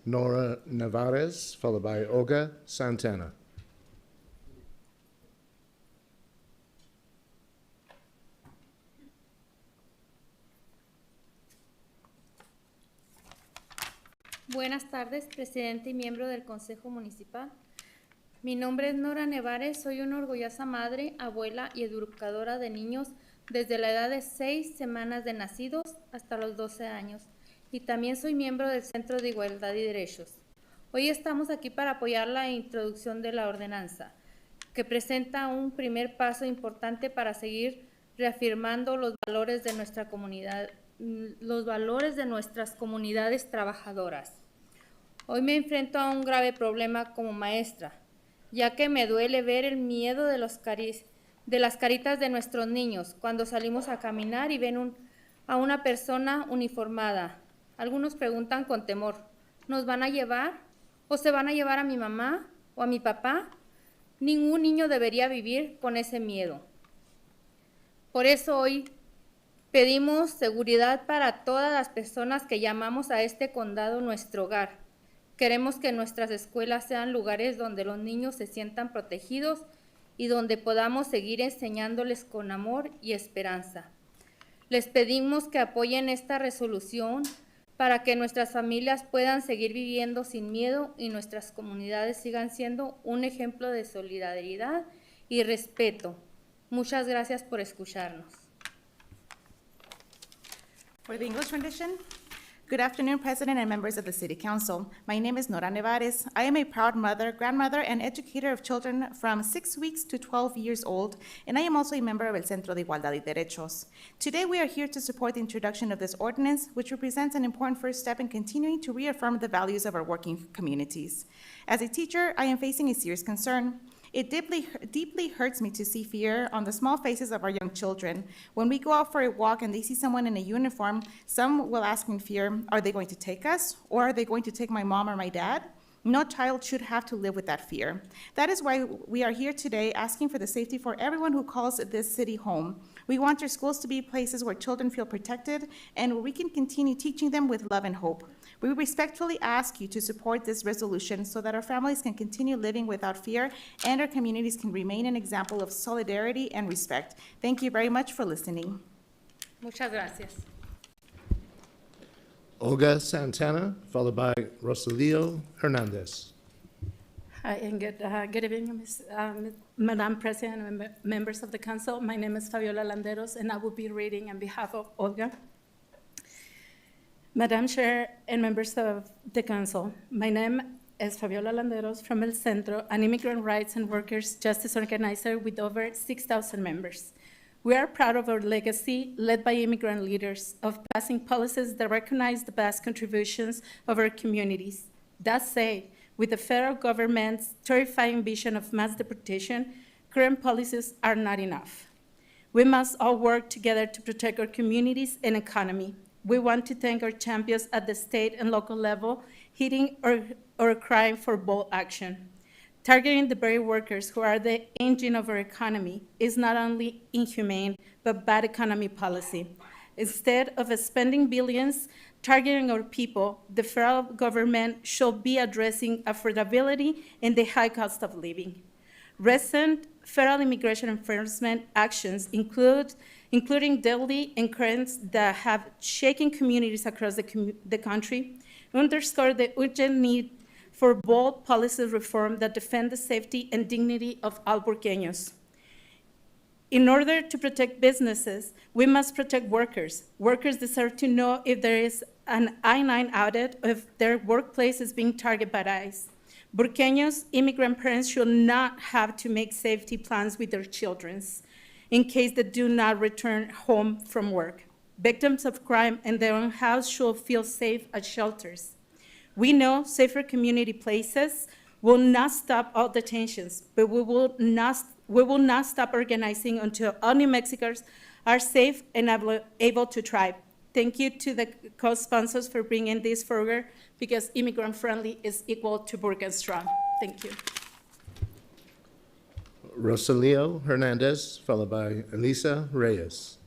S9: Nora Navarez, followed by Olga Santana.
S5: Buenas tardes, presidente y miembro del Consejo Municipal. Mi nombre es Nora Nevares, soy una orgullosa madre, abuela y educadora de niños desde la edad de 6 semanas de nacidos hasta los 12 años y también soy miembro del Centro de Igualdad y Derechos. Hoy estamos aquí para apoyar la introducción de la ordenanza, que presenta un primer paso importante para seguir reafirmando los valores de nuestra comunidad, los valores de nuestras comunidades trabajadoras. Hoy me enfrento a un grave problema como maestra, ya que me duele ver el miedo de las caritas de nuestros niños cuando salimos a caminar y ven a una persona uniformada. Algunos preguntan con temor, ¿nos van a llevar? ¿O se van a llevar a mi mamá o a mi papá? Ningún niño debería vivir con ese miedo. Por eso hoy pedimos seguridad para todas las personas que llamamos a este condado nuestro hogar. Queremos que nuestras escuelas sean lugares donde los niños se sientan protegidos y donde podamos seguir enseñándoles con amor y esperanza. Les pedimos que apoyen esta resolución para que nuestras familias puedan seguir viviendo sin miedo y nuestras comunidades sigan siendo un ejemplo de solidaridad y respeto. Muchas gracias por escucharnos.
S11: For the English rendition. Good afternoon, President and members of the City Council. My name is Nora Nevares. I am a proud mother, grandmother, and educator of children from 6 weeks to 12 years old, and I am also a member of El Centro de Igualdad y Derechos. Today, we are here to support the introduction of this ordinance, which represents an important first step in continuing to reaffirm the values of our working communities. As a teacher, I am facing a serious concern. It deeply hurts me to see fear on the small faces of our young children. When we go out for a walk and they see someone in a uniform, some will ask in fear, are they going to take us? Or are they going to take my mom or my dad? No child should have to live with that fear. That is why we are here today asking for the safety for everyone who calls this city home. We want our schools to be places where children feel protected and where we can continue teaching them with love and hope. We respectfully ask you to support this resolution so that our families can continue living without fear and our communities can remain an example of solidarity and respect. Thank you very much for listening.
S5: Muchas gracias.
S9: Olga Santana, followed by Rosalio Hernandez.
S13: Hi, and good evening, Madam President and members of the Council. My name is Fabiola Landeros, and I will be reading on behalf of Olga. Madam Chair and members of the Council, my name is Fabiola Landeros from El Centro, an immigrant rights and workers justice organizer with over 6,000 members. We are proud of our legacy, led by immigrant leaders, of passing policies that recognize the vast contributions of our communities. That said, with the federal government's terrifying vision of mass deportation, current policies are not enough. We must all work together to protect our communities and economy. We want to thank our champions at the state and local level, hitting or crying for bold action. Targeting the very workers who are the engine of our economy is not only inhumane, but bad economy policy. Instead of spending billions targeting our people, the federal government should be addressing affordability and the high cost of living. Recent federal immigration enforcement actions including deadly incursions that have shaken communities across the country, underscore the urgent need for bold policy reform that defend the safety and dignity of Albuquerqueños. In order to protect businesses, we must protect workers. Workers deserve to know if there is an I-9 audit, if their workplace is being targeted by ICE. Burqueños, immigrant parents should not have to make safety plans with their children in case they do not return home from work. Victims of crime in their own house should feel safe at shelters. We know safer community places will not stop all detentions, but we will not stop organizing until all New Mexicans are safe and able to thrive. Thank you to the co-sponsors for bringing this forward, because immigrant-friendly is equal to Burken strong. Thank you.
S9: Rosalio Hernandez, followed by Elisa Reyes.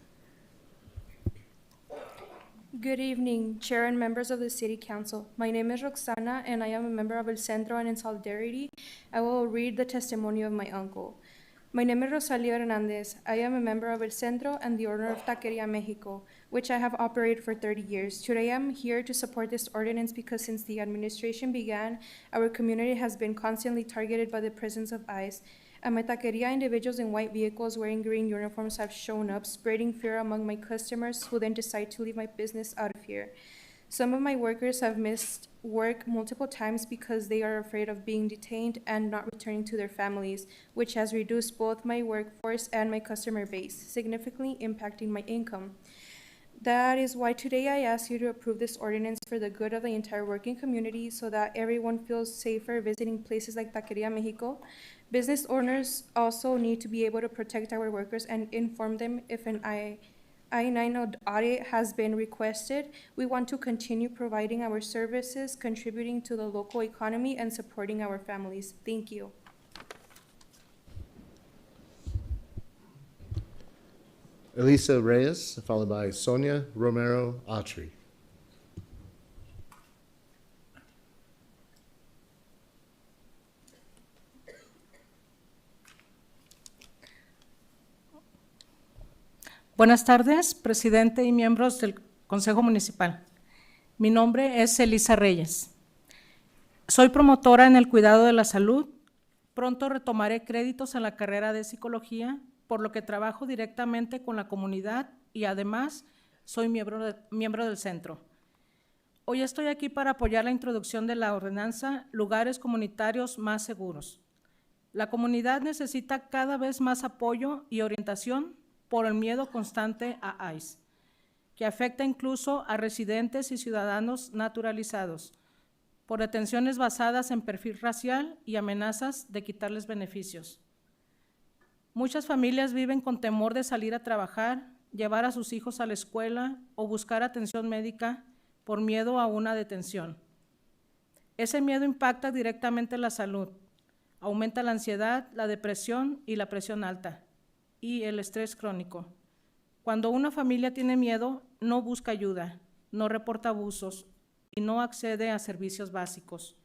S23: Good evening, Chair and members of the City Council. My name is Roxana, and I am a member of El Centro, and in solidarity, I will read the testimony of my uncle. My name is Rosalio Hernandez. I am a member of El Centro and the Order of Taqueria Mexico, which I have operated for 30 years. Today, I'm here to support this ordinance because since the administration began, our community has been constantly targeted by the presence of ICE. At my taqueria, individuals in white vehicles wearing green uniforms have shown up, spreading fear among my customers who then decide to leave my business out of here. Some of my workers have missed work multiple times because they are afraid of being detained and not returning to their families, which has reduced both my workforce and my customer base, significantly impacting my income. That is why today I ask you to approve this ordinance for the good of the entire working community so that everyone feels safer visiting places like Taqueria Mexico. Business owners also need to be able to protect our workers and inform them if an I-9 audit has been requested. We want to continue providing our services, contributing to the local economy, and supporting our families. Thank you.
S9: Elisa Reyes, followed by Sonia Romero Autry.
S24: Buenas tardes, presidente y miembros del Consejo Municipal. Mi nombre es Elisa Reyes. Soy promotora en el cuidado de la salud. Pronto retomaré créditos en la carrera de psicología, por lo que trabajo directamente con la comunidad y además soy miembro del centro. Hoy estoy aquí para apoyar la introducción de la ordenanza Lugares Comunitarios Más Seguros. La comunidad necesita cada vez más apoyo y orientación por el miedo constante a ICE, que afecta incluso a residentes y ciudadanos naturalizados, por detenciones basadas en perfil racial y amenazas de quitarles beneficios. Muchas familias viven con temor de salir a trabajar, llevar a sus hijos a la escuela o buscar atención médica por miedo a una detención. Ese miedo impacta directamente la salud, aumenta la ansiedad, la depresión y la presión alta, y el estrés crónico. Cuando una familia tiene miedo, no busca ayuda, no reporta abusos y no accede a servicios básicos.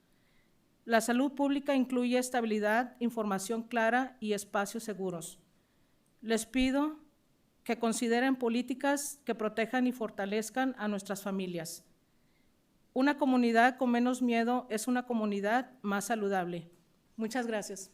S24: La salud pública incluye estabilidad, información clara y espacios seguros. Les pido que consideren políticas que protejan y fortalezcan a nuestras familias. Una comunidad con menos miedo es una comunidad más saludable. Muchas gracias.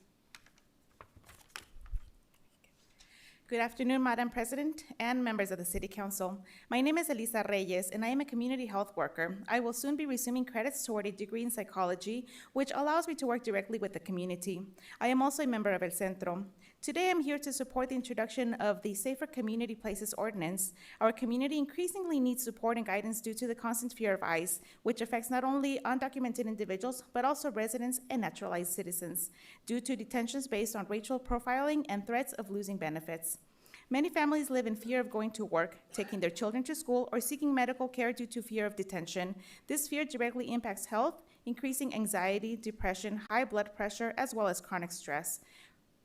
S11: Good afternoon, Madam President and members of the City Council. My name is Elisa Reyes, and I am a community health worker. I will soon be resuming credits toward a degree in psychology, which allows me to work directly with the community. I am also a member of El Centro. Today, I'm here to support the introduction of the Safer Community Places Ordinance. Our community increasingly needs support and guidance due to the constant fear of ICE, which affects not only undocumented individuals, but also residents and naturalized citizens, due to detentions based on racial profiling and threats of losing benefits. Many families live in fear of going to work, taking their children to school, or seeking medical care due to fear of detention. This fear directly impacts health, increasing anxiety, depression, high blood pressure, as well as chronic stress.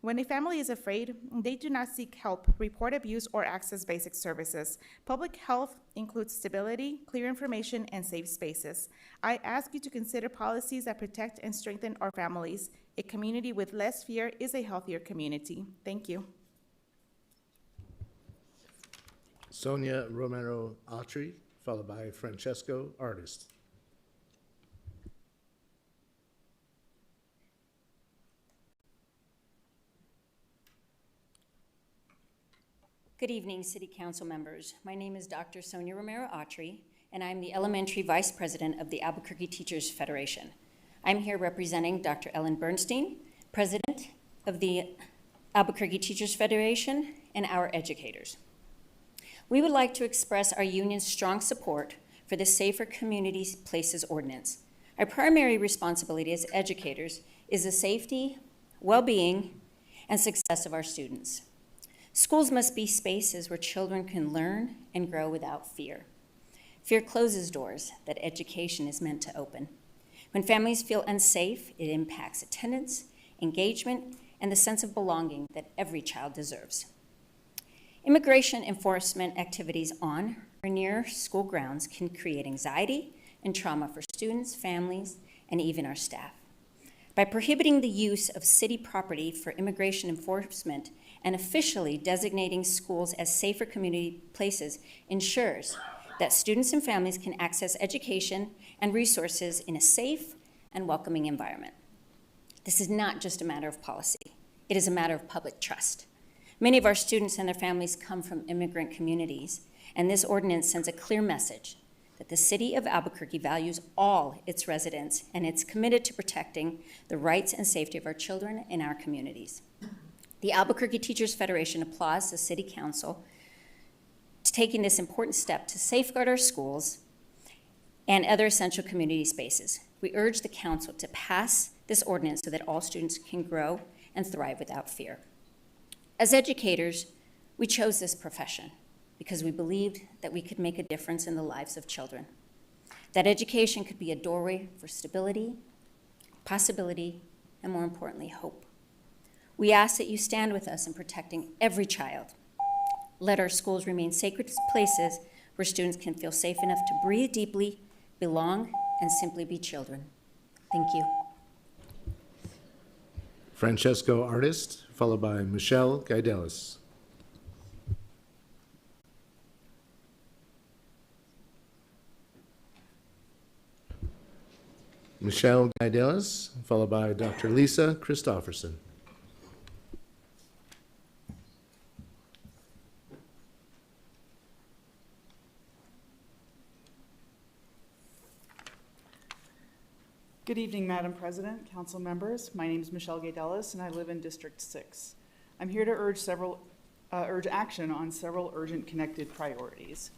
S11: When a family is afraid, they do not seek help, report abuse, or access basic services. Public health includes stability, clear information, and safe spaces. I ask you to consider policies that protect and strengthen our families. A community with less fear is a healthier community. Thank you.
S9: Sonia Romero Autry, followed by Francesco Artist.
S2: Good evening, City Council members. My name is Dr. Sonia Romero Autry, and I'm the Elementary Vice President of the Albuquerque Teachers Federation. I'm here representing Dr. Ellen Bernstein, President of the Albuquerque Teachers Federation, and our educators. We would like to express our union's strong support for the Safer Communities Places Ordinance. Our primary responsibility as educators is the safety, well-being, and success of our students. Schools must be spaces where children can learn and grow without fear. Fear closes doors that education is meant to open. When families feel unsafe, it impacts attendance, engagement, and the sense of belonging that every child deserves. Immigration enforcement activities on or near school grounds can create anxiety and trauma for students, families, and even our staff. By prohibiting the use of city property for immigration enforcement and officially designating schools as safer community places ensures that students and families can access education and resources in a safe and welcoming environment. This is not just a matter of policy. It is a matter of public trust. Many of our students and their families come from immigrant communities, and this ordinance sends a clear message that the City of Albuquerque values all its residents and it's committed to protecting the rights and safety of our children in our communities. The Albuquerque Teachers Federation applauds the City Council to taking this important step to safeguard our schools and other essential community spaces. We urge the Council to pass this ordinance so that all students can grow and thrive without fear. As educators, we chose this profession because we believed that we could make a difference in the lives of children, that education could be a doorway for stability, possibility, and more importantly, hope. We ask that you stand with us in protecting every child. Let our schools remain sacred places where students can feel safe enough to breathe deeply, belong, and simply be children. Thank you.
S9: Francesco Artist, followed by Michelle Gaidelis. Michelle Gaidelis, followed by Dr. Lisa Christofferson.
S15: Good evening, Madam President, council members. My name is Michelle Gaidelis, and I live in District 6. I'm here to urge action on several urgent connected priorities.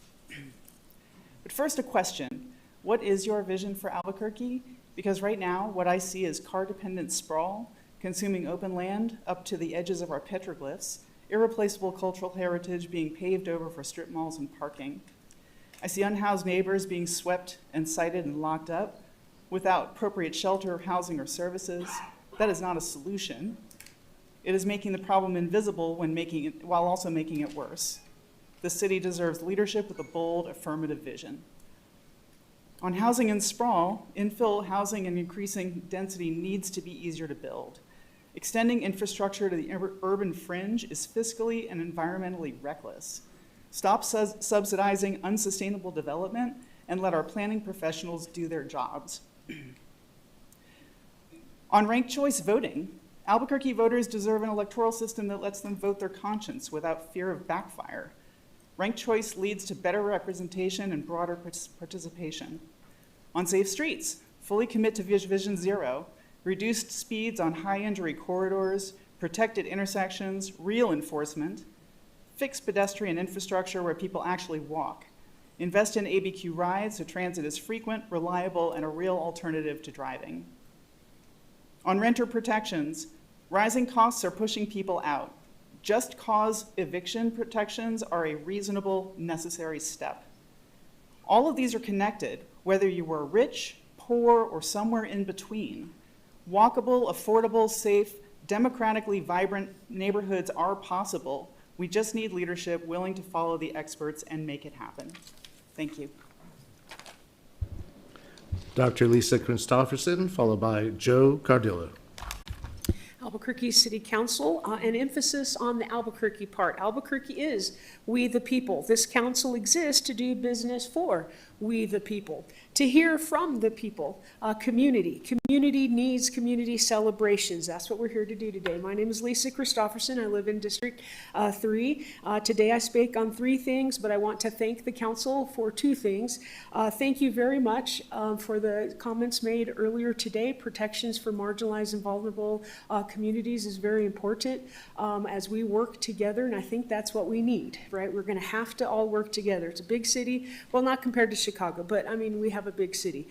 S15: But first, a question. What is your vision for Albuquerque? Because right now, what I see is car-dependent sprawl, consuming open land up to the edges of our petroglyphs, irreplaceable cultural heritage being paved over for strip malls and parking. I see unhoused neighbors being swept and cited and locked up without appropriate shelter, housing, or services. That is not a solution. It is making the problem invisible while also making it worse. The city deserves leadership with a bold, affirmative vision. On housing and sprawl, infill housing and increasing density needs to be easier to build. Extending infrastructure to the urban fringe is fiscally and environmentally reckless. Stop subsidizing unsustainable development and let our planning professionals do their jobs. On ranked choice voting, Albuquerque voters deserve an electoral system that lets them vote their conscience without fear of backfire. Ranked choice leads to better representation and broader participation. On safe streets, fully commit to Vision Zero, reduced speeds on high-injury corridors, protected intersections, real enforcement, fix pedestrian infrastructure where people actually walk, invest in ABQ rides so transit is frequent, reliable, and a real alternative to driving. On renter protections, rising costs are pushing people out. Just cause eviction protections are a reasonable, necessary step. All of these are connected, whether you were rich, poor, or somewhere in between. Walkable, affordable, safe, democratically vibrant neighborhoods are possible. We just need leadership willing to follow the experts and make it happen. Thank you.
S9: Dr. Lisa Christofferson, followed by Joe Cardillo.
S10: Albuquerque City Council, an emphasis on the Albuquerque part. Albuquerque is we the people. This council exists to do business for we the people, to hear from the people. Community needs community celebrations. That's what we're here to do today. My name is Lisa Christofferson. I live in District 3. Today I spake on 3 things, but I want to thank the council for 2 things. Thank you very much for the comments made earlier today. Protections for marginalized and vulnerable communities is very important as we work together, and I think that's what we need, right? We're going to have to all work together. It's a big city, well, not compared to Chicago, but I mean, we have a big city.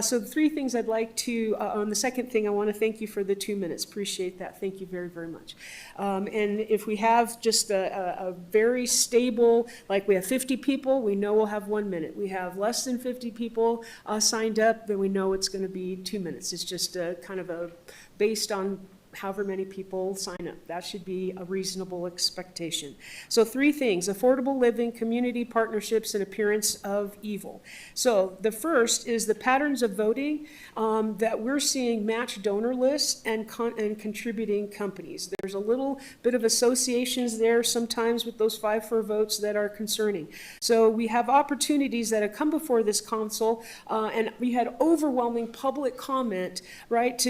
S10: So the 3 things I'd like to, on the second thing, I want to thank you for the 2 minutes. Appreciate that. Thank you very, very much. And if we have just a very stable, like we have 50 people, we know we'll have 1 minute. We have less than 50 people signed up, then we know it's going to be 2 minutes. It's just kind of a based on however many people sign up. That should be a reasonable expectation. So 3 things: affordable living, community partnerships, and appearance of evil. So the first is the patterns of voting that we're seeing match donor lists and contributing companies. There's a little bit of associations there sometimes with those 5-4 votes that are concerning. So we have opportunities that have come before this council, and we had overwhelming public comment, right,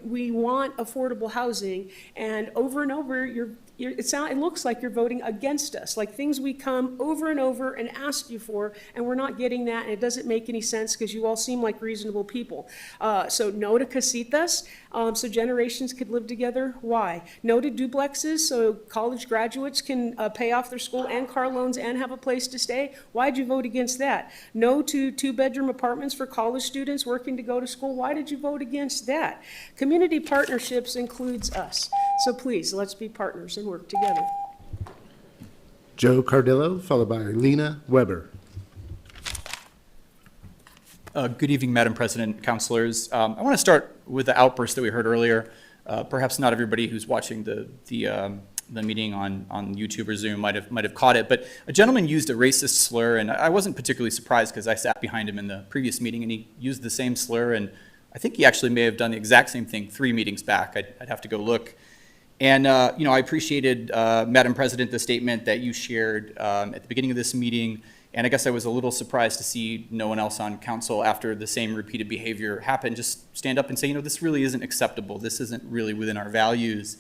S10: we want affordable housing, and over it looks like you're voting against us, like things we come over and over and ask you for, and we're not getting that, and it doesn't make any sense because you all seem like reasonable people. So no to casitas, so generations could live together. Why? No to duplexes, so college graduates can pay off their school and car loans and have a place to stay. Why'd you vote against that? No to 2-bedroom apartments for college students working to go to school. Why did you vote against that? Community partnerships includes us. So please, let's be partners and work together.
S9: Joe Cardillo, followed by Lena Weber.
S16: Good evening, Madam President, councilors. I want to start with the outburst that we heard earlier. Perhaps not everybody who's watching the meeting on YouTube or Zoom might have caught it, but a gentleman used a racist slur, and I wasn't particularly surprised because I sat behind him in the previous meeting, and he used the same slur, and I think he actually may have done the exact same thing 3 meetings back. I'd have to go look. And, I appreciated, Madam President, the statement that you shared at the beginning of this meeting. And I guess I was a little surprised to see no one else on council, after the same repeated behavior happened, just stand up and say, this really isn't acceptable. This isn't really within our values.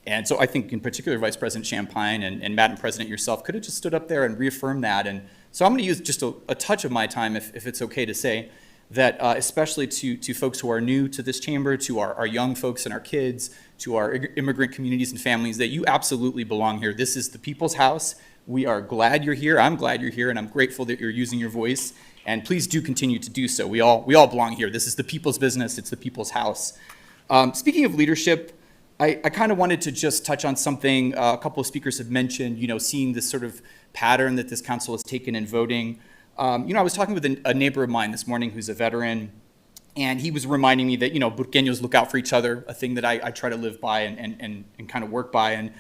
S16: And so I think in particular, Vice President Champagne and Madam President yourself could have just stood up there and reaffirmed that. And so I'm going to use just a touch of my time, if it's okay to say, that especially to folks who are new to this chamber, to our young folks and our kids, to our immigrant communities and families, that you absolutely belong here. This is the people's house. We are glad you're here. I'm glad you're here, and I'm grateful that you're using your voice. And please do continue to do so. We all belong here. This is the people's business. It's the people's house. Speaking of leadership, I kind of wanted to just touch on something a couple of speakers have mentioned, seeing this sort of pattern that this council has taken in voting. I was talking with a neighbor of mine this morning who's a veteran, and he was reminding me that, Burqueños look out for each other, a thing that I try to live by and kind of work by. And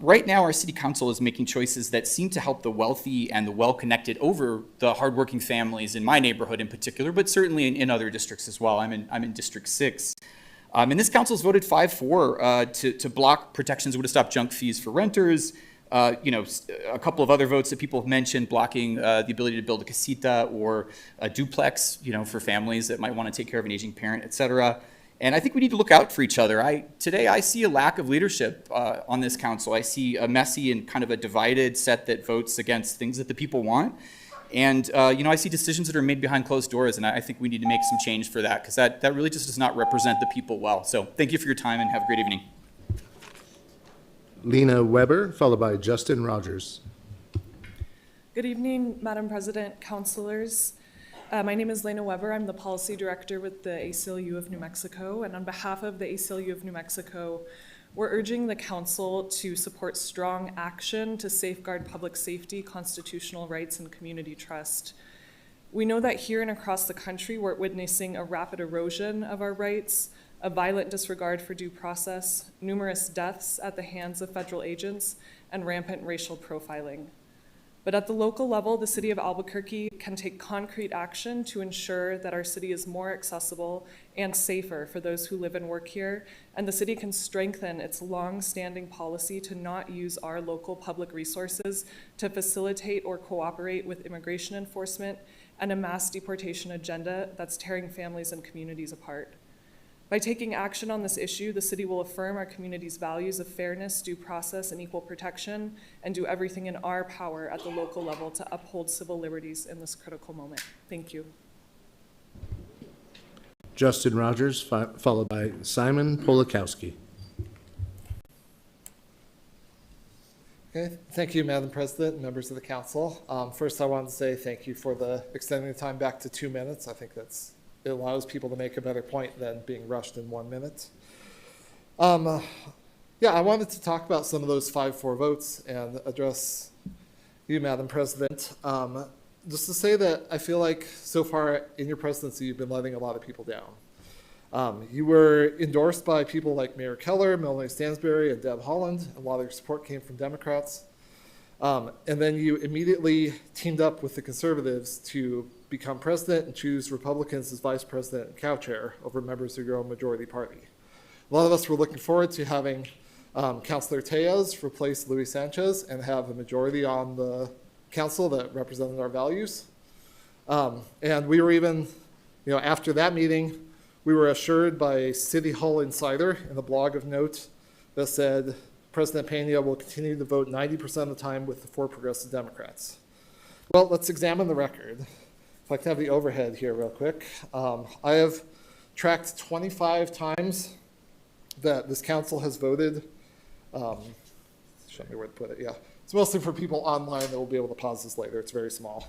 S16: right now, our city council is making choices that seem to help the wealthy and the well-connected over the hardworking families in my neighborhood in particular, but certainly in other districts as well. I'm in District 6. And this council's voted 5-4 to block protections that would have stopped junk fees for renters. A couple of other votes that people have mentioned, blocking the ability to build a casita or a duplex, for families that might want to take care of an aging parent, et cetera. And I think we need to look out for each other. Today I see a lack of leadership on this council. I see a messy and kind of a divided set that votes against things that the people want. And, I see decisions that are made behind closed doors, and I think we need to make some change for that, because that really just does not represent the people well. So thank you for your time, and have a great evening.
S9: Lena Weber, followed by Justin Rogers.
S18: Good evening, Madam President, councilors. My name is Lena Weber. I'm the Policy Director with the ACLU of New Mexico, and on behalf of the ACLU of New Mexico, We're urging the council to support strong action to safeguard public safety, constitutional rights, and community trust. We know that here and across the country, we're witnessing a rapid erosion of our rights, a violent disregard for due process, numerous deaths at the hands of federal agents, and rampant racial profiling. But at the local level, the city of Albuquerque can take concrete action to ensure that our city is more accessible and safer for those who live and work here, and the city can strengthen its long-standing policy to not use our local public resources to facilitate or cooperate with immigration enforcement and a mass deportation agenda that's tearing families and communities apart. By taking action on this issue, the city will affirm our community's values of fairness, due process, and equal protection, and do everything in our power at the local level to uphold civil liberties in this critical moment. Thank you.
S9: Justin Rogers, followed by Simon Polakowski.
S3: Okay, thank you, Madam President and members of the council. First, I wanted to say thank you for extending the time back to 2 minutes. I think it allows people to make a better point than being rushed in 1 minute. Yeah, I wanted to talk about some of those 5-4 votes and address you, Madam President. Just to say that I feel like so far in your presidency, you've been letting a lot of people down. You were endorsed by people like Mayor Keller, Melanie Stansberry, and Deb Haaland. A lot of your support came from Democrats. And then you immediately teamed up with the conservatives to become president and choose Republicans as vice president and co-chair over members of your own majority party. A lot of us were looking forward to having Councilor Tejas replace Luis Sanchez and have a majority on the council that represented our values. And we were even, after that meeting, we were assured by a City Hall insider in a blog of note that said President Pena will continue to vote 90% of the time with the 4 progressive Democrats. Well, let's examine the record. If I can have the overhead here real quick. I have tracked 25 times that this council has voted. Show me where to put it, yeah. It's mostly for people online that will be able to pause this later. It's very small.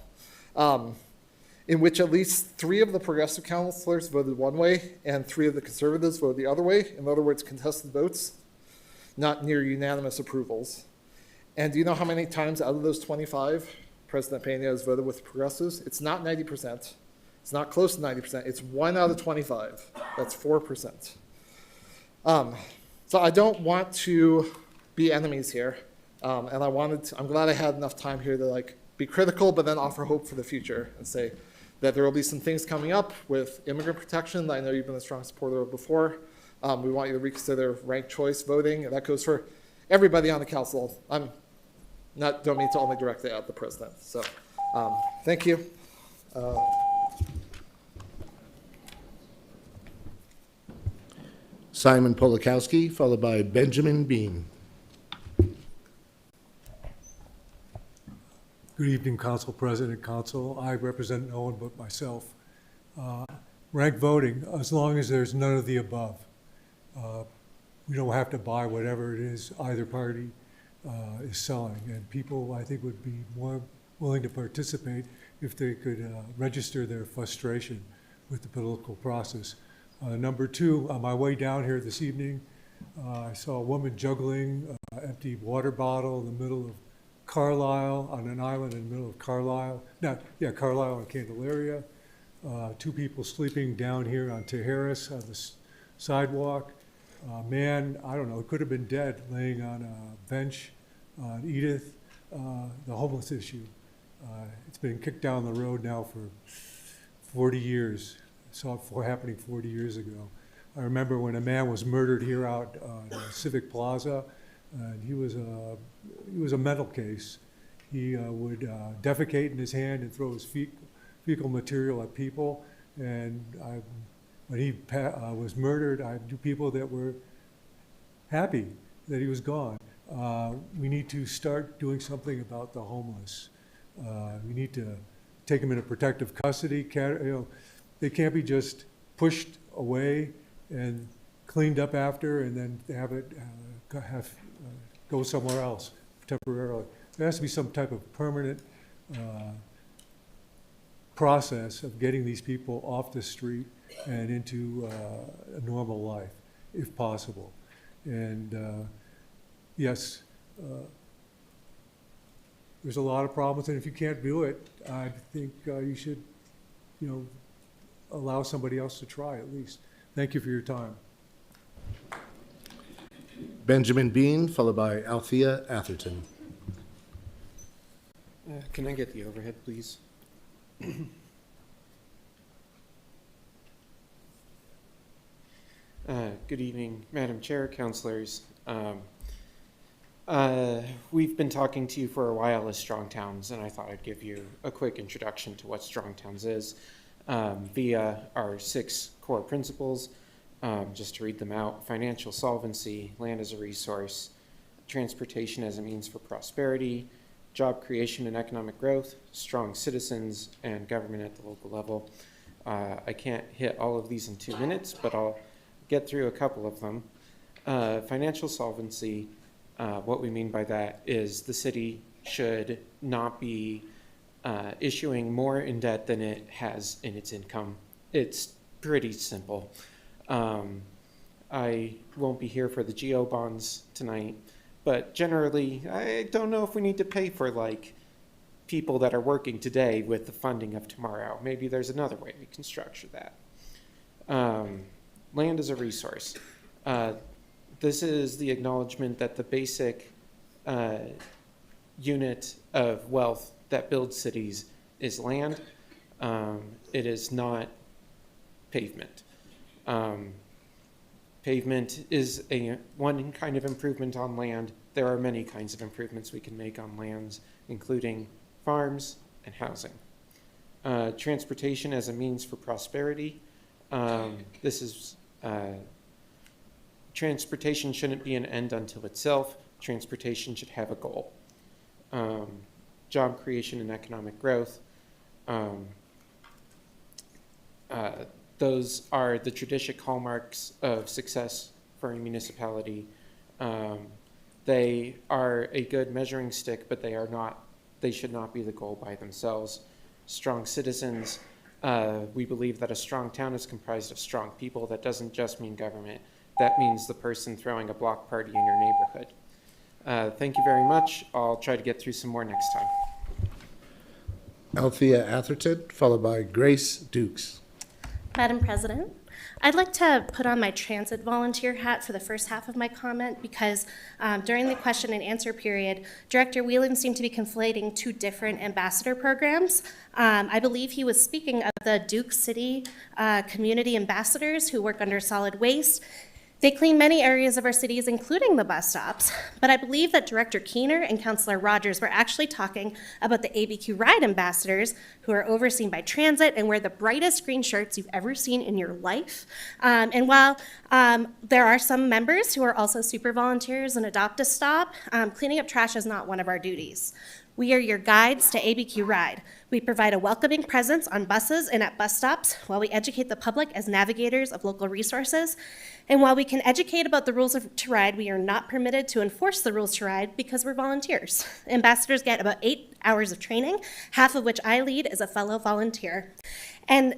S3: In which at least 3 of the progressive councilors voted one way and 3 of the conservatives voted the other way. In other words, contested votes, not near unanimous approvals. And do you know how many times out of those 25 President Pena has voted with progressives? It's not 90%. It's not close to 90%. It's 1 out of 25. That's 4%. So I don't want to be enemies here. And I'm glad I had enough time here to be critical, but then offer hope for the future and say that there will be some things coming up with immigrant protection that I know you've been a strong supporter of before. We want you to reconsider ranked choice voting, and that goes for everybody on the council. Don't mean to only direct it at the president. So, thank you.
S9: Simon Polakowski, followed by Benjamin Bean.
S4: Good evening, Council President, Council. I represent no one but myself. Ranked voting, as long as there's none of the above. We don't have to buy whatever it is either party is selling. And people, I think, would be more willing to participate if they could register their frustration with the political process. Number 2, on my way down here this evening, I saw a woman juggling an empty water bottle in the middle of Carlisle, on an island in the middle of Carlisle. Carlisle and Candelaria. 2 people sleeping down here on Tejeras on the sidewalk. Man, I don't know, it could have been dead laying on a bench on Edith. The homeless issue. It's been kicked down the road now for 40 years. I saw it happening 40 years ago. I remember when a man was murdered here out on Civic Plaza, and he was a mental case. He would defecate in his hand and throw his fecal material at people. And when he was murdered, I knew people that were happy that he was gone. We need to start doing something about the homeless. We need to take them into protective custody. They can't be just pushed away and cleaned up after and then have it go somewhere else temporarily. There has to be some type of permanent process of getting these people off the street and into a normal life, if possible. And yes, there's a lot of problems, and if you can't do it, I think you should, allow somebody else to try at least. Thank you for your time.
S9: Benjamin Bean, followed by Althea Atherton.
S7: Can I get the overhead, please? Good evening, Madam Chair, councilors. We've been talking to you for a while as Strong Towns, and I thought I'd give you a quick introduction to what Strong Towns is via our 6 core principles. Just to read them out: financial solvency, land as a resource, transportation as a means for prosperity, job creation and economic growth, strong citizens, and government at the local level. I can't hit all of these in 2 minutes, but I'll get through a couple of them. Financial solvency, what we mean by that is the city should not be issuing more in debt than it has in its income. It's pretty simple. I won't be here for the GO bonds tonight, but generally, I don't know if we need to pay for people that are working today with the funding of tomorrow. Maybe there's another way we can structure that. Land as a resource. This is the acknowledgement that the basic unit of wealth that builds cities is land. It is not pavement. Pavement is one kind of improvement on land. There are many kinds of improvements we can make on lands, including farms and housing. Transportation as a means for prosperity. Transportation shouldn't be an end unto itself. Transportation should have a goal. Job creation and economic growth. Those are the traditional hallmarks of success for a municipality. They are a good measuring stick, but they should not be the goal by themselves. Strong citizens. We believe that a strong town is comprised of strong people. That doesn't just mean government. That means the person throwing a block party in your neighborhood. Thank you very much. I'll try to get through some more next time.
S9: Althea Atherton, followed by Grace Dukes.
S14: Madam President, I'd like to put on my transit volunteer hat for the first half of my comment because during the question and answer period, Director Whelan seemed to be conflating 2 different ambassador programs. I believe he was speaking of the Duke City community ambassadors who work under solid waste. They clean many areas of our cities, including the bus stops, but I believe that Director Keener and Councilor Rogers were actually talking about the ABQ Ride ambassadors who are overseen by transit and wear the brightest green shirts you've ever seen in your life. And while there are some members who are also super volunteers and adopt a stop, cleaning up trash is not one of our duties. We are your guides to ABQ Ride. We provide a welcoming presence on buses and at bus stops while we educate the public as navigators of local resources. And while we can educate about the rules to ride, we are not permitted to enforce the rules to ride because we're volunteers. Ambassadors get about 8 hours of training, half of which I lead as a fellow volunteer. And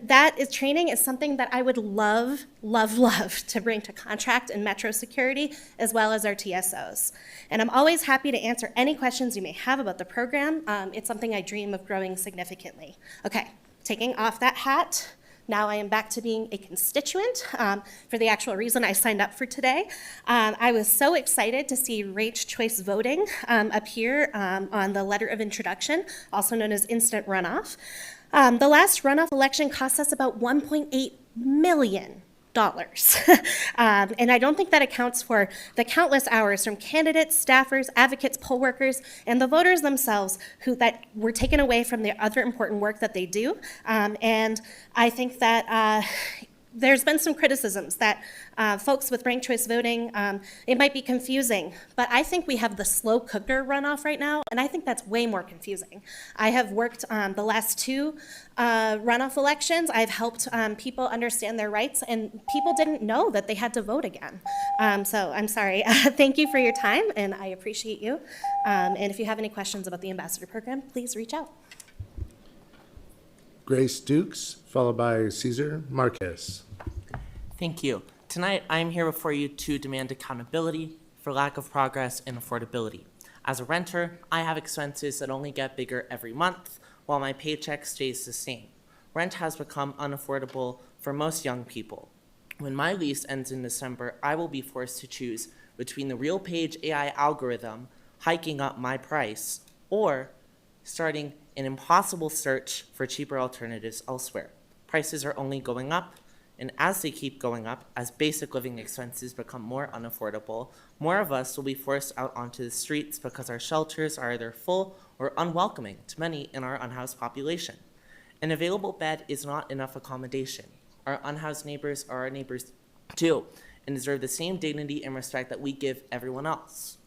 S14: training is something that I would love to bring to contract and metro security, as well as our TSOs. And I'm always happy to answer any questions you may have about the program. It's something I dream of growing significantly. Okay, taking off that hat, now I am back to being a constituent for the actual reason I signed up for today. I was so excited to see ranked choice voting appear on the letter of introduction, also known as instant runoff. The last runoff election cost us about $1.8 million. And I don't think that accounts for the countless hours from candidates, staffers, advocates, poll workers, and the voters themselves that were taken away from the other important work that they do. And I think that there's been some criticisms that folks with ranked choice voting, it might be confusing, but I think we have the slow cooker runoff right now, and I think that's way more confusing. I have worked the last 2 runoff elections. I've helped people understand their rights, and people didn't know that they had to vote again. So I'm sorry. Thank you for your time, and I appreciate you. And if you have any questions about the ambassador program, please reach out.
S9: Grace Dukes, followed by Cesar Marquez.
S20: Thank you.
S6: Tonight, I am here before you to demand accountability for lack of progress and affordability. As a renter, I have expenses that only get bigger every month, while my paycheck stays the same. Rent has become unaffordable for most young people. When my lease ends in December, I will be forced to choose between the RealPage AI algorithm hiking up my price or starting an impossible search for cheaper alternatives elsewhere. Prices are only going up, and as they keep going up, as basic living expenses become more unaffordable, more of us will be forced out onto the streets because our shelters are either full or unwelcoming to many in our unhoused population. An available bed is not enough accommodation. Our unhoused neighbors are our neighbors too, and deserve the same dignity and respect that we give everyone else.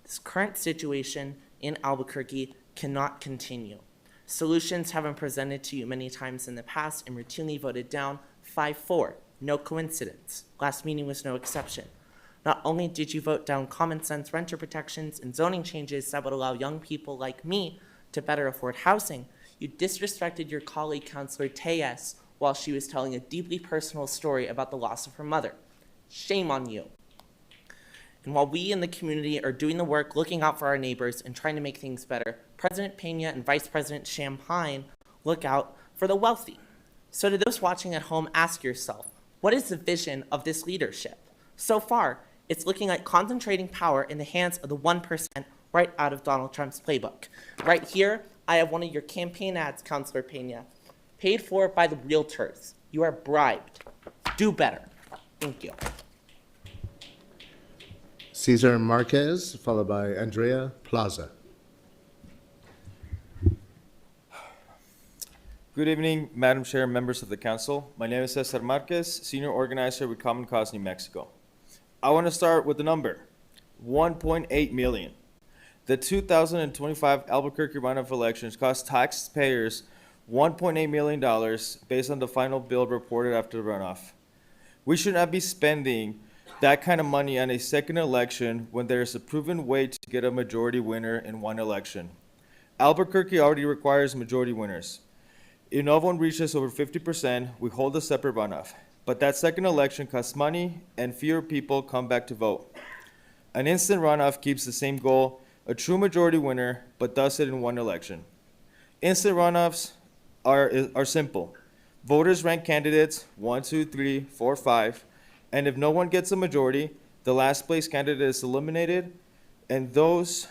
S6: This current situation in Albuquerque cannot continue. Solutions have been presented to you many times in the past and routinely voted down 5-4. No coincidence. Last meeting was no exception. Not only did you vote down common sense renter protections and zoning changes that would allow young people like me to better afford housing, you disrespected your colleague, Councilor Tellez, while she was telling a deeply personal story about the loss of her mother. Shame on you. And while we in the community are doing the work, looking out for our neighbors and trying to make things better, President Pena and Vice President Champagne look out for the wealthy. So to those watching at home, ask yourself, what is the vision of this leadership? So far, it's looking like concentrating power in the hands of the 1% right out of Donald Trump's playbook. Right here, I have one of your campaign ads, Councilor Pena, paid for by the realtors. You are bribed. Do better. Thank you.
S9: Cesar Marquez, followed by Andrea Plaza.
S19: Good evening, Madam Chair, members of the council. My name is Cesar Marquez, senior organizer with Common Cause New Mexico. I want to start with the number, 1.8 million. The 2025 Albuquerque runoff elections cost taxpayers $1.8 million based on the final bill reported after the runoff. We should not be spending that kind of money on a second election when there is a proven way to get a majority winner in one election. Albuquerque already requires majority winners. If no one reaches over 50%, we hold a separate runoff. But that second election costs money and fewer people come back to vote. An instant runoff keeps the same goal, a true majority winner, but does it in one election. Instant runoffs are simple. Voters rank candidates 1, 2, 3, 4, 5, and if no one gets a majority, the last place candidate is eliminated, and those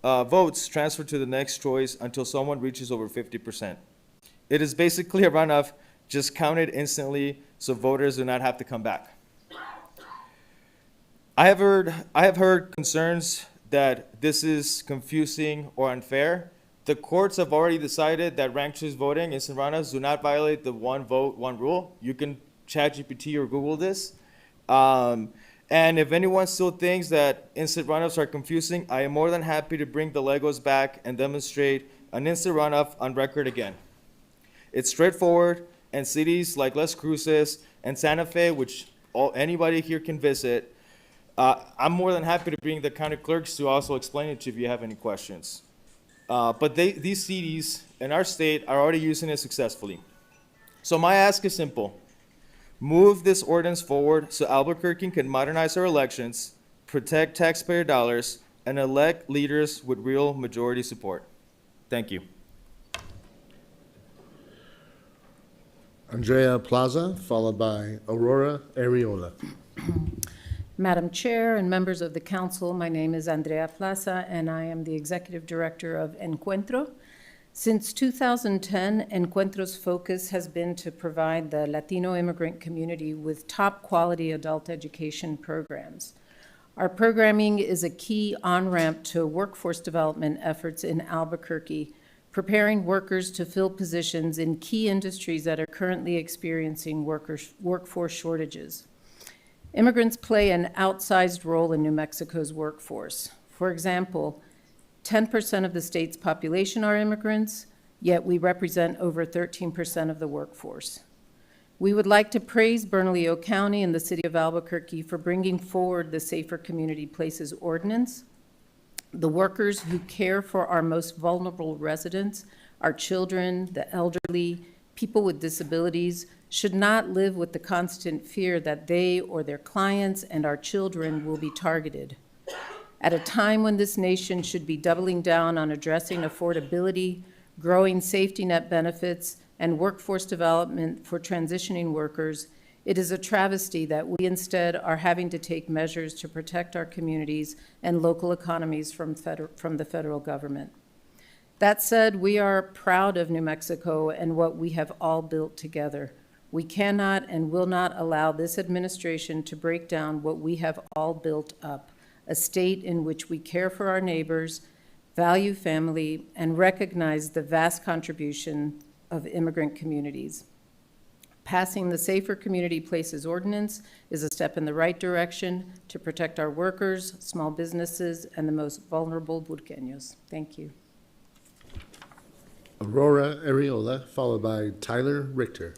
S19: votes transfer to the next choice until someone reaches over 50%. It is basically a runoff, just counted instantly so voters do not have to come back. I have heard concerns that this is confusing or unfair. The courts have already decided that ranked choice voting, instant runoffs, do not violate the one vote, one rule. You can ChatGPT or Google this. And if anyone still thinks that instant runoffs are confusing, I am more than happy to bring the Legos back and demonstrate an instant runoff on record again. It's straightforward, and cities like Las Cruces and Santa Fe, which anybody here can visit, I'm more than happy to bring the county clerks to also explain it to you if you have any questions. But these cities in our state are already using it successfully. So my ask is simple. Move this ordinance forward so Albuquerque can modernize our elections, protect taxpayer dollars, and elect leaders with real majority support. Thank you.
S9: Andrea Plaza, followed by Aurora Arreola.
S20: Madam Chair and members of the council, my name is Andrea Plaza, and I am the executive director of Encuentro. Since 2010, Encuentro's focus has been to provide the Latino immigrant community with top quality adult education programs. Our programming is a key on-ramp to workforce development efforts in Albuquerque, preparing workers to fill positions in key industries that are currently experiencing workforce shortages. Immigrants play an outsized role in New Mexico's workforce. For example, 10% of the state's population are immigrants, yet we represent over 13% of the workforce. We would like to praise Bernalillo County and the City of Albuquerque for bringing forward the Safer Community Places Ordinance. The workers who care for our most vulnerable residents, our children, the elderly, people with disabilities, should not live with the constant fear that they or their clients and our children will be targeted. At a time when this nation should be doubling down on addressing affordability, growing safety net benefits, and workforce development for transitioning workers, it is a travesty that we instead are having to take measures to protect our communities and local economies from the federal government. That said, we are proud of New Mexico and what we have all built together. We cannot and will not allow this administration to break down what we have all built up, a state in which we care for our neighbors, value family, and recognize the vast contribution of immigrant communities. Passing the Safer Community Places Ordinance is a step in the right direction to protect our workers, small businesses, and the most vulnerable Burqueños. Thank you.
S9: Aurora Areola, followed by Tyler Richter.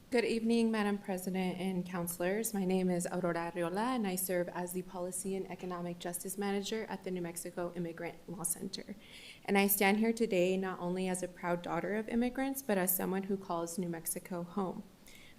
S8: Good evening, Madam President and councilors. My name is Aurora Arriola, and I serve as the Policy and Economic Justice Manager at the New Mexico Immigrant Law Center. And I stand here today not only as a proud daughter of immigrants, but as someone who calls New Mexico home.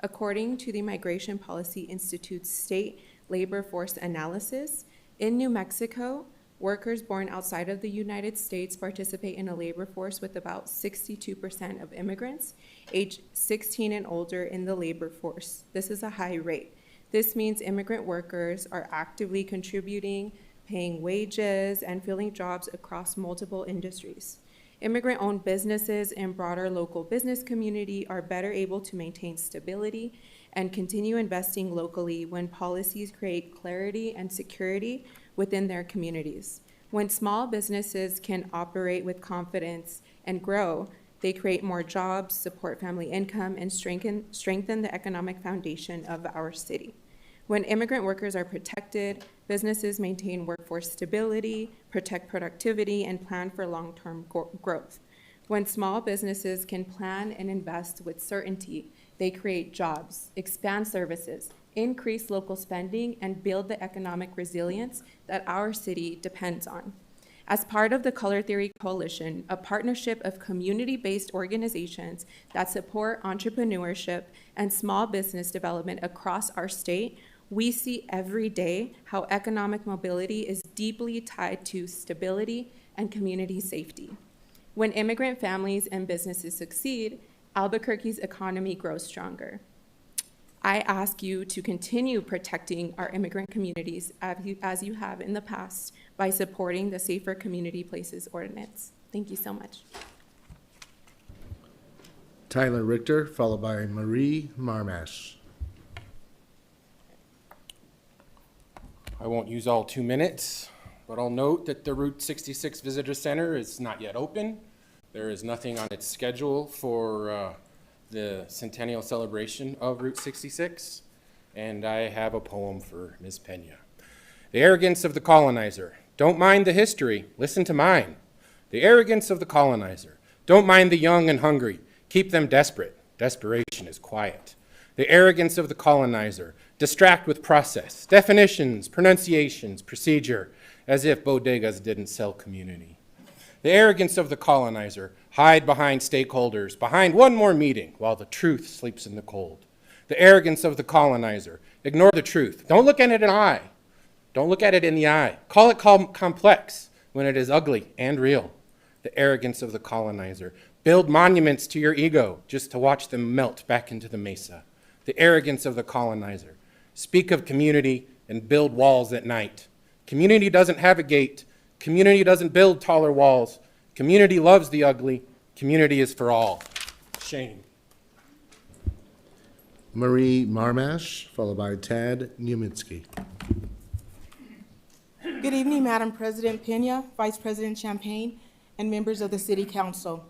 S8: According to the Migration Policy Institute's state labor force analysis, in New Mexico, workers born outside of the United States participate in a labor force with about 62% of immigrants aged 16 and older in the labor force. This is a high rate. This means immigrant workers are actively contributing, paying wages, and filling jobs across multiple industries. Immigrant-owned businesses and broader local business community are better able to maintain stability and continue investing locally when policies create clarity and security within their communities. When small businesses can operate with confidence and grow, they create more jobs, support family income, and strengthen the economic foundation of our city. When immigrant workers are protected, businesses maintain workforce stability, protect productivity, and plan for long-term growth. When small businesses can plan and invest with certainty, they create jobs, expand services, increase local spending, and build the economic resilience that our city depends on. As part of the Color Theory Coalition, a partnership of community-based organizations that support entrepreneurship and small business development across our state, we see every day how economic mobility is deeply tied to stability and community safety. When immigrant families and businesses succeed, Albuquerque's economy grows stronger. I ask you to continue protecting our immigrant communities as you have in the past by supporting the Safer Community Places Ordinance. Thank you so much.
S9: Tyler Richter, followed by Marie Marmash.
S12: I won't use all 2 minutes, but I'll note that the Route 66 Visitor Center is not yet open. There is nothing on its schedule for the centennial celebration of Route 66, and I have a poem for Ms. Pena. The arrogance of the colonizer. Don't mind the history, listen to mine. The arrogance of the colonizer. Don't mind the young and hungry, keep them desperate. Desperation is quiet. The arrogance of the colonizer. Distract with process, definitions, pronunciations, procedure, as if bodegas didn't sell community. The arrogance of the colonizer. Hide behind stakeholders, behind one more meeting, while the truth sleeps in the cold. The arrogance of the colonizer. Ignore the truth. Don't look at it in the eye. Don't look at it in the eye. Call it complex when it is ugly and real. The arrogance of the colonizer. Build monuments to your ego just to watch them melt back into the mesa. The arrogance of the colonizer. Speak of community and build walls at night. Community doesn't have a gate. Community doesn't build taller walls. Community loves the ugly. Community is for all. Shame.
S9: Marie Marmash, followed by Tad Newminsky.
S17: Good evening, Madam President Pena, Vice President Champagne, and members of the City Council.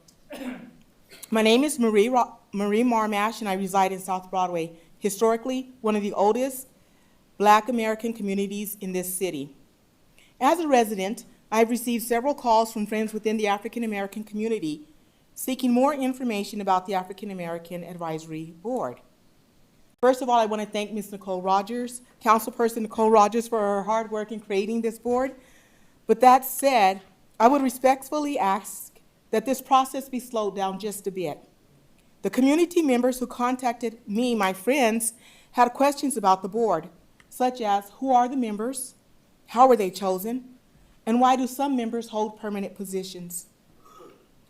S17: My name is Marie Marmash, and I reside in South Broadway, historically one of the oldest Black American communities in this city. As a resident, I've received several calls from friends within the African American community seeking more information about the African American Advisory Board. First of all, I want to thank Ms. Nicole Rogers, Councilperson Nicole Rogers, for her hard work in creating this board. But that said, I would respectfully ask that this process be slowed down just a bit. The community members who contacted me, my friends, had questions about the board, such as who are the members, how were they chosen, and why do some members hold permanent positions?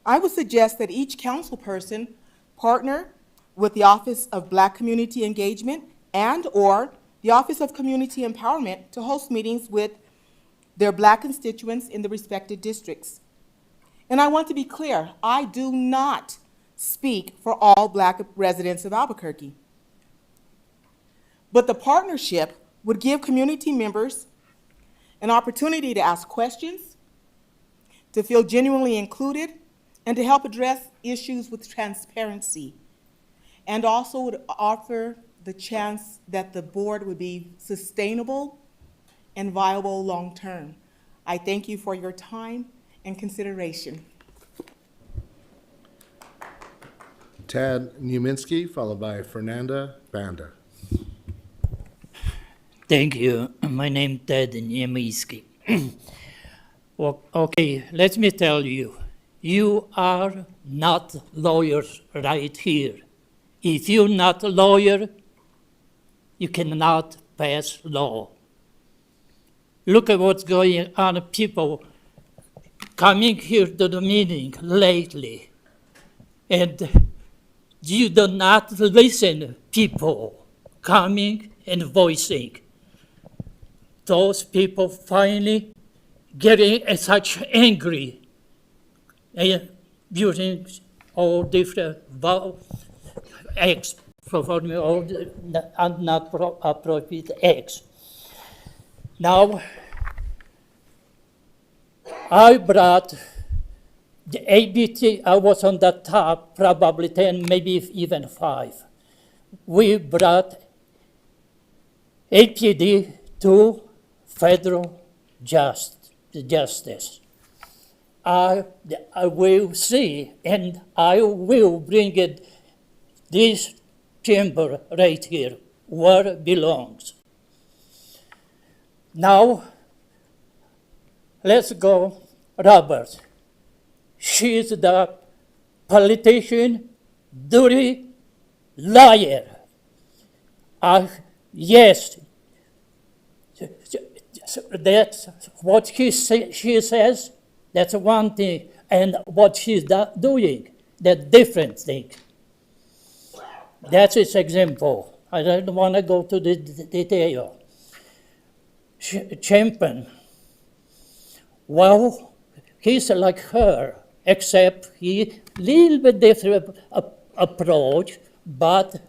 S17: I would suggest that each council person partner with the Office of Black Community Engagement and/or the Office of Community Empowerment to host meetings with their Black constituents in the respective districts. And I want to be clear, I do not speak for all Black residents of Albuquerque. But the partnership would give community members an opportunity to ask questions, to feel genuinely included, and to help address issues with transparency, and also would offer the chance that the board would be sustainable and viable long-term. I thank you for your time and consideration.
S9: Tad Newminski, followed by Fernanda Banda.
S1: Thank you. My name is Ted Niemiski. Well, okay, let me tell you, you are not lawyers right here. If you're not a lawyer, you cannot pass law. Look at what's going on, people coming here to the meeting lately, and you do not listen, people coming and voicing. Those people finally getting such angry and using all different acts, performing all not appropriate acts. Now, I brought the ABT, I was on the top, probably 10, maybe even 5. We brought APD to federal justice. I will see, and I will bring it, this chamber right here, where it belongs. Now, let's go, Robert. She's the politician, dirty liar. Yes, that's what she says, that's one thing, and what she's doing, that's different thing. That's its example. I don't want to go to the detail. Champion, well, he's like her, except he little bit different approach, but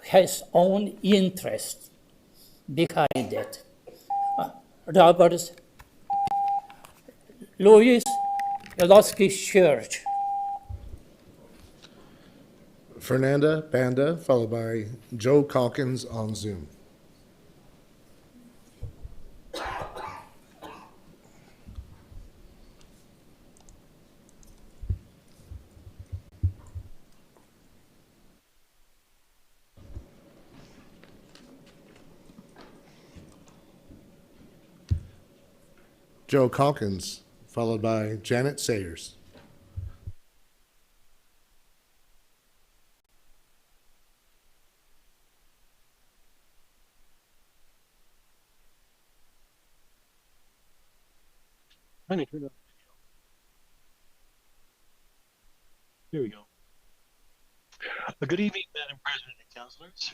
S1: has own interest behind it. Roberts, Louis lost his church.
S9: Fernanda Banda, followed by Joe Calkins on Zoom. Joe Calkins, followed by Janet Sayers.
S5: Trying to turn up the video. Here we go. Good evening, Madam President and councilors.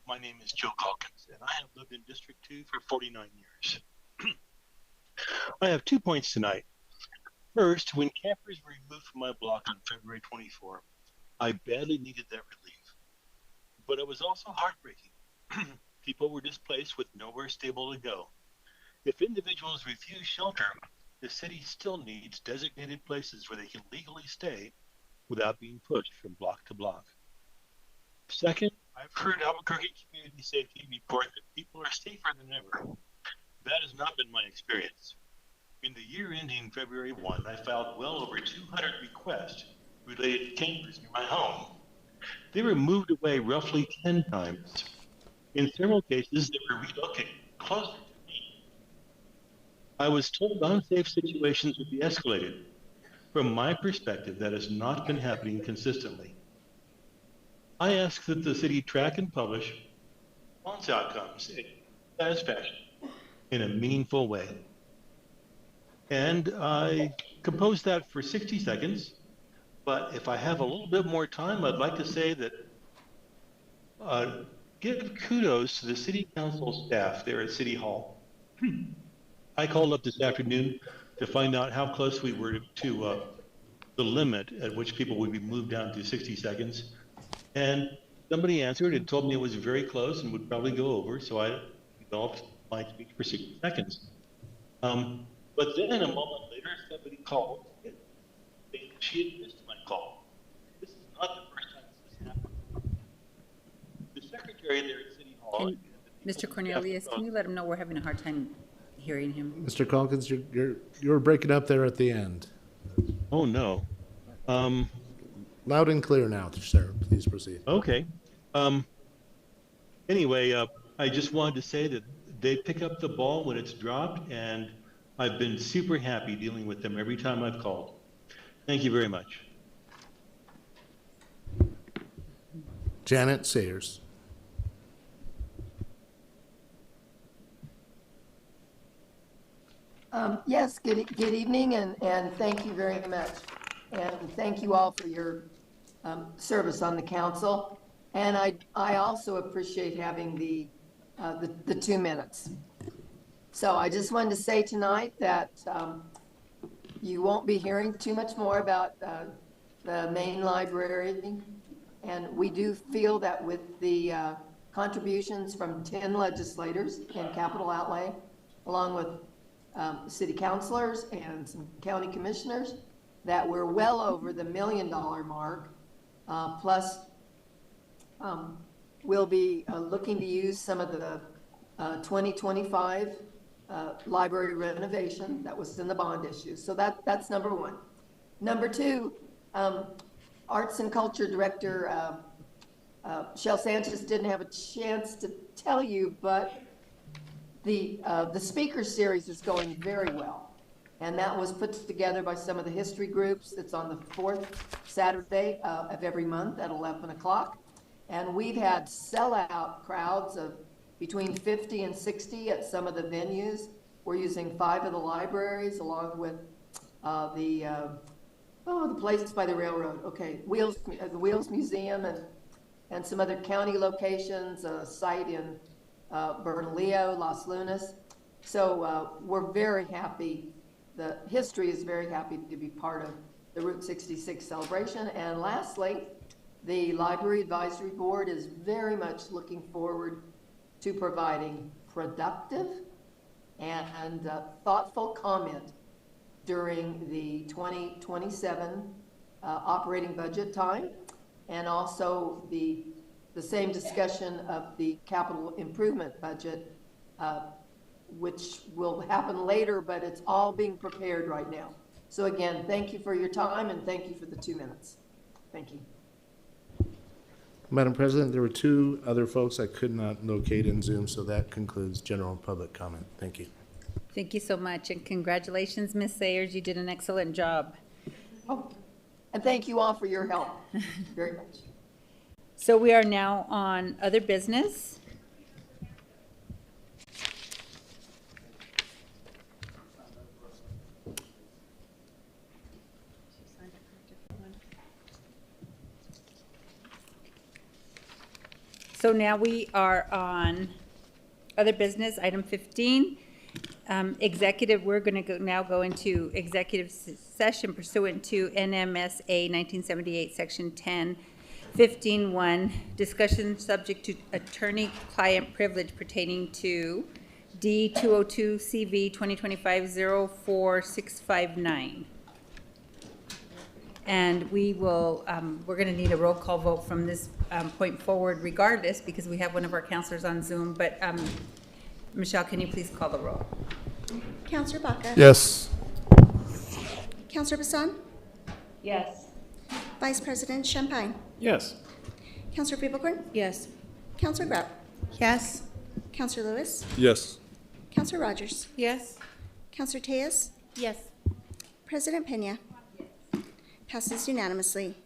S5: My name is Joe Calkins, and I have lived in District 2 for 49 years. I have 2 points tonight. First, when campers were removed from my block on February 24, I badly needed that relief. But it was also heartbreaking. People were displaced with nowhere stable to go. If individuals refuse shelter, the city still needs designated places where they can legally stay without being pushed from block to block. Second, I've heard Albuquerque Community Safety report that people are safer than ever. That has not been my experience. In the year ending February 1, I filed well over 200 requests related to campers near my home. They were moved away roughly 10 times. In several cases, they were relocated closer to me. I was told unsafe situations would be escalated. From my perspective, that has not been happening consistently. I ask that the city track and publish response outcomes in satisfaction in a meaningful way. And I composed that for 60 seconds, but if I have a little bit more time, I'd like to say that give kudos to the city council staff there at City Hall. I called up this afternoon to find out how close we were to the limit at which people would be moved down to 60 seconds. And somebody answered and told me it was very close and would probably go over, so I developed my speech for 60 seconds. But then a moment later, somebody called and she had missed my call. This is not the first time this has happened. The secretary there at City Hall.
S13: Mr. Cornelius, can you let him know we're having a hard time hearing him?
S9: Mr. Calkins, you're breaking up there at the end.
S5: Oh, no.
S9: Loud and clear now, sir. Please proceed.
S5: Okay. Anyway, I just wanted to say that they pick up the ball when it's dropped, and I've been super happy dealing with them every time I've called. Thank you very much.
S9: Janet Sayers.
S21: Yes, good evening, and thank you very much. And thank you all for your service on the council. And I also appreciate having the 2 minutes. So I just wanted to say tonight that you won't be hearing too much more about the main library. And we do feel that with the contributions from 10 legislators in capital outlay, along with city councilors and some county commissioners, that we're well over the $1 million mark. Plus, we'll be looking to use some of the 2025 library renovation that was in the bond issue. So that's number one. Number two, Arts and Culture Director Shel Sanchez didn't have a chance to tell you, but the speaker series is going very well. And that was put together by some of the history groups. It's on the 4th Saturday of every month at 11 o'clock. And we've had sellout crowds of between 50 and 60 at some of the venues. We're using 5 of the libraries along with the place by the railroad. Okay, the Wheels Museum and some other county locations, a site in Bernalillo, Las Lunas. So we're very happy. The history is very happy to be part of the Route 66 celebration. And lastly, the Library Advisory Board is very much looking forward to providing productive and thoughtful comment during the 2027 operating budget time, and also the same discussion of the capital improvement budget, which will happen later, but it's all being prepared right now. So again, thank you for your time and thank you for the 2 minutes. Thank you.
S9: Madam President, there were 2 other folks I could not locate in Zoom, so that concludes general public comment. Thank you.
S13: Thank you so much, and congratulations, Ms. Sayers. You did an excellent job.
S21: Oh, and thank you all for your help very much.
S13: So we are now on other business. So now we are on other business, item 15. Executive, we're going to now go into executive session pursuant to NMSA 1978, Section 10-15-1, discussion subject to attorney-client privilege pertaining to D202 CV 2025-04659. And we will, we're going to need a roll call vote from this point forward regardless, because we have one of our counselors on Zoom. But Michelle, can you please call the roll?
S22: Counselor Baca?
S9: Yes.
S22: Counselor Bassan?
S13: Yes.
S22: Vice President Champagne?
S16: Yes.
S22: Counselor Piebelkorn?
S24: Yes.
S22: Counselor Grapp?
S24: Yes.
S22: Counselor Lewis?
S12: Yes.
S22: Counselor Rogers?
S24: Yes.
S22: Counselor Tejas?
S24: Yes.
S22: President Pena? Passes unanimously.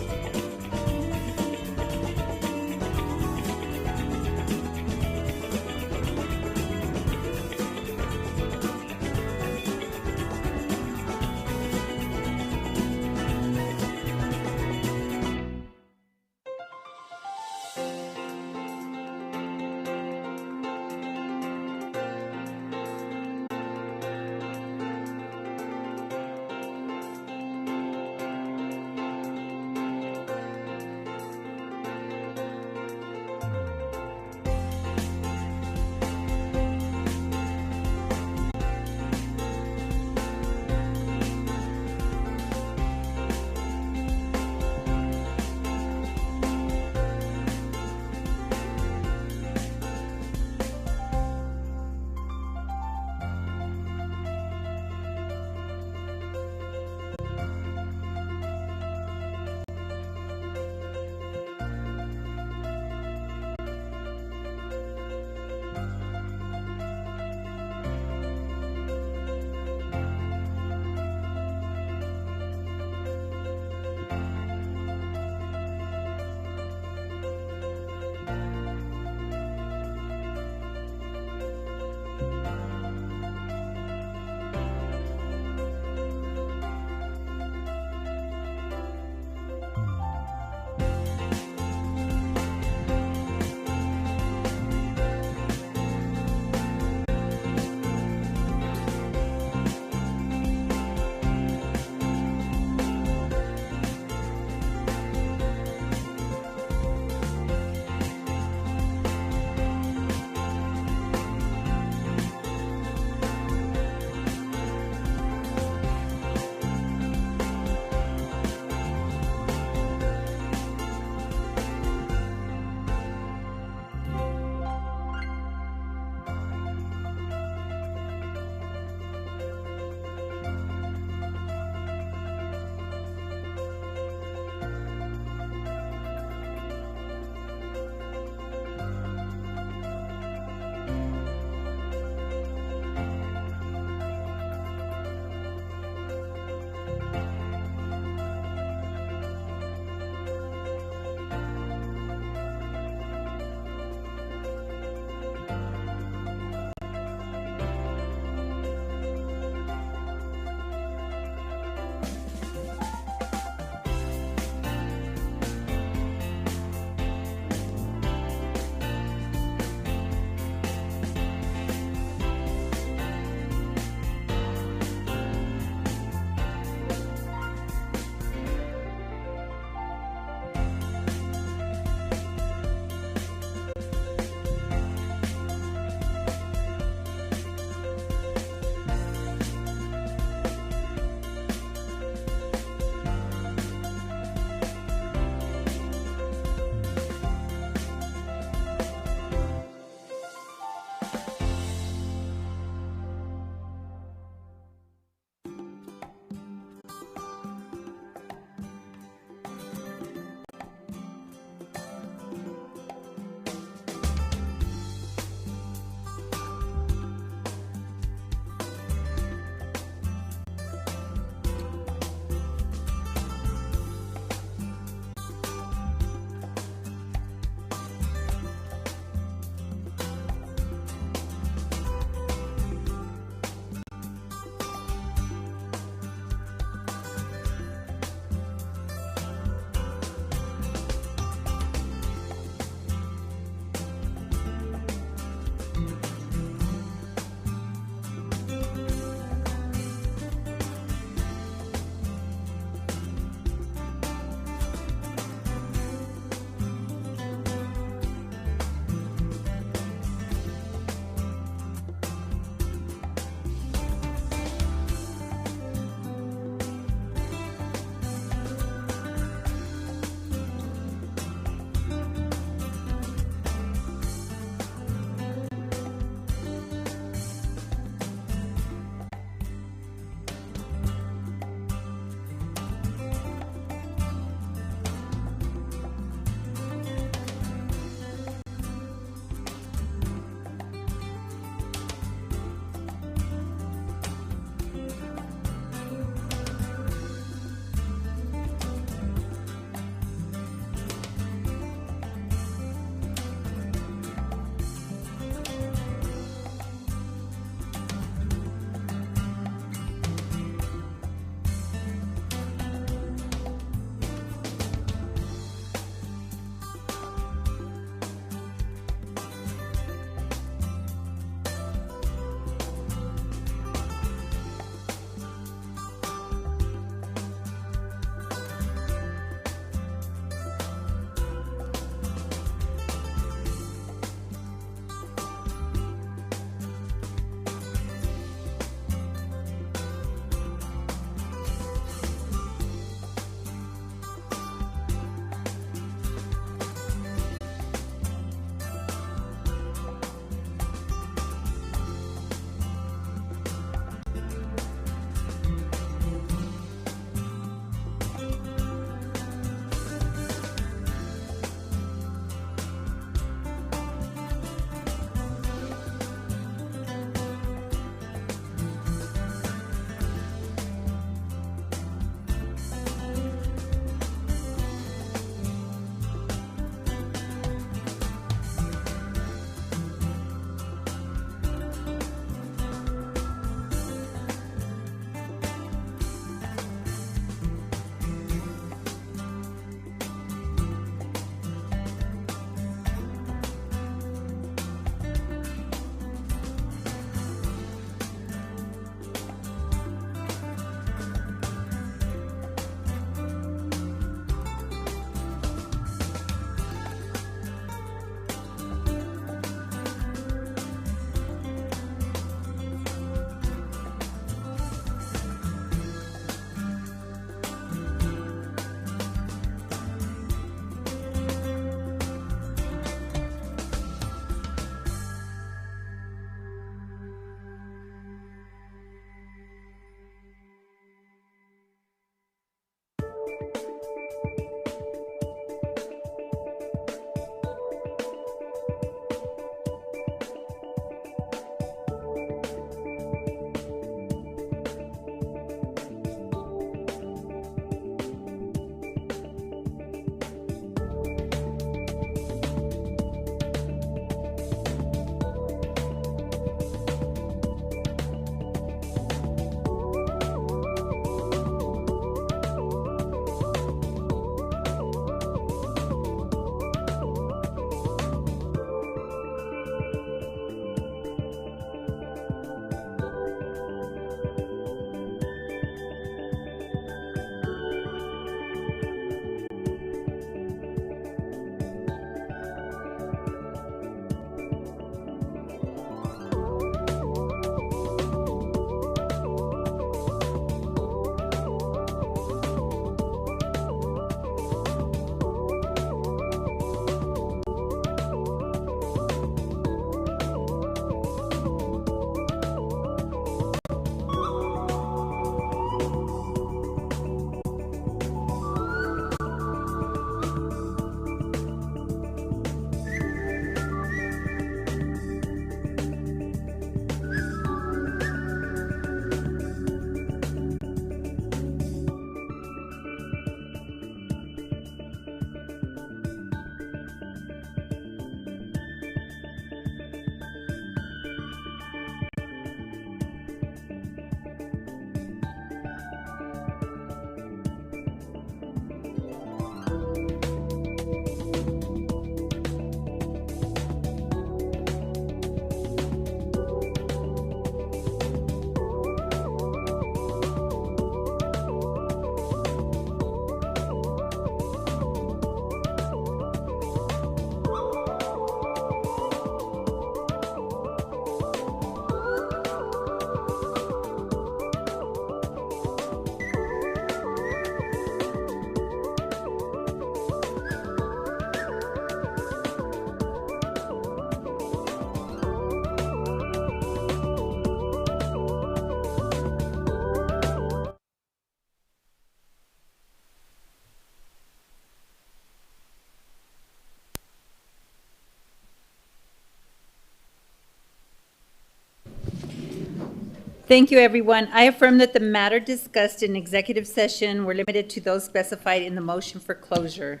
S13: Thank you, everyone. I affirm that the matter discussed in executive session were limited to those specified in the motion for closure.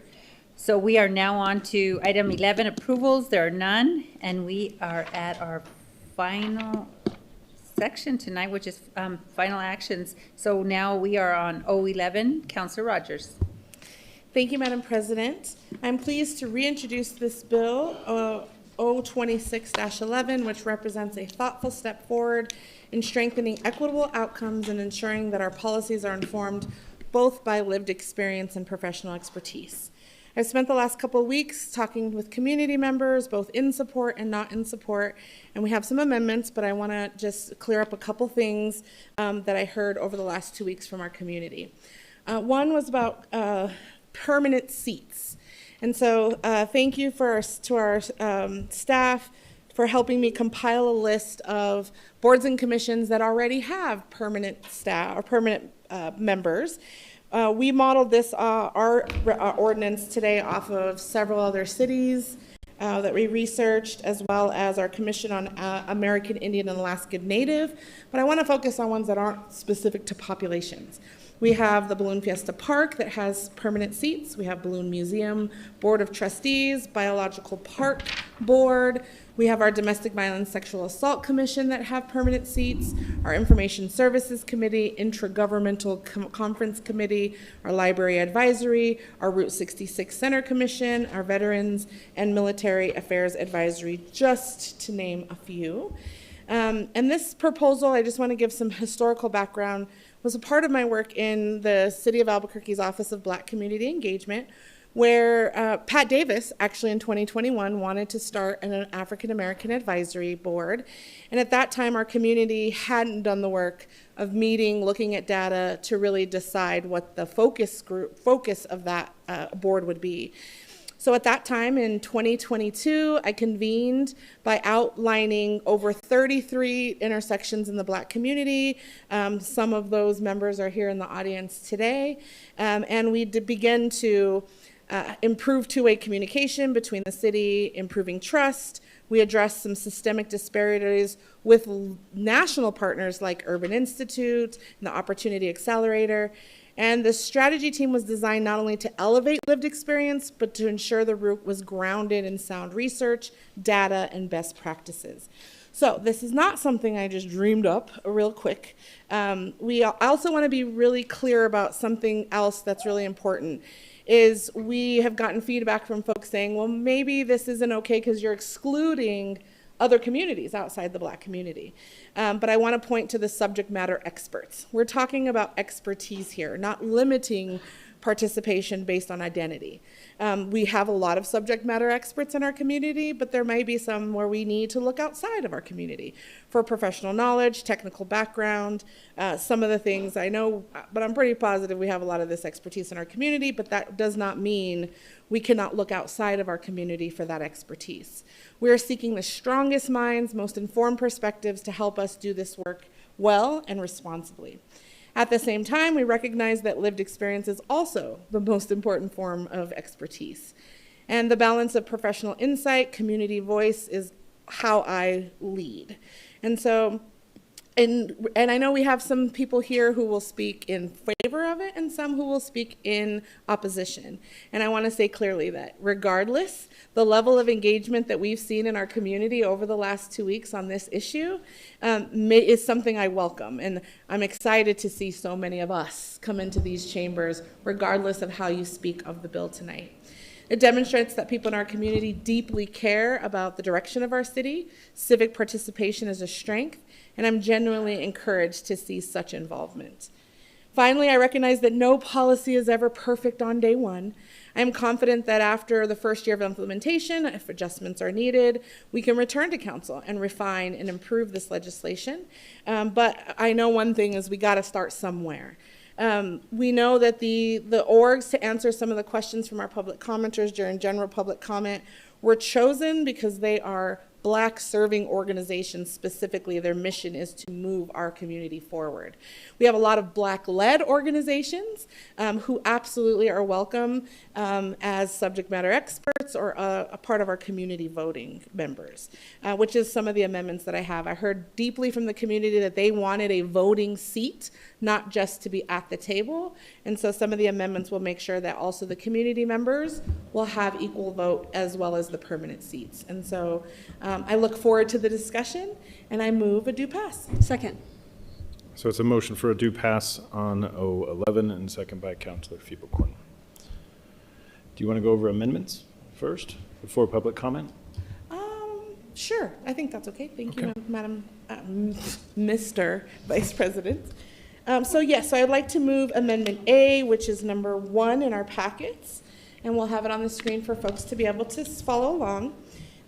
S13: So we are now on to item 11, approvals. There are none, and we are at our final section tonight, which is final actions. So now we are on 011. Councilor Rogers.
S17: Thank you, Madam President. I'm pleased to reintroduce this bill, 026-11, which represents a thoughtful step forward in strengthening equitable outcomes and ensuring that our policies are informed both by lived experience and professional expertise. I've spent the last couple of weeks talking with community members, both in support and not in support, and we have some amendments, but I want to just clear up a couple things that I heard over the last 2 weeks from our community. One was about permanent seats. And so thank you to our staff for helping me compile a list of boards and commissions that already have permanent staff or permanent members. We modeled this, our ordinance today, off of several other cities that we researched, as well as our Commission on American Indian and Alaskan Native. But I want to focus on ones that aren't specific to populations. We have the Balloon Fiesta Park that has permanent seats. We have Balloon Museum Board of Trustees, Biological Park Board. We have our Domestic Violence Sexual Assault Commission that have permanent seats, our Information Services Committee, Intragovernmental Conference Committee, our Library Advisory, our Route 66 Center Commission, our Veterans and Military Affairs Advisory, just to name a few. And this proposal, I just want to give some historical background, was a part of my work in the City of Albuquerque's Office of Black Community Engagement, where Pat Davis, actually in 2021, wanted to start an African American advisory board. And at that time, our community hadn't done the work of meeting, looking at data to really decide what the focus of that board would be. So at that time in 2022, I convened by outlining over 33 intersections in the Black community. Some of those members are here in the audience today. And we begin to improve two-way communication between the city, improving trust. We addressed some systemic disparities with national partners like Urban Institute and the Opportunity Accelerator. And the strategy team was designed not only to elevate lived experience, but to ensure the route was grounded in sound research, data, and best practices. So this is not something I just dreamed up real quick. We also want to be really clear about something else that's really important. Is we have gotten feedback from folks saying, well, maybe this isn't okay because you're excluding other communities outside the Black community. But I want to point to the subject matter experts. We're talking about expertise here, not limiting participation based on identity. We have a lot of subject matter experts in our community, but there may be some where we need to look outside of our community for professional knowledge, technical background, some of the things I know, but I'm pretty positive we have a lot of this expertise in our community, but that does not mean we cannot look outside of our community for that expertise. We are seeking the strongest minds, most informed perspectives to help us do this work well and responsibly. At the same time, we recognize that lived experience is also the most important form of expertise. And the balance of professional insight, community voice is how I lead. And so, and I know we have some people here who will speak in favor of it and some who will speak in opposition. And I want to say clearly that regardless, the level of engagement that we've seen in our community over the last 2 weeks on this issue is something I welcome. And I'm excited to see so many of us come into these chambers, regardless of how you speak of the bill tonight. It demonstrates that people in our community deeply care about the direction of our city. Civic participation is a strength, and I'm genuinely encouraged to see such involvement. Finally, I recognize that no policy is ever perfect on day one. I am confident that after the first year of implementation, if adjustments are needed, we can return to council and refine and improve this legislation. But I know one thing is we got to start somewhere. We know that the orgs to answer some of the questions from our public commenters during general public comment were chosen because they are Black serving organizations specifically, their mission is to move our community forward. We have a lot of Black-led organizations who absolutely are welcome as subject matter experts or a part of our community voting members, which is some of the amendments that I have. I heard deeply from the community that they wanted a voting seat, not just to be at the table. And so some of the amendments will make sure that also the community members will have equal vote as well as the permanent seats. And so I look forward to the discussion, and I move a do pass.
S22: Second.
S2: So it's a motion for a do pass on O11 and second by Councilor Fiebelkorn. Do you want to go over amendments first before public comment?
S17: Sure, I think that's okay. Thank you, Madam Mr. Vice President. So I'd like to move Amendment A, which is number 1 in our packets, and we'll have it on the screen for folks to be able to follow along.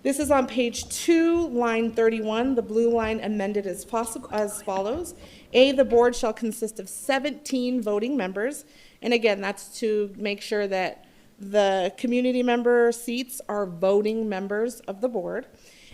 S17: This is on page 2, line 31, the blue line amended as follows. A, the board shall consist of 17 voting members, and again, that's to make sure that the community member seats are voting members of the board.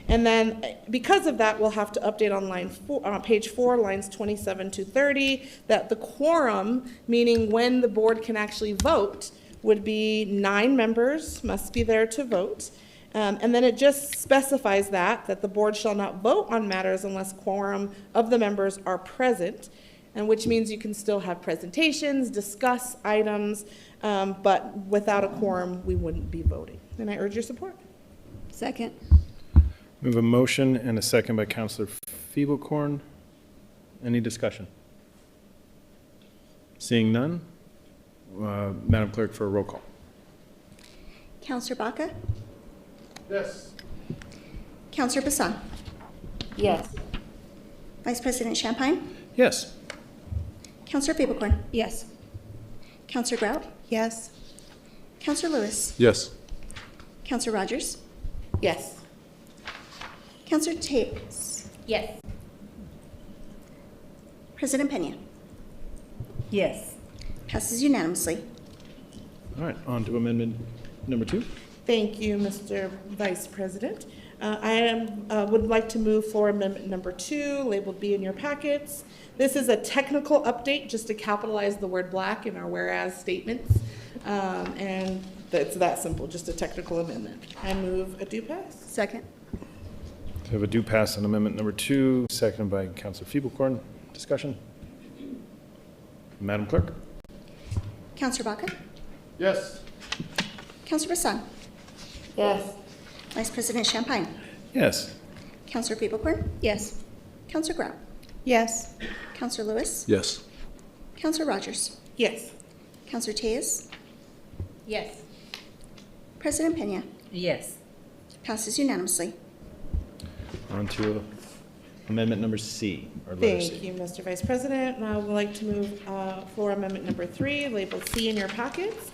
S17: And then because of that, we'll have to update on page 4, lines 27 to 30, that the quorum, meaning when the board can actually vote, would be 9 members must be there to vote. And then it just specifies that the board shall not vote on matters unless quorum of the members are present, and which means you can still have presentations, discuss items, but without a quorum, we wouldn't be voting. And I urge your support.
S22: Second.
S2: We have a motion and a second by Councilor Fiebelkorn. Any discussion? Seeing none, Madam Clerk, for a roll call.
S22: Counselor Baca?
S9: Yes.
S22: Counselor Bassan?
S24: Yes.
S22: Vice President Champagne?
S2: Yes.
S22: Counselor Fiebelkorn?
S24: Yes.
S22: Counselor Grout?
S17: Yes.
S22: Counselor Lewis?
S2: Yes.
S22: Counselor Rogers?
S17: Yes.
S22: Counselor Tejas?
S24: Yes.
S22: President Pena?
S24: Yes.
S22: Passes unanimously.
S2: All right, on to amendment number 2.
S17: Thank you, Mr. Vice President. I would like to move for amendment number 2, labeled B in your packets. This is a technical update just to capitalize the word black in our whereas statements. And it's that simple, just a technical amendment. I move a do pass.
S22: Second.
S2: We have a do pass on amendment number 2, seconded by Councilor Fiebelkorn. Discussion? Madam Clerk?
S22: Counselor Baca?
S9: Yes.
S22: Counselor Bassan?
S24: Yes.
S22: Vice President Champagne?
S2: Yes.
S22: Counselor Fiebelkorn?
S24: Yes.
S22: Counselor Grout?
S17: Yes.
S22: Counselor Lewis?
S2: Yes.
S22: Counselor Rogers?
S17: Yes.
S22: Counselor Tejas?
S24: Yes.
S22: President Pena?
S24: Yes.
S22: Passes unanimously.
S2: On to amendment number C, or letter C.
S17: Thank you, Mr. Vice President. Now I would like to move for amendment number 3, labeled C in your packets.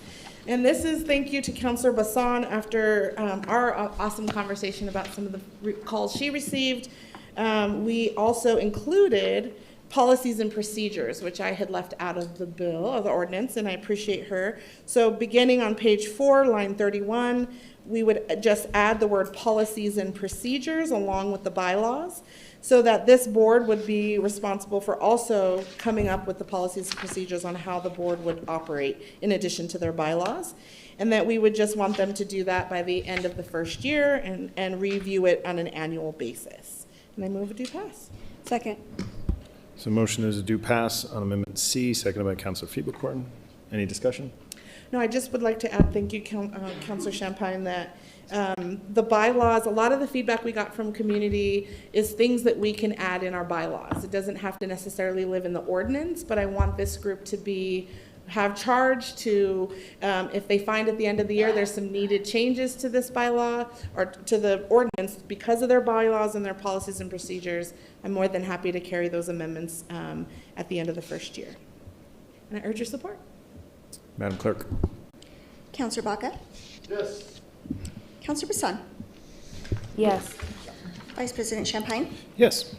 S17: And this is thank you to Councilor Bassan after our awesome conversation about some of the calls she received. We also included policies and procedures, which I had left out of the bill, of the ordinance, and I appreciate her. So beginning on page 4, line 31, we would just add the word policies and procedures along with the bylaws, so that this board would be responsible for also coming up with the policies and procedures on how the board would operate in addition to their bylaws. And that we would just want them to do that by the end of the first year and review it on an annual basis. And I move a do pass.
S22: Second.
S2: So motion is a do pass on amendment C, seconded by Councilor Fiebelkorn. Any discussion?
S17: No, I just would like to add, thank you, Councilor Champagne, that the bylaws, a lot of the feedback we got from community is things that we can add in our bylaws. It doesn't have to necessarily live in the ordinance, but I want this group to have charge to, if they find at the end of the year there's some needed changes to this bylaw or to the ordinance because of their bylaws and their policies and procedures, I'm more than happy to carry those amendments at the end of the first year. And I urge your support.
S2: Madam Clerk?
S22: Counselor Baca?
S9: Yes.
S22: Counselor Bassan?
S24: Yes.
S22: Vice President Champagne?
S2: Yes.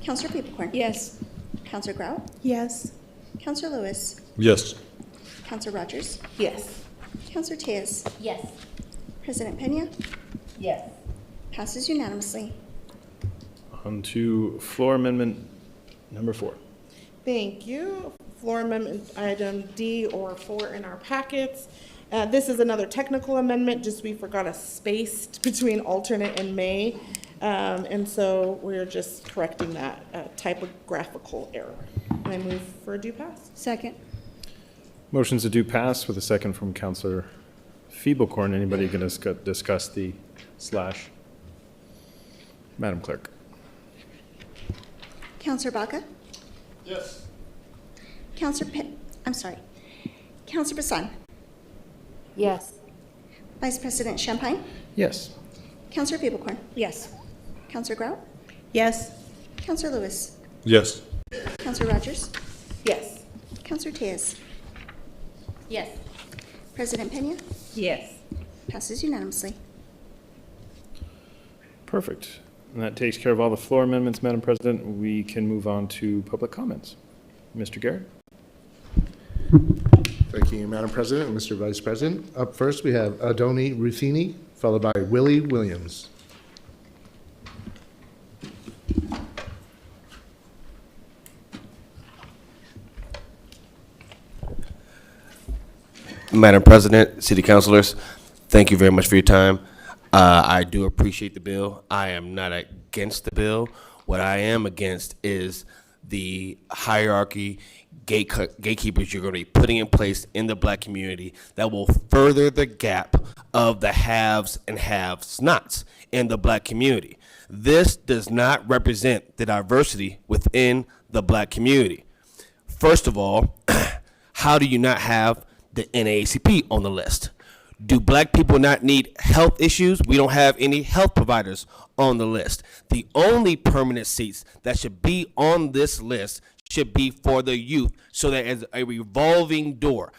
S22: Counselor Fiebelkorn?
S24: Yes.
S22: Counselor Grout?
S17: Yes.
S22: Counselor Lewis?
S2: Yes.
S22: Counselor Rogers?
S17: Yes.
S22: Counselor Tejas?
S24: Yes.
S22: President Pena?
S24: Yes.
S22: Passes unanimously.
S2: On to floor amendment number 4.
S10: Thank you. Floor amendment item D or 4 in our packets. This is another technical amendment, just we forgot a space between alternate and may. And so we're just correcting that typographical error. And I move for a due pass.
S22: Second.
S2: Motion's a due pass with a second from Councilor Feeblecorn. Anybody going to discuss the slash? Madam Clerk.
S22: Counselor Baca?
S3: Yes.
S22: Counselor Bassan?
S24: Yes.
S22: Vice President Champagne?
S2: Yes.
S22: Counselor Feeblecorn?
S24: Yes.
S22: Counselor Grout?
S24: Yes.
S22: Counselor Lewis?
S9: Yes.
S22: Counselor Rogers?
S10: Yes.
S22: Counselor Tejas?
S24: Yes.
S22: President Pena?
S13: Yes.
S22: Passes unanimously.
S2: Perfect. And that takes care of all the floor amendments, Madam President. We can move on to public comments. Mr. Garrett?
S9: Thank you, Madam President and Mr. Vice President. Up first, we have Adoni Ruthini, followed by Willie Williams.
S11: Madam President, City Councilors, thank you very much for your time. I do appreciate the bill. I am not against the bill. What I am against is the hierarchy, gatekeepers you're going to be putting in place in the black community that will further the gap of the haves and have-nots in the black community. This does not represent the diversity within the black community. First of all, how do you not have the NAACP on the list? Do black people not need health issues? We don't have any health providers on the list. The only permanent seats that should be on this list should be for the youth, so that as a revolving door.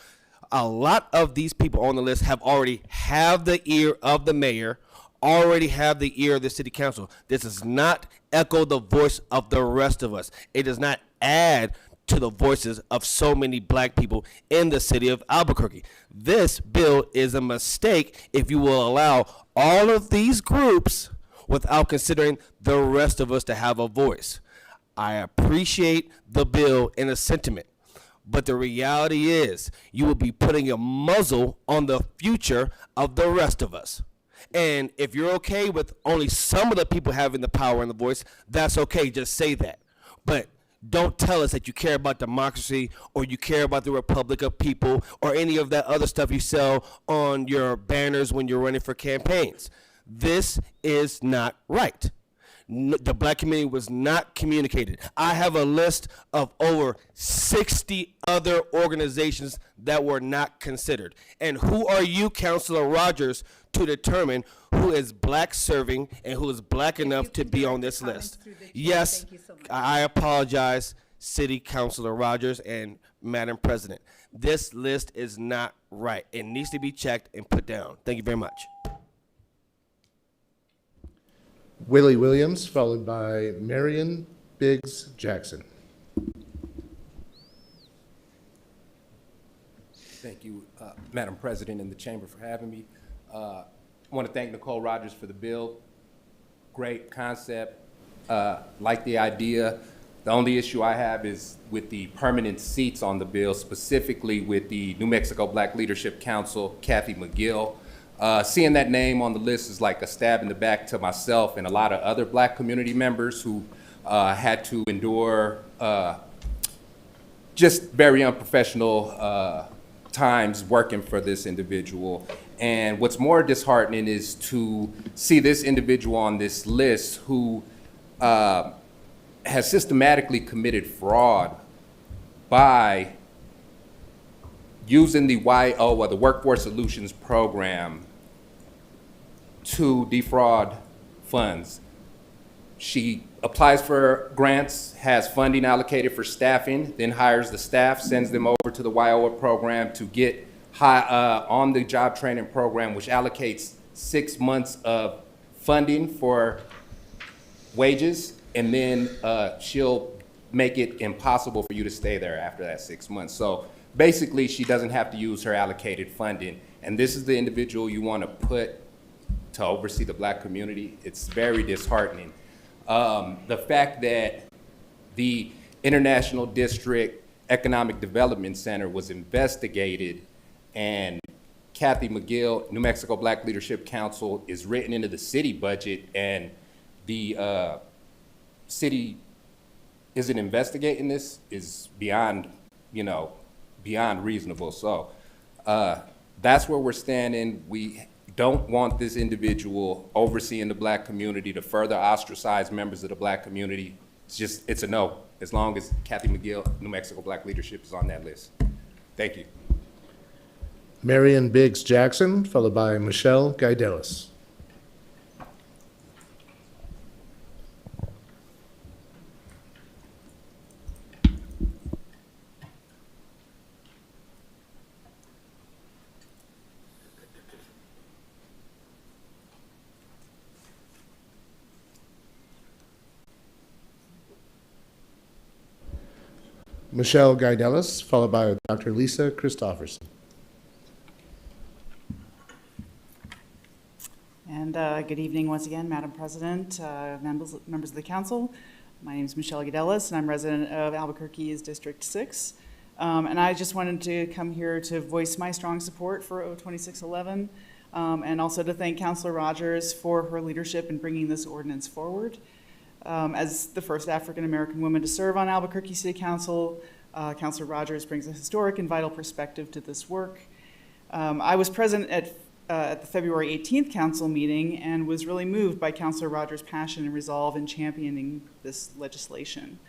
S11: A lot of these people on the list already have the ear of the mayor, already have the ear of the city council. This does not echo the voice of the rest of us. It does not add to the voices of so many black people in the city of Albuquerque. This bill is a mistake if you will allow all of these groups without considering the rest of us to have a voice. I appreciate the bill in a sentiment, but the reality is you will be putting a muzzle on the future of the rest of us. And if you're okay with only some of the people having the power and the voice, that's okay, just say that. But don't tell us that you care about democracy or you care about the Republic of People or any of that other stuff you sell on your banners when you're running for campaigns. This is not right. The black community was not communicated. I have a list of over 60 other organizations that were not considered. And who are you, Councilor Rogers, to determine who is black serving and who is black enough to be on this list? Yes, I apologize, City Councilor Rogers and Madam President. This list is not right. It needs to be checked and put down. Thank you very much.
S9: Willie Williams, followed by Marion Biggs Jackson.
S12: Thank you, Madam President and the Chamber for having me. I want to thank Nicole Rogers for the bill. Great concept, like the idea. The only issue I have is with the permanent seats on the bill, specifically with the New Mexico Black Leadership Council, Kathy McGill. Seeing that name on the list is like a stab in the back to myself and a lot of other black community members who had to endure just very unprofessional times working for this individual. And what's more disheartening is to see this individual on this list who has systematically committed fraud by using the YO, or the Workforce Solutions Program, to defraud funds. She applies for grants, has funding allocated for staffing, then hires the staff, sends them over to the YO program to get on the job training program, which allocates 6 months of funding for wages, and then she'll make it impossible for you to stay there after that 6 months. So basically, she doesn't have to use her allocated funding. And this is the individual you want to put
S4: to oversee the Black community. It's very disheartening. The fact that the International District Economic Development Center was investigated and Kathy McGill, New Mexico Black Leadership Council, is written into the city budget, and the city isn't investigating this is beyond, beyond reasonable. So that's where we're standing. We don't want this individual overseeing the Black community to further ostracize members of the Black community. It's a no, as long as Kathy McGill, New Mexico Black Leadership, is on that list. Thank you.
S9: Marion Biggs Jackson, followed by Michelle Gaidelis. Michelle Gaidelis, followed by Dr. Lisa Christofferson.
S15: And good evening once again, Madam President, members of the council. My name is Michelle Gaidelis, and I'm resident of Albuquerque's District 6. And I just wanted to come here to voice my strong support for O2611, and also to thank Councilor Rogers for her leadership in bringing this ordinance forward. As the first African-American woman to serve on Albuquerque City Council, Councilor Rogers brings a historic and vital perspective to this work. I was present at the February 18th council meeting and was really moved by Councilor Rogers' passion and resolve in championing this legislation.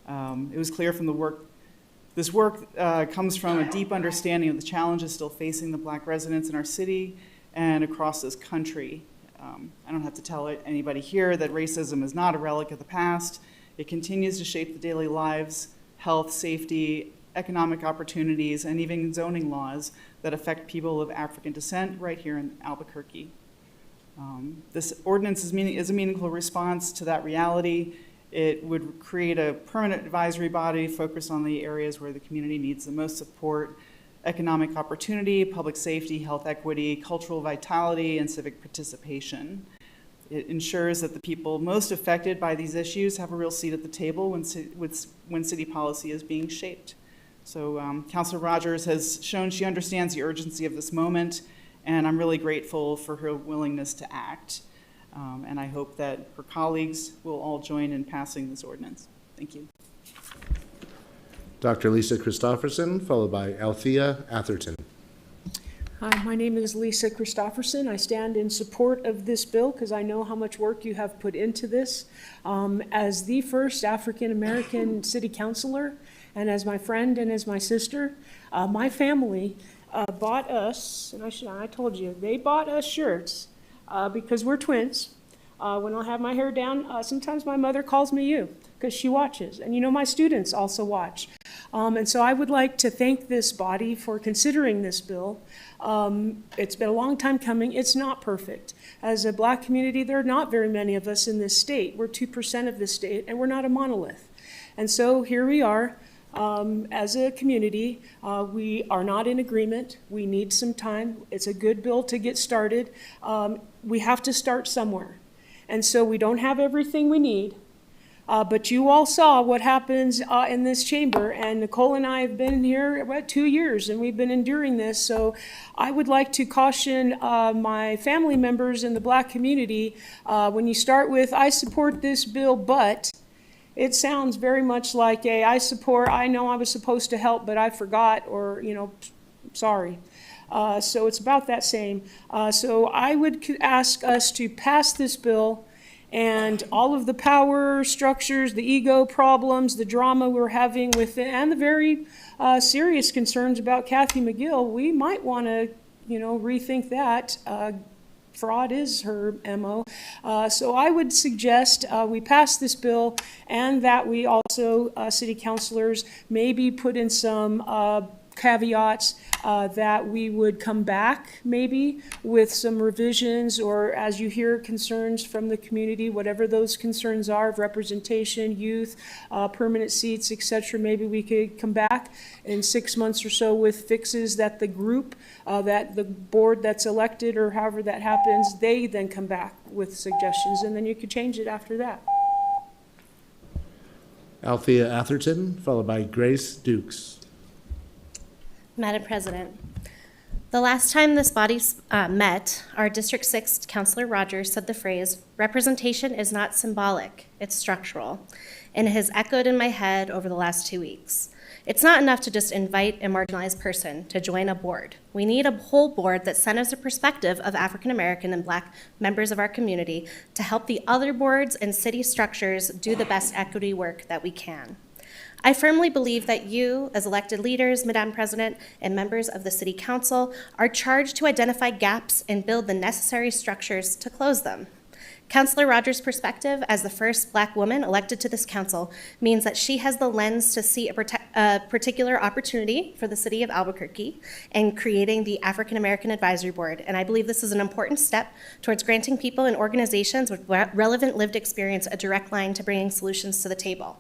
S15: It was clear from the work, this work comes from a deep understanding of the challenges still facing the Black residents in our city and across this country. I don't have to tell anybody here that racism is not a relic of the past. It continues to shape the daily lives, health, safety, economic opportunities, and even zoning laws that affect people of African descent right here in Albuquerque. This ordinance is a meaningful response to that reality. It would create a permanent advisory body focused on the areas where the community needs the most support: economic opportunity, public safety, health equity, cultural vitality, and civic participation. It ensures that the people most affected by these issues have a real seat at the table when city policy is being shaped. So Councilor Rogers has shown she understands the urgency of this moment, and I'm really grateful for her willingness to act. And I hope that her colleagues will all join in passing this ordinance. Thank you.
S9: Dr. Lisa Christofferson, followed by Althea Atherton.
S18: Hi, my name is Lisa Christofferson. I stand in support of this bill because I know how much work you have put into this. As the first African-American city councilor, and as my friend and as my sister, my family bought us, and I told you, they bought us shirts because we're twins. When I have my hair down, sometimes my mother calls me you because she watches. And my students also watch. And so I would like to thank this body for considering this bill. It's been a long time coming. It's not perfect. As a Black community, there are not very many of us in this state. We're 2% of this state, and we're not a monolith. And so here we are. As a community, we are not in agreement. We need some time. It's a good bill to get started. We have to start somewhere. And so we don't have everything we need. But you all saw what happens in this chamber, and Nicole and I have been here about 2 years, and we've been enduring this. So I would like to caution my family members in the Black community, when you start with, I support this bill, but it sounds very much like I know I was supposed to help, but I forgot, or, sorry. So it's about that same. So I would ask us to pass this bill, and all of the power structures, the ego problems, the drama we're having with it, and the very serious concerns about Kathy McGill, we might want to, rethink that. Fraud is her MO. So I would suggest we pass this bill, and that we also, city councilors, maybe put in some caveats, that we would come back maybe with some revisions, or as you hear concerns from the community, whatever those concerns are of representation, youth, permanent seats, et cetera, maybe we could come back in 6 months or so with fixes that the group, that the board that's elected, or however that happens, they then come back with suggestions, and then you could change it after that.
S9: Althea Atherton, followed by Grace Dukes.
S6: Madam President, the last time this body met, our District 6 Councilor Rogers said the phrase, "Representation is not symbolic, it's structural," and it has echoed in my head over the last 2 weeks. It's not enough to just invite a marginalized person to join a board. We need a whole board that centers the perspective of African American and Black members of our community to help the other boards and city structures do the best equity work that we can. I firmly believe that you, as elected leaders, Madam President, and members of the City Council, are charged to identify gaps and build the necessary structures to close them. Councilor Rogers' perspective as the first Black woman elected to this council means that she has the lens to see a particular opportunity for the city of Albuquerque in creating the African American Advisory Board, and I believe this is an important step towards granting people and organizations with relevant lived experience a direct line to bringing solutions to the table.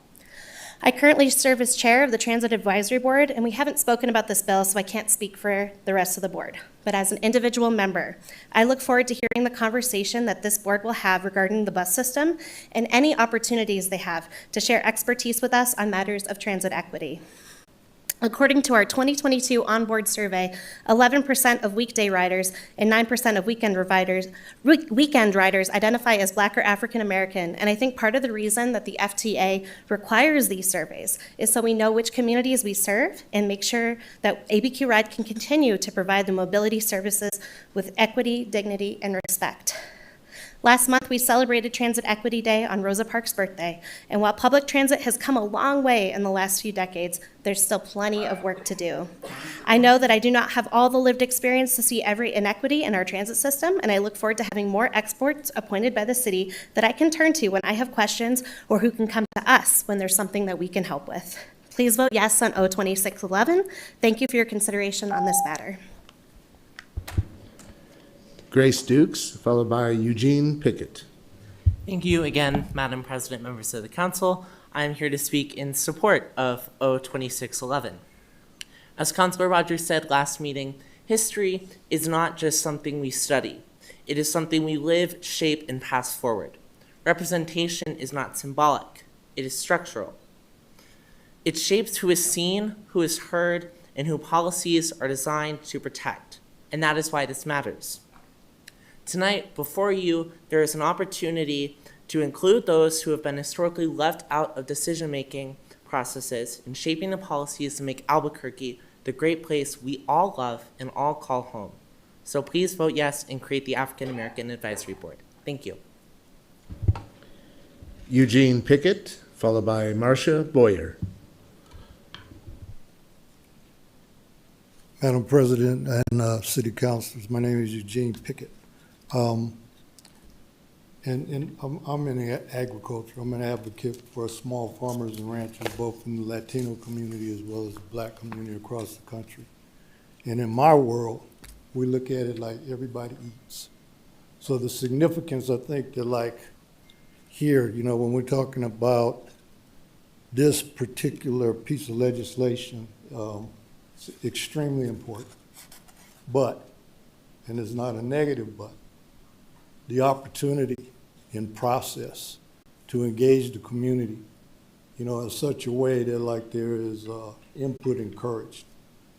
S6: I currently serve as chair of the Transit Advisory Board, and we haven't spoken about this bill, so I can't speak for the rest of the board. But as an individual member, I look forward to hearing the conversation that this board will have regarding the bus system and any opportunities they have to share expertise with us on matters of transit equity. According to our 2022 onboard survey, 11% of weekday riders and 9% of weekend riders identify as Black or African American, and I think part of the reason that the FTA requires these surveys is so we know which communities we serve and make sure that ABQ Ride can continue to provide the mobility services with equity, dignity, and respect. Last month, we celebrated Transit Equity Day on Rosa Parks' birthday, and while public transit has come a long way in the last few decades, there's still plenty of work to do. I know that I do not have all the lived experience to see every inequity in our transit system, and I look forward to having more experts appointed by the city that I can turn to when I have questions, or who can come to us when there's something that we can help with. Please vote yes on O2611. Thank you for your consideration on this matter.
S9: Grace Dukes, followed by Eugene Pickett.
S7: Thank you again, Madam President, members of the council. I am here to speak in support of O2611. As Councilor Rogers said last meeting, history is not just something we study. It is something we live, shape, and pass forward. Representation is not symbolic. It is structural. It shapes who is seen, who is heard, and who policies are designed to protect. And that is why this matters. Tonight, before you, there is an opportunity to include those who have been historically left out of decision-making processes in shaping the policies to make Albuquerque the great place we all love and all call home. So please vote yes and create the African American Advisory Board. Thank you.
S9: Eugene Pickett, followed by Marcia Boyer.
S14: Madam President and City Councilors, my name is Eugene Pickett. I'm in agriculture. I'm an advocate for small farmers and ranchers, both in the Latino community as well as the Black community across the country. And in my world, we look at it like everybody eats. So the significance, I think, that like here, you know, when we're talking about this particular piece of legislation, it's extremely important. But, and it's not a negative but, the opportunity in process to engage the community, you know, in such a way that like there is input encouraged.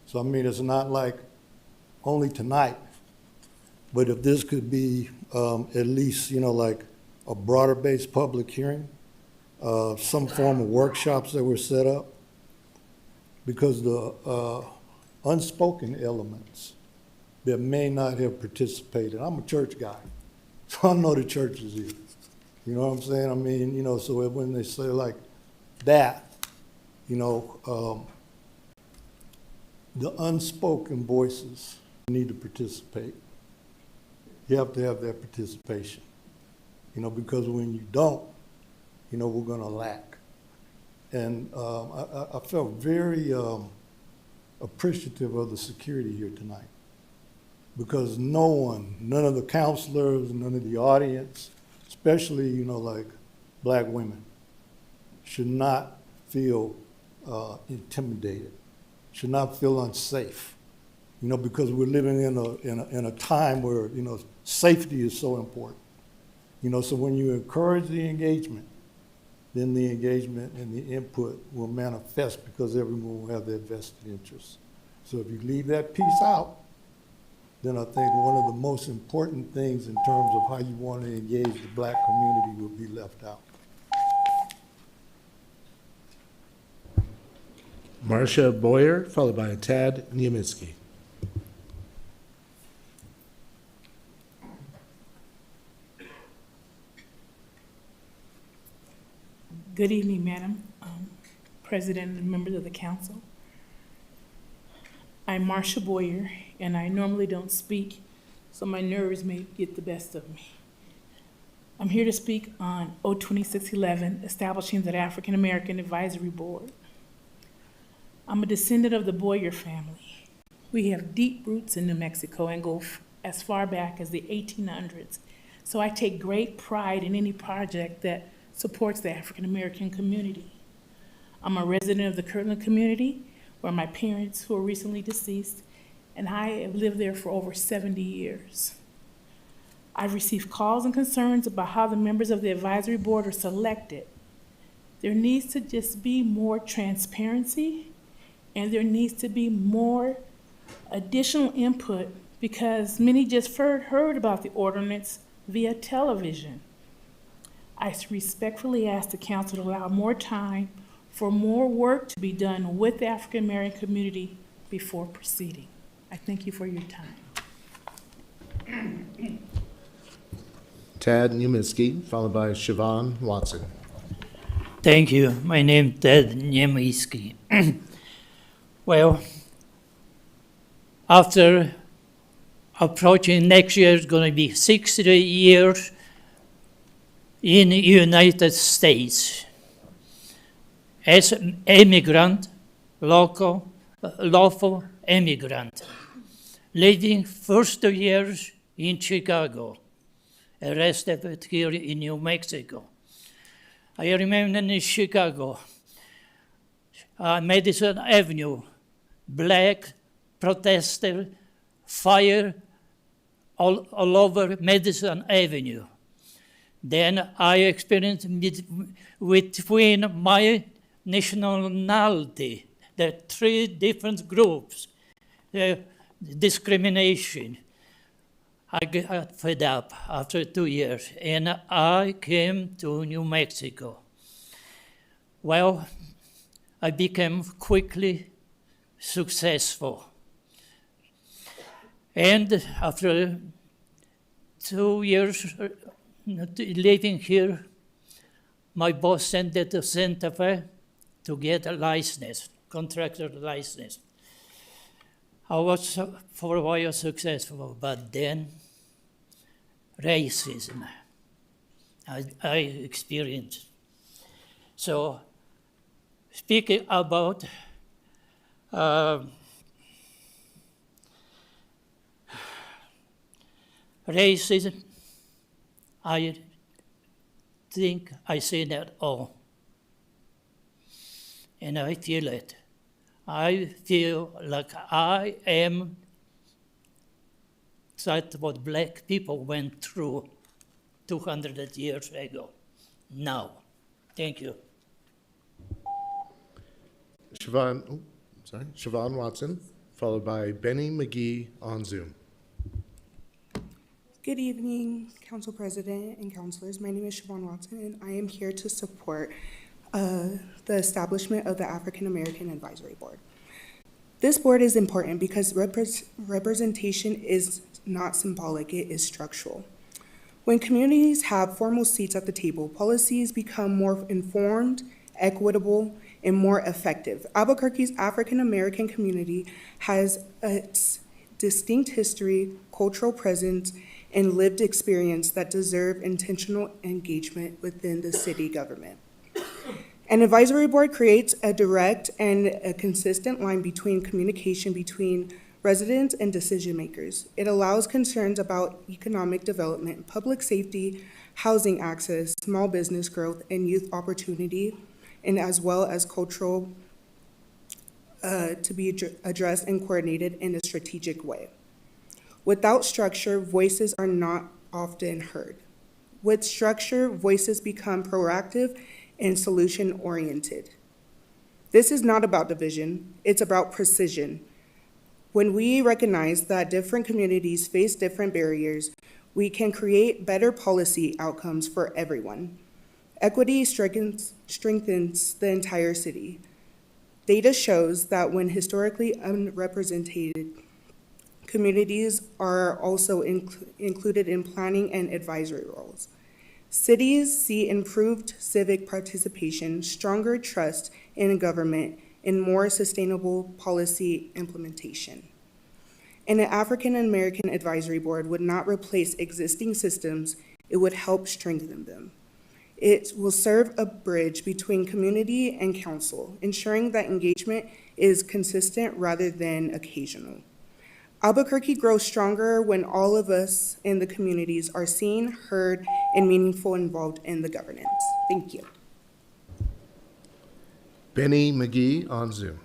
S14: So I mean, it's not like only tonight, but if this could be at least, you know, like a broader based public hearing, some form of workshops that were set up, because the unspoken elements that may not have participated. I'm a church guy. So I know the church is here. You know what I'm saying? I mean, you know, so when they say like that, you know, the unspoken voices need to participate. You have to have that participation, you know, because when you don't, you know, we're going to lack. And I felt very appreciative of the security here tonight. Because no one, none of the counselors, none of the audience, especially, you know, like black women, should not feel intimidated, should not feel unsafe, you know, because we're living in a time where, you know, safety is so important. You know, so when you encourage the engagement, then the engagement and the input will manifest because everyone will have their vested interests. So if you leave that piece out, then I think one of the most important things in terms of how you want to engage the black community will be left out.
S9: Marcia Boyer, followed by Tad Niemitzki.
S8: Good evening, Madam President and members of the council. I'm Marcia Boyer, and I normally don't speak, so my nerves may get the best of me. I'm here to speak on O2611, establishing the African American Advisory Board. I'm a descendant of the Boyer family. We have deep roots in New Mexico and go as far back as the 1800s, so I take great pride in any project that supports the African American community. I'm a resident of the Kirtland community, where my parents, who are recently deceased, and I have lived there for over 70 years. I've received calls and concerns about how the members of the advisory board are selected. There needs to just be more transparency, and there needs to be more additional input, because many just heard about the ordinance via television. I respectfully ask the council to allow more time for more work to be done with the African American community before proceeding. I thank you for your time.
S9: Tad Niemitzki, followed by Siobhan Watson.
S1: Thank you. My name is Ted Niemitzki. Well, after approaching next year is going to be 60 years in the United States. As an immigrant, lawful immigrant, living first years in Chicago, arrested here in New Mexico. I remember in Chicago, Madison Avenue, black protester, fire all over Madison Avenue. Then I experienced between my nationality, there are three different groups, discrimination. I got fed up after 2 years, and I came to New Mexico. Well, I became quickly successful. And after 2 years living here, my boss sent me to Santa Fe to get a license, contractor license. I was for a while successful, but then racism I experienced. So speaking about racism, I think I see that all. And I feel it. I feel like I am that's what black people went through 200 years ago. Now. Thank you.
S9: Siobhan Watson, followed by Benny McGee on Zoom.
S17: Good evening, Council President and councilors. My name is Siobhan Watson, and I am here to support the establishment of the African American Advisory Board. This board is important because representation is not symbolic, it is structural. When communities have formal seats at the table, policies become more informed, equitable, and more effective. Albuquerque's African American community has a distinct history, cultural presence, and lived experience that deserve intentional engagement within the city government. An advisory board creates a direct and a consistent line between communication between residents and decision makers. It allows concerns about economic development, public safety, housing access, small business growth, and youth opportunity, and as well as cultural to be addressed and coordinated in a strategic way. Without structure, voices are not often heard. With structure, voices become proactive and solution-oriented. This is not about division, it's about precision. When we recognize that different communities face different barriers, we can create better policy outcomes for everyone. Equity strengthens the entire city. Data shows that when historically unrepresented, communities are also included in planning and advisory roles. Cities see improved civic participation, stronger trust in government, and more sustainable policy implementation. And an African American Advisory Board would not replace existing systems, it would help strengthen them. It will serve a bridge between community and council, ensuring that engagement is consistent rather than occasional. Albuquerque grows stronger when all of us in the communities are seen, heard, and meaningful involved in the governance. Thank you.
S9: Benny McGee on Zoom.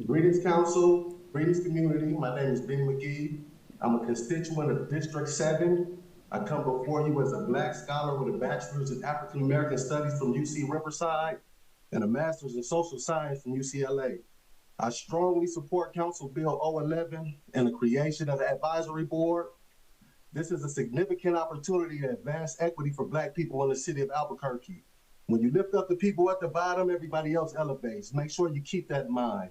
S5: Greetings, council. Greetings, community. My name is Benny McGee. I'm a constituent of District 7. I come before you as a Black scholar with a bachelor's in African American Studies from UC Riverside and a master's in social science from UCLA. I strongly support Council Bill 011 and the creation of the advisory board. This is a significant opportunity to advance equity for Black people in the city of Albuquerque. When you lift up the people at the bottom, everybody else elevates. Make sure you keep that in mind.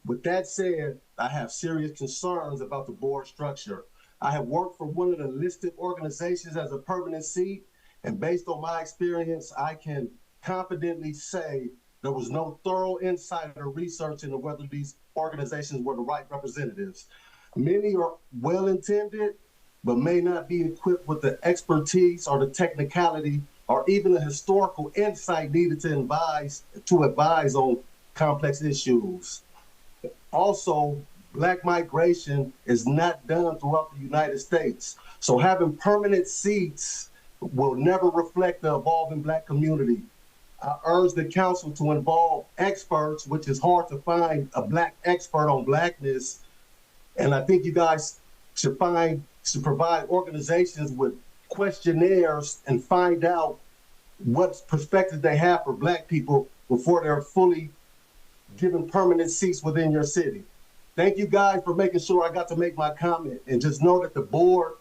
S5: With that said, I have serious concerns about the board structure. I have worked for one of the listed organizations as a permanent seat, and based on my experience, I can confidently say there was no thorough insight or research into whether these organizations were the right representatives. Many are well-intended, but may not be equipped with the expertise or the technicality or even the historical insight needed to advise on complex issues. Also, Black migration is not done throughout the United States. So having permanent seats will never reflect the evolving Black community. I urge the council to involve experts, which is hard to find a Black expert on Blackness. And I think you guys should provide organizations with questionnaires and find out what perspective they have for Black people before they're fully given permanent seats within your city. Thank you guys for making sure I got to make my comment, and just know that the board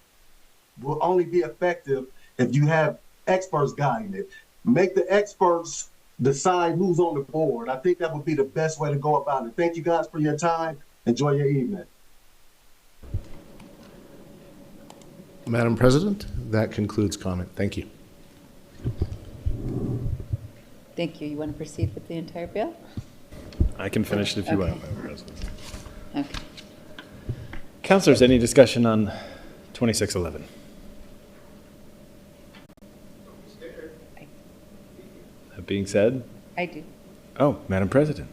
S5: will only be effective if you have experts guiding it. Make the experts decide who's on the board. I think that would be the best way to go about it. Thank you guys for your time. Enjoy your evening.
S9: Madam President, that concludes comment. Thank you.
S13: Thank you. You want to proceed with the entire bill?
S2: I can finish it if you
S13: Okay.
S2: want, Madam President.
S13: Okay.
S2: Councilors, any discussion on 2611? That being said,
S13: I do.
S2: oh, Madam President.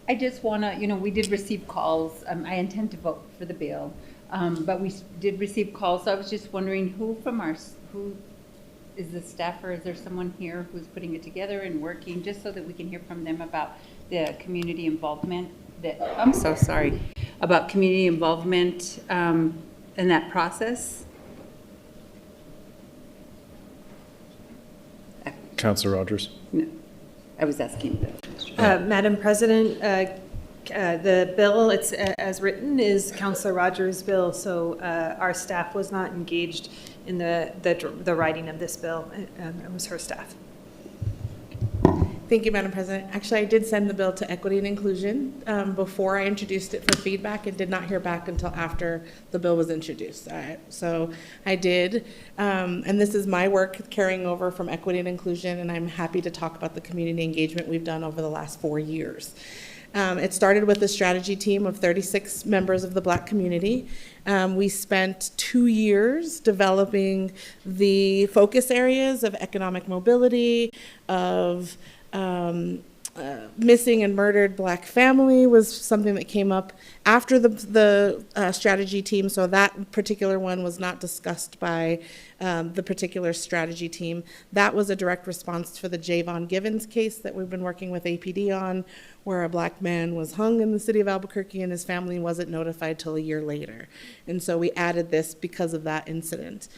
S13: I just want to, we did receive calls. I intend to vote for the bill, but we did receive calls. So I was just wondering who is the staff, or is there someone here who's putting it together and working, just so that we can hear from them about the community involvement I'm so sorry, about community involvement in that process?
S2: Councilor Rogers.
S13: No, I was asking.
S19: Madam President, the bill, it's as written, is Councilor Rogers' bill, so our staff was not engaged in the writing of this bill. It was her staff.
S10: Thank you, Madam President. Actually, I did send the bill to Equity and Inclusion before I introduced it for feedback, and did not hear back until after the bill was introduced. So I did, and this is my work carrying over from Equity and Inclusion, and I'm happy to talk about the community engagement we've done over the last 4 years. It started with a strategy team of 36 members of the Black community. We spent 2 years developing the focus areas of economic mobility, of missing and murdered Black family was something that came up after the strategy team, so that particular one was not discussed by the particular strategy team. That was a direct response for the Javon Givens case that we've been working with APD on, where a Black man was hung in the city of Albuquerque and his family wasn't notified till a year later. And so we added this because of that incident.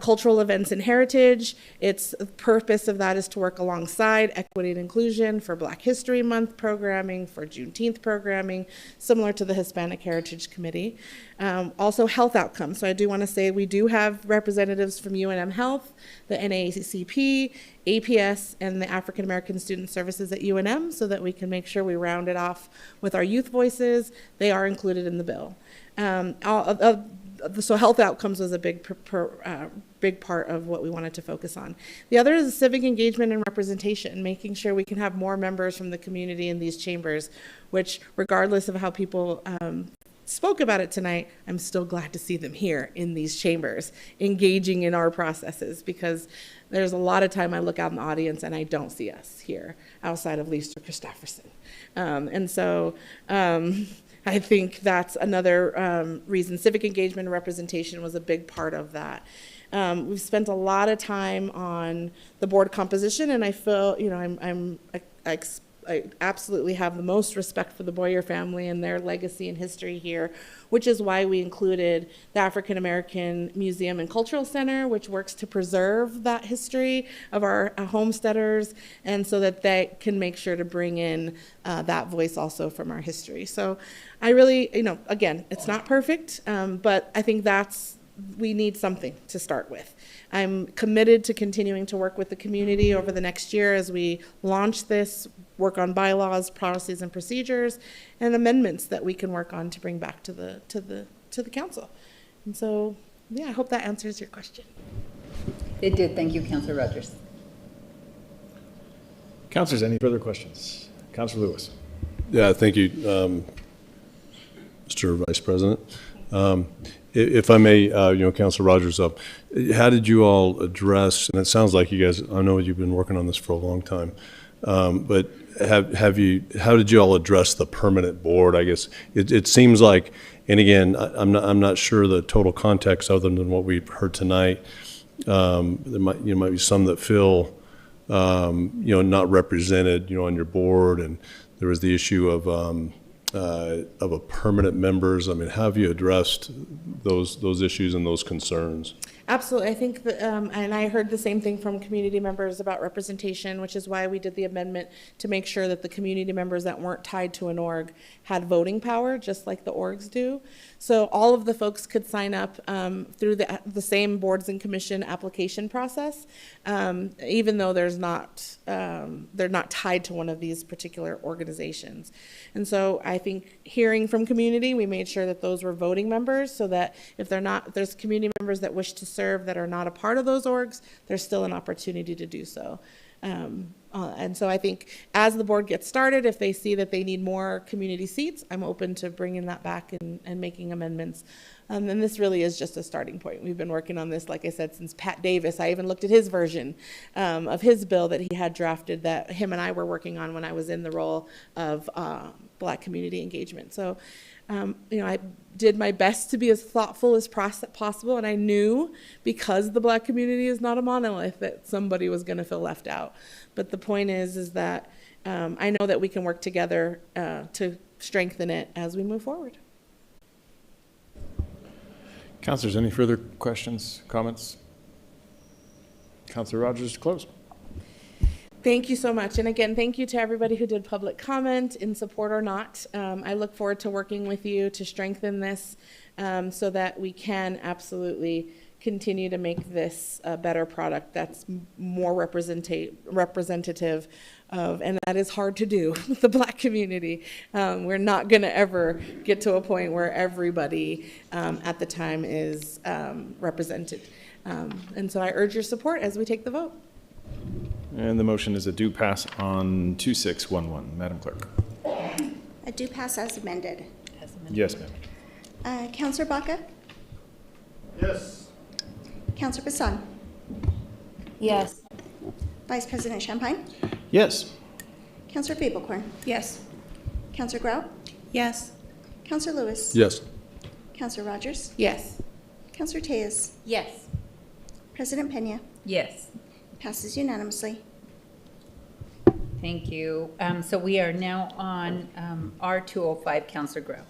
S10: Cultural events and heritage, its purpose of that is to work alongside equity and inclusion for Black History Month programming, for Juneteenth programming, similar to the Hispanic Heritage Committee. Also health outcomes. So I do want to say we do have representatives from UNM Health, the NAACP, APS, and the African American Student Services at UNM, so that we can make sure we round it off with our youth voices. They are included in the bill. So health outcomes was a big part of what we wanted to focus on. The other is civic engagement and representation, making sure we can have more members from the community in these chambers, which regardless of how people spoke about it tonight, I'm still glad to see them here in these chambers, engaging in our processes, because there's a lot of time I look out in the audience and I don't see us here outside of Lisa Christopherson. I think that's another reason. Civic engagement and representation was a big part of that. We've spent a lot of time on the board composition, and I feel, I absolutely have the most respect for the Boyer family and their legacy and history here, which is why we included the African American Museum and Cultural Center, which works to preserve that history of our homesteaders, and so that they can make sure to bring in that voice also from our history. So I really, again, it's not perfect, but I think we need something to start with. I'm committed to continuing to work with the community over the next year as we launch this, work on bylaws, policies, and procedures, and amendments that we can work on to bring back to the council. And so, yeah, I hope that answers your question.
S13: It did. Thank you, Councilor Rogers.
S2: Councilors, any further questions? Councilor Lewis.
S16: Yeah, thank you, Mr. Vice President. If I may, Councilor Rogers, how did you all address, and it sounds like you guys, I know you've been working on this for a long time, but how did you all address the permanent board? I guess it seems like, and again, I'm not sure the total context other than what we've heard tonight. There might be some that feel, not represented, on your board, and there was the issue of a permanent members. I mean, how have you addressed those issues and those concerns?
S10: Absolutely. I think that, and I heard the same thing from community members about representation, which is why we did the amendment to make sure that the community members that weren't tied to an org had voting power, just like the orgs do. So all of the folks could sign up through the same boards and commission application process, even though they're not tied to one of these particular organizations. And so I think hearing from community, we made sure that those were voting members, so that if there's community members that wish to serve that are not a part of those orgs, there's still an opportunity to do so. And so I think as the board gets started, if they see that they need more community seats, I'm open to bringing that back and making amendments. And this really is just a starting point. We've been working on this, like I said, since Pat Davis. I even looked at his version of his bill that he had drafted that him and I were working on when I was in the role of Black community engagement. So, I did my best to be as thoughtful as possible, and I knew, because the Black community is not a monolith, that somebody was going to feel left out. But the point is that I know that we can work together to strengthen it as we move forward.
S2: Councilors, any further questions, comments? Councilor Rogers, to close.
S10: Thank you so much. And again, thank you to everybody who did public comment, in support or not. I look forward to working with you to strengthen this so that we can absolutely continue to make this a better product that's more representative of, and that is hard to do with the Black community. We're not going to ever get to a point where everybody at the time is represented. And so I urge your support as we take the vote.
S2: And the motion is a do pass on 2611. Madam Clerk.
S22: do pass as amended.
S2: Yes, ma'am.
S22: Counselor Baca?
S9: Yes.
S22: Counselor Bassan?
S13: Yes.
S22: Vice President Champagne?
S2: Yes.
S22: Counselor Fablecorn?
S13: Yes.
S22: Counselor Grau?
S13: Yes.
S22: Counselor Lewis?
S16: Yes.
S22: Counselor Rogers?
S13: Yes.
S22: Counselor Tejas?
S13: Yes.
S22: President Pena?
S13: Yes.
S22: Passes unanimously.
S13: Thank you. So we are now on R205, Counselor Grau.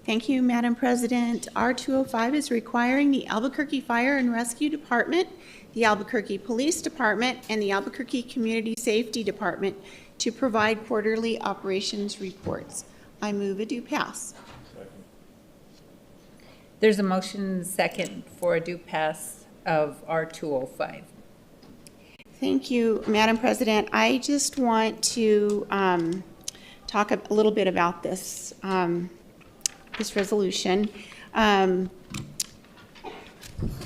S3: Thank you, Madam President. R205 is requiring the Albuquerque Fire and Rescue Department, the Albuquerque Police Department, and the Albuquerque Community Safety Department to provide quarterly operations reports. I move it do pass.
S13: There's a motion second for a due pass of R205.
S3: Thank you, Madam President. I just want to talk a little bit about this, this resolution. The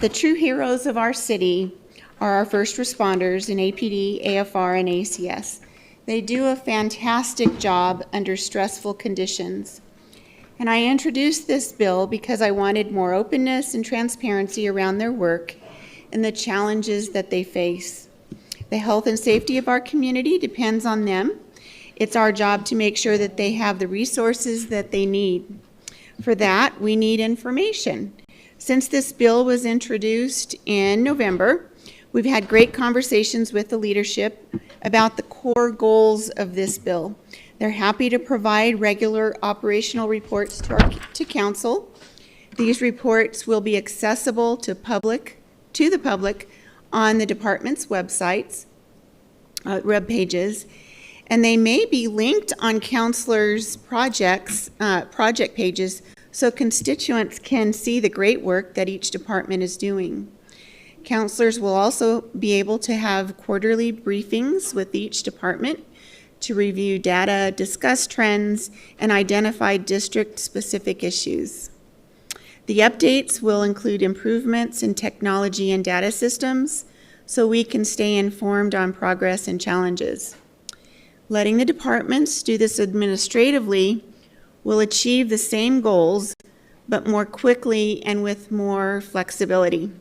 S3: true heroes of our city are our first responders in APD, AFR, and ACS. They do a fantastic job under stressful conditions. And I introduced this bill because I wanted more openness and transparency around their work and the challenges that they face. The health and safety of our community depends on them. It's our job to make sure that they have the resources that they need. For that, we need information. Since this bill was introduced in November, we've had great conversations with the leadership about the core goals of this bill. They're happy to provide regular operational reports to council. These reports will be accessible to the public on the department's websites, web pages, and they may be linked on councilors' project pages so constituents can see the great work that each department is doing. Councilors will also be able to have quarterly briefings with each department to review data, discuss trends, and identify district-specific issues. The updates will include improvements in technology and data systems so we can stay informed on progress and challenges. Letting the departments do this administratively will achieve the same goals, but more quickly and with more flexibility.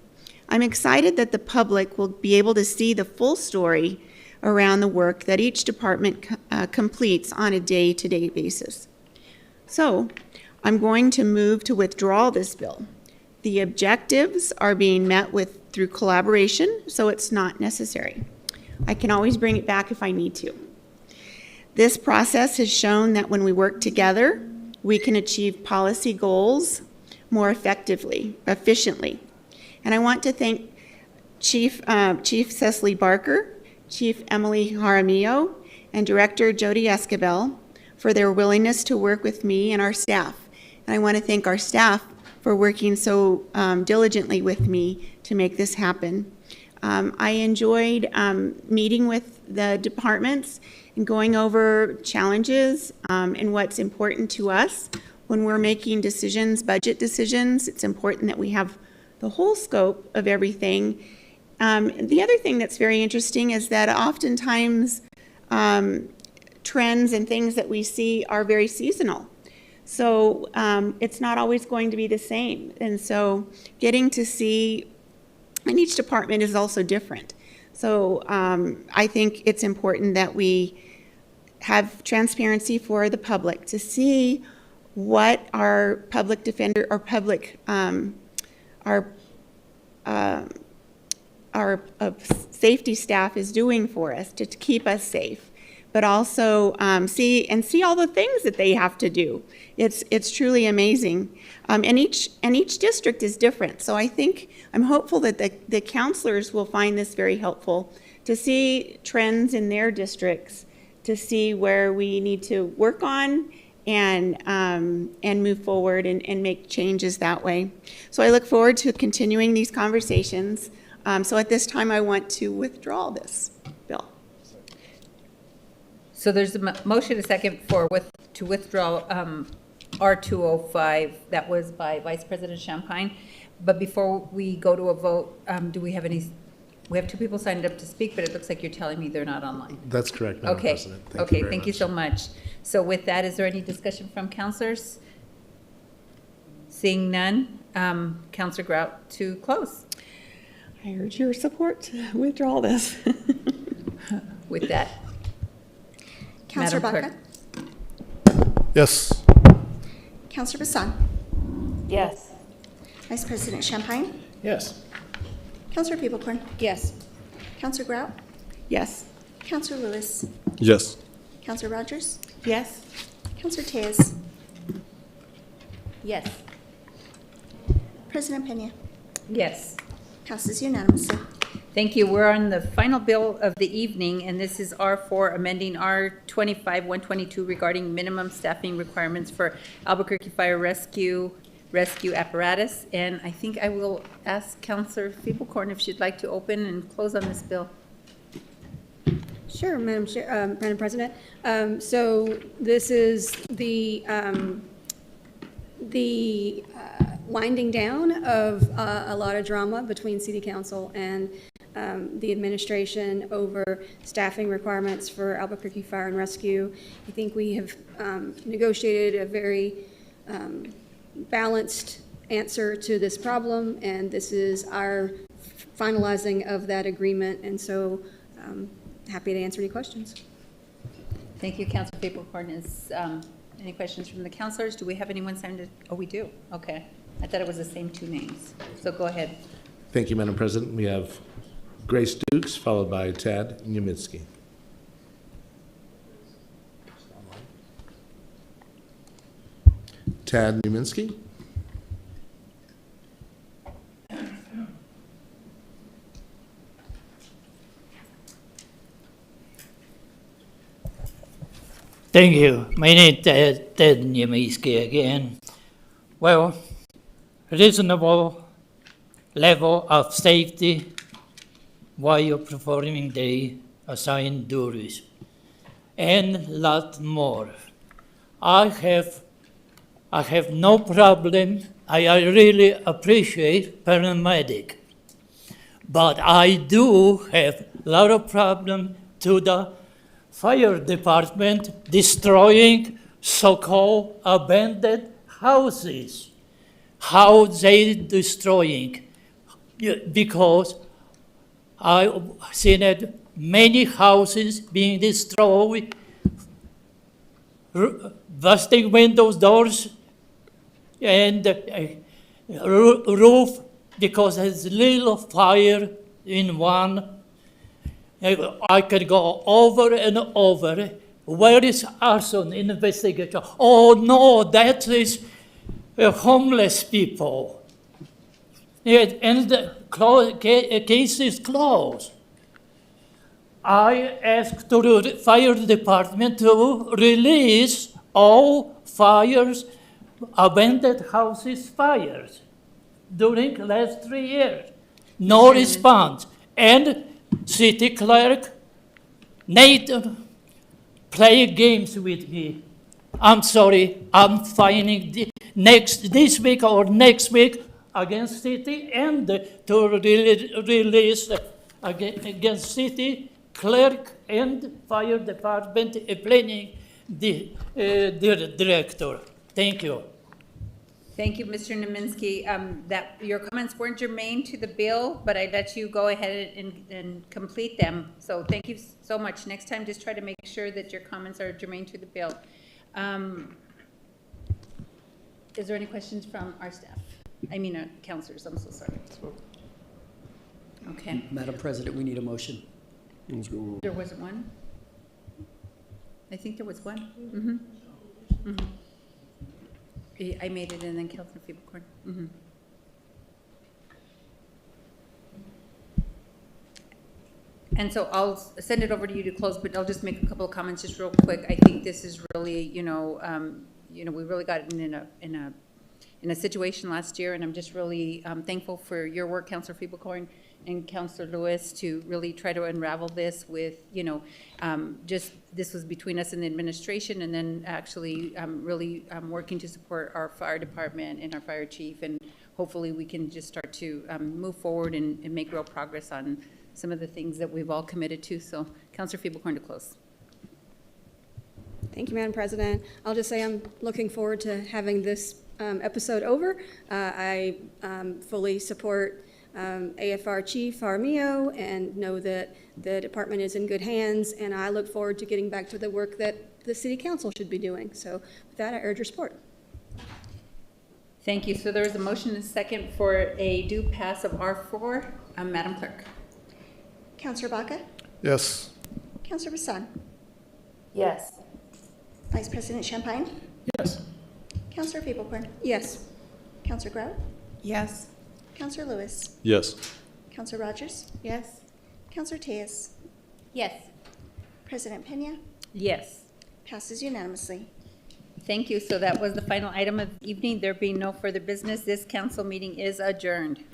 S3: I'm excited that the public will be able to see the full story around the work that each department completes on a day-to-day basis. So, I'm going to move to withdraw this bill. The objectives are being met through collaboration, so it's not necessary. I can always bring it back if I need to. This process has shown that when we work together, we can achieve policy goals more efficiently. And I want to thank Chief Cecily Barker, Chief Emily Jaramillo, and Director Jody Escabel for their willingness to work with me and our staff. And I want to thank our staff for working so diligently with me to make this happen. I enjoyed meeting with the departments and going over challenges and what's important to us when we're making decisions, budget decisions. It's important that we have the whole scope of everything. The other thing that's very interesting is that oftentimes trends and things that we see are very seasonal. So it's not always going to be the same. And so getting to see, and each department is also different. So I think it's important that we have transparency for the public to see what our public defender or public, our safety staff is doing for us to keep us safe, but also see all the things that they have to do. It's truly amazing, and each district is different. So I'm hopeful that the counselors will find this very helpful to see trends in their districts, to see where we need to work on and move forward and make changes that way. So I look forward to continuing these conversations. So at this time, I want to withdraw this bill.
S13: So there's a motion, a second to withdraw R205. That was by Vice President Champagne. But before we go to a vote, do we have any? We have two people signed up to speak, but it looks like you're telling me they're not online.
S9: That's correct, Madam President.
S13: Thank you so much. So with that, is there any discussion from counselors? Seeing none, Counselor Grout to close.
S20: I urge your support to withdraw this.
S13: With that,
S22: Counselor
S13: Madam
S22: Baca?
S9: Yes.
S22: Counselor Bassan?
S13: Yes.
S22: Vice President Champagne?
S2: Yes.
S22: Counselor Peebles?
S3: Yes.
S22: Counselor Grout?
S20: Yes.
S22: Counselor Lewis?
S16: Yes.
S22: Counselor Rogers?
S10: Yes.
S22: Counselor Tejas?
S13: Yes.
S22: President Pena?
S13: Yes.
S22: Passes unanimously.
S13: Thank you. We're on the final bill of the evening, and this is R4 amending R25-122 regarding minimum staffing requirements for Albuquerque Fire Rescue apparatus. And I think I will ask Counselor Feeblecorn if she'd like to open and close on this bill.
S21: Sure, Madam President. So this is the winding down of a lot of drama between City Council and the administration over staffing requirements for Albuquerque Fire and Rescue. I think we have negotiated a very balanced answer to this problem, and this is our finalizing of that agreement, and so happy to answer any questions.
S13: Thank you, Counselor Feeblecorn. Is any questions from the counselors? Do we have anyone signed? Oh, we do. Okay. I thought it was the same two names. So go ahead.
S9: Thank you, Madam President. We have Grace Dukes, followed by Tad Niemitzki. Tad Niemitzki.
S1: Thank you. My name is Ted Niemitzki again. Well, reasonable level of safety while performing the assigned duties, and lot more. I have no problem. I really appreciate paramedic, but I do have a lot of problem to the fire department destroying so-called abandoned houses. How they destroying? Because I've seen it, many houses being destroyed, busting windows, doors, and roof, because there's little fire in one. I could go over and over. Where is arson investigation? Oh no, that is homeless people. And the case is closed. I asked the fire department to release all fires, abandoned houses fires during the last 3 years. No response. And city clerk, Nathan, play games with me. I'm sorry, I'm filing this week or next week against city and to release against city clerk and fire department planning the director. Thank you.
S13: Thank you, Mr. Niemitzki. That your comments weren't germane to the bill, but I let you go ahead and complete them. So thank you so much. Next time, just try to make sure that your comments are germane to the bill. Is there any questions from our staff? I mean, counselors, I'm so sorry. Okay.
S23: Madam President, we need a motion.
S13: There wasn't one? I think there was one. I made it and then Councilor Feeblecorn. And so I'll send it over to you to close, but I'll just make a couple of comments just real quick. I think this is really, we really got in a situation last year, and I'm just really thankful for your work, Councilor Feeblecorn and Councilor Lewis, to really try to unravel this with, just this was between us and the administration, and then actually really working to support our fire department and our fire chief, and hopefully we can just start to move forward and make real progress on some of the things that we've all committed to. So, Councilor Feeblecorn to close.
S21: Thank you, Madam President. I'll just say I'm looking forward to having this episode over. I fully support AFR Chief Armio and know that the department is in good hands, and I look forward to getting back to the work that the City Council should be doing. So with that, I urge your support.
S13: Thank you. So there is a motion and a second for a due pass of R4. Madam Clerk.
S22: Counselor Baca?
S14: Yes.
S22: Counselor Bassan?
S13: Yes.
S22: Vice President Champagne?
S2: Yes.
S22: Counselor Feeblecorn?
S21: Yes.
S22: Counselor Grout?
S10: Yes.
S22: Counselor Lewis?
S16: Yes.
S22: Counselor Rogers?
S10: Yes.
S22: Counselor Tejas?
S13: Yes.
S22: President Pena?
S13: Yes.
S22: Passes unanimously.
S13: Thank you. So that was the final item of the evening. There being no further business, this council meeting is adjourned.